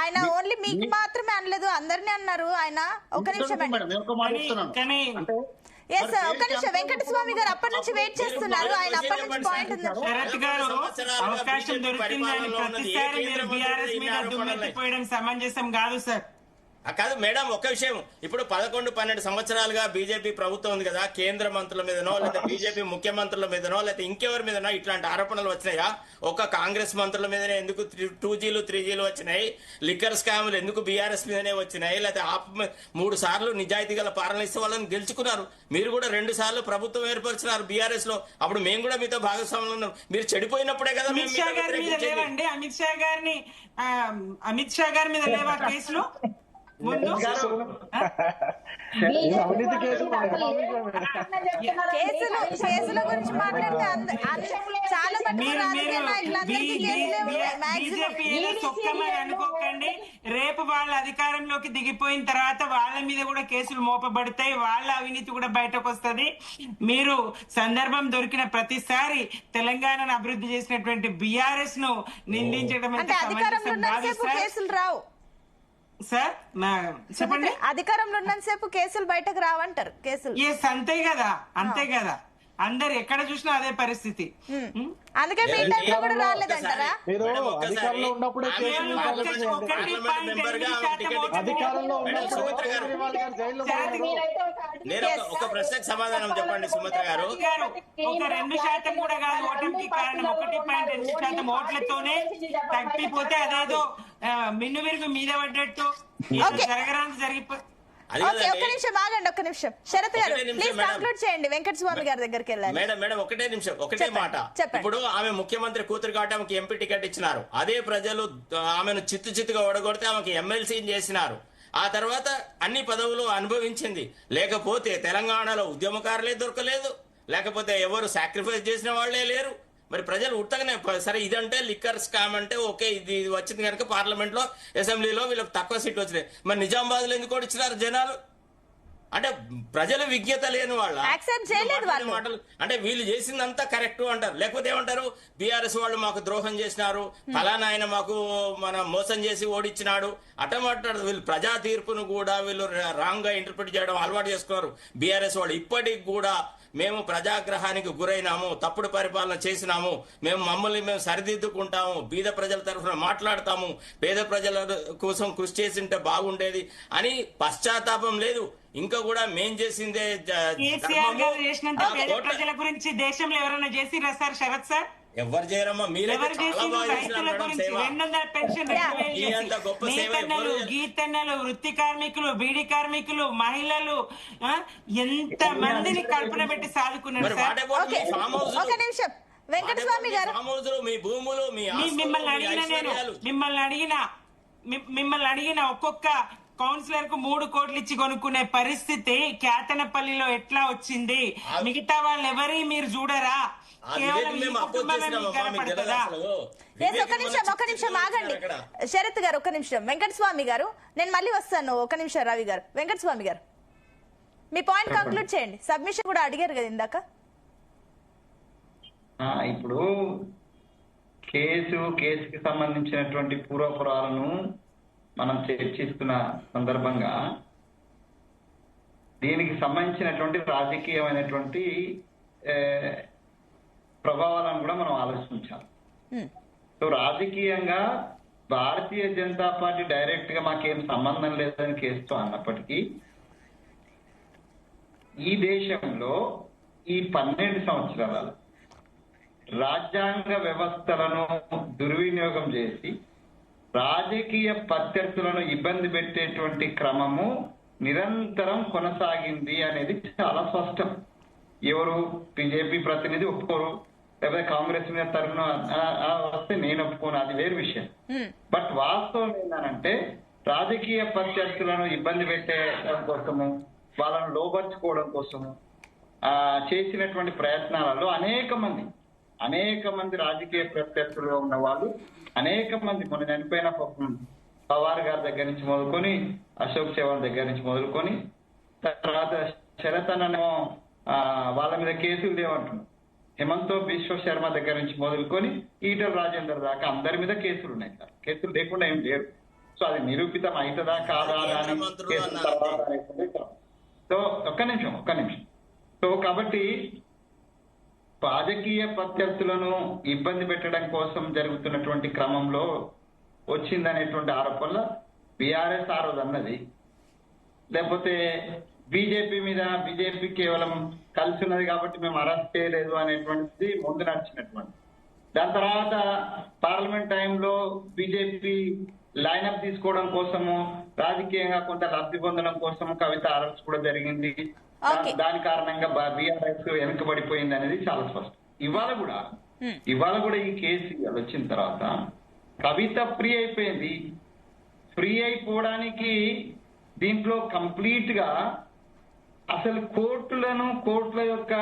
ఆయన ఓన్లీ మీకు మాత్రమే అనలేదు, అందరినీ అన్నారు ఆయన. ఒక నిమిషం అండి. ఎస్, ఒక నిమిషం. వెంకటస్వామి గారు అప్పటి నుంచి వెయిట్ చేస్తున్నారు. ఆయన అప్పటి నుంచి పాయింట్ ఉన్నారు. శరత్ గారు, అవకాశం దొరికిందని ప్రతిసారి మీరు బీఆర్ఎస్ మీద దుమ్మెత్తిపోయడం సమంజసం కాదు సార్. కాదు మేడం, ఒక్క విషయం. ఇప్పుడు 11-12 సంవత్సరాలుగా బీజేపీ ప్రభుత్వం ఉంది కదా, కేంద్ర మంత్రుల మీదనో లేదా బీజేపీ ముఖ్యమంత్రుల మీదనో లేదా ఇంకెవరి మీదనో ఇట్లాంటి ఆరోపణలు వచ్చినాయా? ఒక కాంగ్రెస్ మంత్రుల మీదనే ఎందుకు 2Gలు 3Gలు వచ్చినాయి? లిక్కర్ స్కాములు ఎందుకు బీఆర్ఎస్ మీదనే వచ్చినాయి? లేదా 3 సార్లు నిజాయితీ గల పాలన ఇస్తే వాళ్ళని గెలుచుకున్నారు. మీరు కూడా 2 సార్లు ప్రభుత్వం ఏర్పరిచినారు బీఆర్ఎస్ లో. అప్పుడు మేము కూడా మీతో భాగస్వామ్యంలో ఉన్నాం. మీరు చెడిపోయినప్పుడే కదా. అమిత్ షా గారి మీద లేవండి, అమిత్ షా గారి మీద లేవా కేసులు? కేసుల గురించి మాట్లాడితే చాలా అనుకోకండి. రేపు వాళ్ళ అధికారంలోకి దిగిపోయిన తర్వాత వాళ్ళ మీద కూడా కేసులు మోపబడతాయి, వాళ్ళ అవినీతి కూడా బయటకు వస్తుంది. మీరు సందర్భం దొరికిన ప్రతిసారి తెలంగాణను అభివృద్ధి చేసినటువంటి బీఆర్ఎస్ ను నిందించడం కేసులు రావు సార్. చెప్పండి. అధికారంలో ఉన్నంతసేపు కేసులు బయటకు రావంటారు. కేసులు అంతే కదా, అంతే కదా. అందరు ఎక్కడ చూసినా అదే పరిస్థితి. అందుకే మీ టైంలో కూడా రాలేదంటారా? అధికారంలో ఉన్నప్పుడే నేను ఒక ప్రశ్నకు సమాధానం చెప్పండి సుమత్ర గారు. ఒక 2% కూడా కాదు ఓటమికి కారణం. 1.2% ఓట్లతోనే తప్పిపోతే అదేదో మిన్ను విరుగు మీద పడ్డట్టు జరగరాని జరిగిపో. ఒక్క నిమిషం శరత్ గారు, ప్లీజ్ కంక్లూడ్ చేయండి. వెంకటస్వామి గారి దగ్గరికి వెళ్ళాలి. మేడం ఒకటే నిమిషం, ఒకటే మాట. ఇప్పుడు ఆమె ముఖ్యమంత్రి కూతురు కాబట్టి ఆమెకి ఎంపీ టికెట్ ఇచ్చినారు. అదే ప్రజలు ఆమెను చిత్తుగా ఓడగొడితే ఆమెకి ఎమ్మెల్సీని చేసినారు. ఆ తర్వాత అన్ని పదవులు అనుభవించింది. లేకపోతే తెలంగాణలో ఉద్యమకారులే దొరకలేదు, లేకపోతే ఎవరు సాక్రిఫైస్ చేసిన వాళ్లే లేరు. మరి ప్రజలు ఉత్తగానే సరే ఇదంటే లిక్కర్ స్కామ్ అంటే ఓకే, ఇది వచ్చింది కనుక పార్లమెంట్ లో అసెంబ్లీలో వీళ్ళకి తక్కువ సీట్లు వచ్చినాయి. మరి నిజామాబాద్ లో ఎందుకు ఇచ్చినారు జనాలు? అంటే ప్రజల విజ్ఞత లేని వాళ్ళ మాటలు. అంటే వీళ్ళు చేసిందంతా కరెక్ట్ అంటారు, లేకపోతే ఏమంటారు? బీఆర్ఎస్ వాళ్ళు మాకు ద్రోహం చేసినారు, ఫలానా ఆయన మాకు మోసం చేసి ఓడించినాడు అటమాటారు. వీళ్ళు ప్రజా తీర్పును కూడా వీళ్ళు రాంగ్ గా ఇంటర్ప్రిట్ చేయడం అలవాటు చేసుకున్నారు బీఆర్ఎస్ వాళ్ళు. ఇప్పటికి కూడా మేము ప్రజాగ్రహానికి గురైనాము, తప్పుడు పరిపాలన చేసినాము, మమ్మల్ని మేము సరిదిద్దుకుంటాము, బీద ప్రజల తరఫున మాట్లాడతాము, పేద ప్రజల కోసం కృషి చేసింటే బాగుండేది అని పశ్చాత్తాపం లేదు. ఇంకా కూడా మేం చేసిందే. ప్రజల గురించి దేశంలో ఎవరైనా చేసిరా సార్? శరత్ సార్, ఎవరు చేయరమ్మా, మీరే గీతన్నలు, వృత్తి కార్మికులు, బీడీ కార్మికులు, మహిళలు ఎంత మందిని కల్పన పెట్టి సాదుకున్నారు. వెంకటస్వామి గారు, మీ భూములు, మిమ్మల్ని అడిగిన ఒక్కొక్క కౌన్సిలర్ కు 3 కోట్లు ఇచ్చి కొనుక్కునే పరిస్థితి కేతనపల్లిలో ఎట్లా వచ్చింది? మిగతా వాళ్ళు ఎవరి మీరు చూడరా? ఒక నిమిషం ఆగండి శరత్ గారు, ఒక నిమిషం. వెంకటస్వామి గారు, నేను మళ్ళీ వస్తాను. ఒక నిమిషం రవి గారు. వెంకటస్వామి గారు, మీ పాయింట్ కంక్లూడ్ చేయండి. సబ్మిషన్ కూడా అడిగారు కదా ఇందాక. ఇప్పుడు కేసుకి సంబంధించినటువంటి పూర్వపురాలను మనం చర్చిస్తున్న సందర్భంగా దీనికి సంబంధించినటువంటి రాజకీయమైనటువంటి ప్రభావాలను కూడా మనం ఆలోచించాలి. సో రాజకీయంగా భారతీయ జనతా పార్టీ డైరెక్ట్ గా మాకేం సంబంధం లేదని కేసుతో అన్నప్పటికీ ఈ దేశంలో ఈ 12 సంవత్సరాల రాజ్యాంగ వ్యవస్థలను దుర్వినియోగం చేసి రాజకీయ ప్రత్యర్థులను ఇబ్బంది పెట్టేటువంటి క్రమము నిరంతరం కొనసాగింది అనేది చాలా స్పష్టం. ఎవరు బీజేపీ ప్రతినిధి ఒప్పుకోరు, లేకపోతే కాంగ్రెస్ మీద తరఫున వస్తే నేను ఒప్పుకోను, అది వేరు విషయం. బట్ వాస్తవం ఏంటంటే రాజకీయ ప్రత్యర్థులను ఇబ్బంది పెట్టడం కోసము, వాళ్ళను లోపరుచుకోవడం కోసము చేసినటువంటి ప్రయత్నాలలో అనేక మంది రాజకీయ ప్రత్యర్థులుగా ఉన్న వాళ్ళు అనేక మంది మొన్న చనిపోయిన పవార్ గారి దగ్గర నుంచి మొదలుకొని, అశోక్ చవాన్ దగ్గర నుంచి మొదలుకొని, తర్వాత శరత్ అన్ననేమో వాళ్ళ మీద కేసులు లేవంటున్నారు, హేమంత్ బిశ్వ శర్మ దగ్గర నుంచి మొదలుకొని ఈటల రాజేందర్ దాకా అందరి మీద కేసులు ఉన్నాయి సార్. కేసులు లేకుండా ఏం లేరు. సో అది నిరూపితం అవుతుందా కాదా అని కేసుల తర్వాత. సో ఒక్క నిమిషం. సో కాబట్టి రాజకీయ ప్రత్యర్థులను ఇబ్బంది పెట్టడం కోసం జరుగుతున్నటువంటి క్రమంలో వచ్చిందనేటువంటి ఆరోపణల బీఆర్ఎస్ ఆ రోజు అన్నది, లేకపోతే బీజేపీ కేవలం కలిసి ఉన్నది కాబట్టి మేము అరెస్ట్ చేయలేదు అనేటువంటిది ముందు నడిచినటువంటి. దాని తర్వాత పార్లమెంట్ టైంలో బీజేపీ లైనప్ తీసుకోవడం కోసము, రాజకీయంగా కొంత లబ్ధి పొందడం కోసము కవిత అరెస్ట్ కూడా జరిగింది. దాని కారణంగా బీఆర్ఎస్ వెనుకబడిపోయింది అనేది చాలా స్పష్టం. ఇవాళ కూడా ఈ కేసు వచ్చిన తర్వాత కవిత ఫ్రీ అయిపోయింది. ఫ్రీ అయిపోవడానికి దీంట్లో కంప్లీట్ గా అసలు కోర్టుల యొక్క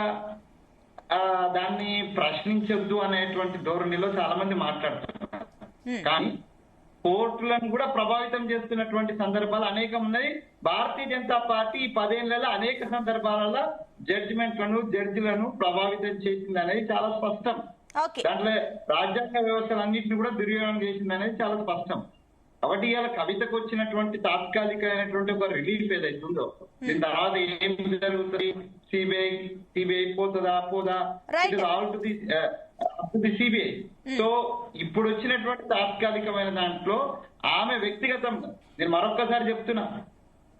దాన్ని ప్రశ్నించొద్దు అనేటువంటి ధోరణిలో చాలా మంది మాట్లాడుతున్నారు. కానీ కోర్టులను కూడా ప్రభావితం చేస్తున్నటువంటి సందర్భాలు అనేకం ఉన్నాయి. భారతీయ జనతా పార్టీ ఈ 10 ఏళ్లలో అనేక సందర్భాలలో జడ్జిలను ప్రభావితం చేసింది అనేది చాలా స్పష్టం. దాంట్లో రాజ్యాంగ వ్యవస్థలన్నింటినీ కూడా దుర్వినియోగం చేసింది అనేది చాలా స్పష్టం. కాబట్టి ఇవాళ కవితకు వచ్చినటువంటి తాత్కాలికమైనటువంటి ఒక రిలీఫ్ ఏదైతుందో, దీని తర్వాత ఏం జరుగుతుంది, సిబిఐ పోదా all to the CBI. So ఇప్పుడు వచ్చినటువంటి తాత్కాలికమైన దాంట్లో ఆమె వ్యక్తిగతంగా, నేను మరొక్కసారి చెప్తున్నా,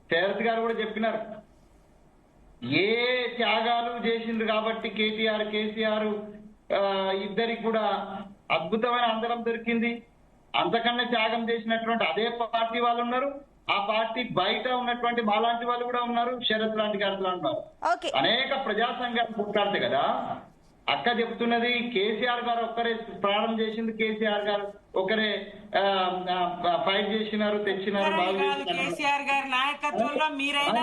శరత్ గారు కూడా చెప్పినారు, ఏ త్యాగాలు చేసిండ్రు కాబట్టి కేసీఆర్ ఇద్దరికి కూడా అద్భుతమైన అందరం దొరికింది. అంతకన్నా త్యాగం చేసినటువంటి అదే పార్టీ వాళ్ళు ఉన్నారు. ఆ పార్టీ బయట ఉన్నటువంటి మాలాంటి వాళ్ళు కూడా ఉన్నారు, శరత్ లాంటి గారు ఉన్నారు. అనేక ప్రజా సంఘాలు కొట్లాడితే కదా అక్క చెప్తున్నది, కేసీఆర్ గారు ఒక్కరే ప్రారంభం చేసింది, కేసీఆర్ గారు ఒకరే ఫైట్ చేసినారు, తెచ్చినారు, కేసీఆర్ గారి నాయకత్వంలో మీరైనా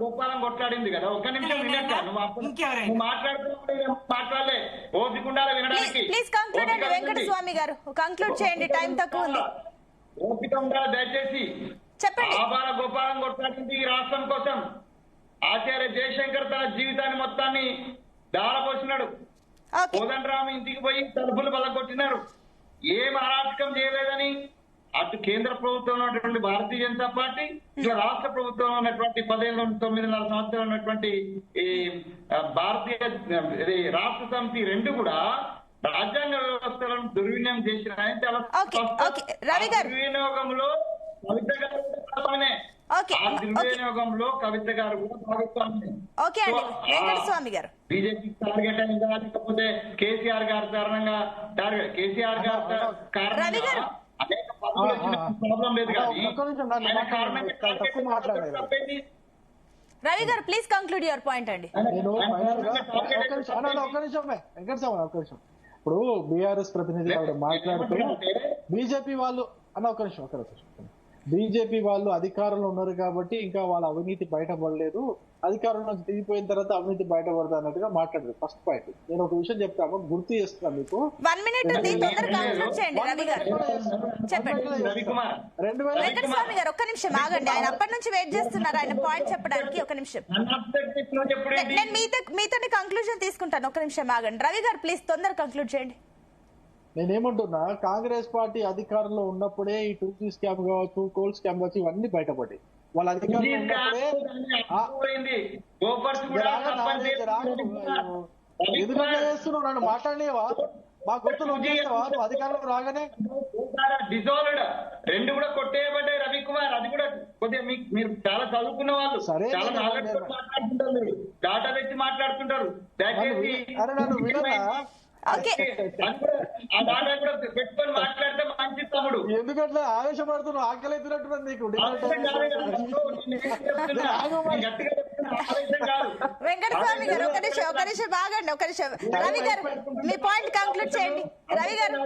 గోపాలం కొట్లాడింది కదా. ఒక్క నిమిషం వినట్టు నువ్వు మాట్లాడలే, ఓపిక వినడానికి ఓపిక ఉండాలి దయచేసి. ఆబాల గోపాలం కొట్లాడింది ఈ రాష్ట్రం కోసం. ఆచార్య జయశంకర్ తన జీవితాన్ని మొత్తాన్ని దారపోసినాడు. కోదండరామ్ ఇంటికి పోయి తలుపులు బలగొట్టినారు. ఏం అరాచకం చేయలేదని అటు కేంద్ర ప్రభుత్వంలో ఉన్నటువంటి భారతీయ జనతా పార్టీ, ఇట్లా రాష్ట్ర ప్రభుత్వంలో ఉన్నటువంటి 9 సంవత్సరాలు ఉన్నటువంటి ఈ భారతీయ రాష్ట్ర సమితి రెండు కూడా రాజ్యాంగ వ్యవస్థలను దుర్వినియోగం చేసినాయని చాలా దుర్వినియోగంలో కవిత గారు దుర్వినియోగంలో కవిత గారు కూడా భాగస్వామి. బీజేపీ టార్గెట్ అయిందా, లేకపోతే కేసీఆర్ గారి కారణంగా కేసీఆర్ గారి కారణంగా అనేక ప్రాబ్లం లేదు. కానీ ఆయన కారణంగా రవి గారు ప్లీజ్ కంక్లూడ్ యువర్ పాయింట్ అండి. ఇప్పుడు బీఆర్ఎస్ ప్రతినిధి ఆవిడ మాట్లాడుతూ బీజేపీ వాళ్ళు ఒక నిమిషం బీజేపీ వాళ్ళు అధికారంలో ఉన్నారు కాబట్టి ఇంకా వాళ్ళ అవినీతి బయటపడలేదు, అధికారం నుంచి దిగిపోయిన తర్వాత అవినీతి బయటపడతా అన్నట్టుగా మాట్లాడారు. First point. నేను ఒక విషయం చెప్తాను, గుర్తు చేస్తున్నాను మీకు. 1 minute ఒక్క నిమిషం ఆగండి, ఆయన అప్పటి నుంచి వెయిట్ చేస్తున్నారు ఆయన పాయింట్ చెప్పడానికి. ఒక నిమిషం, నేను మీతో కంక్లూజన్ తీసుకుంటాను. ఒక నిమిషం ఆగండి రవి గారు, ప్లీజ్ తొందరగా కంక్లూడ్ చేయండి. నేనేమంటున్నా, కాంగ్రెస్ పార్టీ అధికారంలో ఉన్నప్పుడే ఈ 2G స్కామ్ కావచ్చు, కోల్ స్కామ్ కావచ్చు, ఇవన్నీ బయటపడ్డాయి. వాళ్ళ అధికారంలో ఉన్నప్పుడే ఎందుకంటే చేస్తున్నావు, నన్ను మాట్లాడలేవా? మా గుర్తు నువ్వు చేస్తావా? నువ్వు అధికారంలో రాగానే డిజాల్వ్డ్, రెండు కూడా కొట్టేయబడ్డాయి రవికుమార్. అది కూడా కొద్దిగా మీరు చాలా చదువుకున్న వాళ్ళు, సరే, చాలా నాలెడ్జ్ మాట్లాడుతుంటారు, మీరు డాటా పెట్టి మాట్లాడుతుంటారు. దయచేసి నన్ను వినరా? ఓకే, ఆ డాటా కూడా పెట్టుకొని మాట్లాడితే మంచి తమ్ముడు. ఎందుకంటే ఆవేశపడుతున్నావు, ఆకలి ఎత్తినట్టున్నది నీకు. వెంకటస్వామి గారు ఒక నిమిషం ఆగండి, ఒక నిమిషం. రవి గారు మీ పాయింట్ కంక్లూడ్ చేయండి. రవి గారు,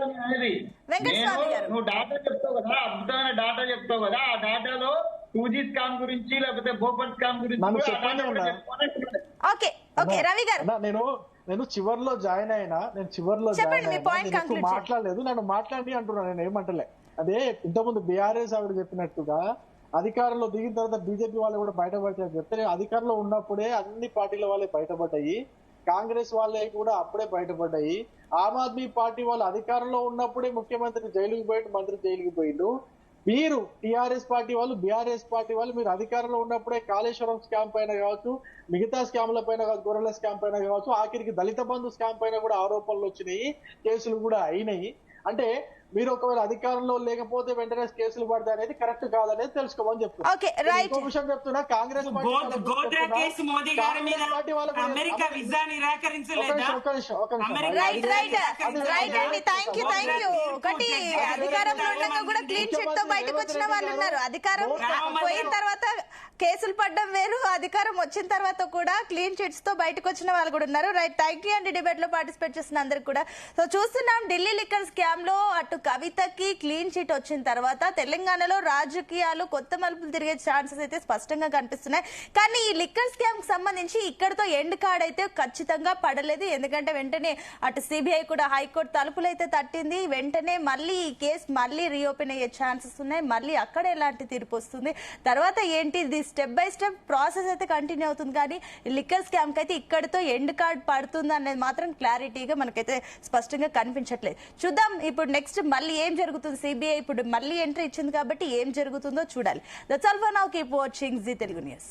వెంకటస్వామి గారు, నువ్వు డాటా చెప్తావు కదా, అద్భుతమైన డాటా చెప్తావు కదా, ఆ డాటాలో 2G స్కామ్ గురించి లేకపోతే భోపాల్ స్కామ్ గురించి నన్ను చెప్పండి ఉన్నా. ఓకే ఓకే రవి గారు, నేను చివర్లో జాయిన్ అయినా, చెప్పండి, మీ point నేను conclude మాట్లాడలేదు, నన్ను మాట్లాడి అంటున్నా, నేను ఏమంటలే. అదే ఇంతకుముందు బీఆర్ఎస్ ఆవిడ చెప్పినట్టుగా అధికారంలో దిగిన తర్వాత బీజేపీ వాళ్ళు కూడా బయటపడతారు చెప్తే, అధికారంలో ఉన్నప్పుడే అన్ని పార్టీల వాళ్ళే బయటపడ్డాయి, కాంగ్రెస్ వాళ్ళే కూడా అప్పుడే బయటపడ్డాయి. ఆమ్ ఆద్మీ పార్టీ వాళ్ళు అధికారంలో ఉన్నప్పుడే ముఖ్యమంత్రి జైలుకి పోయిండు, మంత్రి జైలుకి పోయిండు. మీరు టీఆర్ఎస్ పార్టీ వాళ్ళు, బీఆర్ఎస్ పార్టీ వాళ్ళు మీరు అధికారంలో ఉన్నప్పుడే కాళేశ్వరం స్కామ్ పైన కావచ్చు, మిగతా స్కామ్ల పైన, గొర్రెల స్కామ్ పైన కావచ్చు, ఆఖరికి దళిత బంధు స్కామ్ పైన కూడా ఆరోపణలు వచ్చినాయి, కేసులు కూడా అయినాయి. అంటే మీరు ఒకవేళ అధికారంలో లేకపోతే వెంటనే కేసులు పడతాయి అనేది కరెక్ట్ కాదనేది తెలుసుకోమని చెప్తున్నా. ఇంకో విషయం చెప్తున్నా, కాంగ్రెస్ గోద్రా కేసు మోదీ గారి మీద అమెరికా వీసా నిరాకరించలేదా? ఒకటి అధికారంలో ఉండగా కూడా క్లీన్ చిట్ తో బయటకు వచ్చిన వాళ్ళు ఉన్నారు. అధికారం పోయిన తర్వాత కేసులు పడ్డం వేరు, అధికారం వచ్చిన తర్వాత కూడా క్లీన్ చిట్స్ తో బయటకు వచ్చిన వాళ్ళు కూడా ఉన్నారు. రైట్, థ్యాంక్ యూ అండి డిబేట్ లో పార్టిసిపేట్ చేసిన అందరికి కూడా. సో చూస్తున్నాం, ఢిల్లీ లిక్కర్ స్కామ్ లో అటు కవితకి క్లీన్ చిట్ వచ్చిన తర్వాత తెలంగాణలో రాజకీయాలు కొత్త మలుపులు తిరిగే ఛాన్సెస్ అయితే స్పష్టంగా కనిపిస్తున్నాయి. కానీ ఈ లిక్కర్ స్కామ్ కి సంబంధించి ఇక్కడతో ఎండ్ కార్డ్ అయితే ఖచ్చితంగా పడలేదు. ఎందుకంటే వెంటనే అటు సిబిఐ కూడా హైకోర్టు తలుపులు అయితే తట్టింది. వెంటనే మళ్ళీ ఈ కేసు మళ్ళీ రీఓపెన్ అయ్యే ఛాన్సెస్ ఉన్నాయి. మళ్ళీ అక్కడ ఎలాంటి తీర్పు వస్తుంది, తర్వాత ఏంటి, ఇది స్టెప్ బై స్టెప్ ప్రాసెస్ అయితే కంటిన్యూ అవుతుంది. కానీ లిక్కర్ స్కామ్ కి అయితే ఇక్కడతో ఎండ్ కార్డ్ పడుతుంది అనేది మాత్రం క్లారిటీగా మనకైతే స్పష్టంగా కనిపించట్లేదు. చూద్దాం ఇప్పుడు నెక్స్ట్ మళ్ళీ ఏం జరుగుతుంది. సిబిఐ ఇప్పుడు మళ్ళీ ఎంట్రీ ఇచ్చింది కాబట్టి ఏం జరుగుతుందో చూడాలి. That's all for now. Keep watching Zee Telugu news.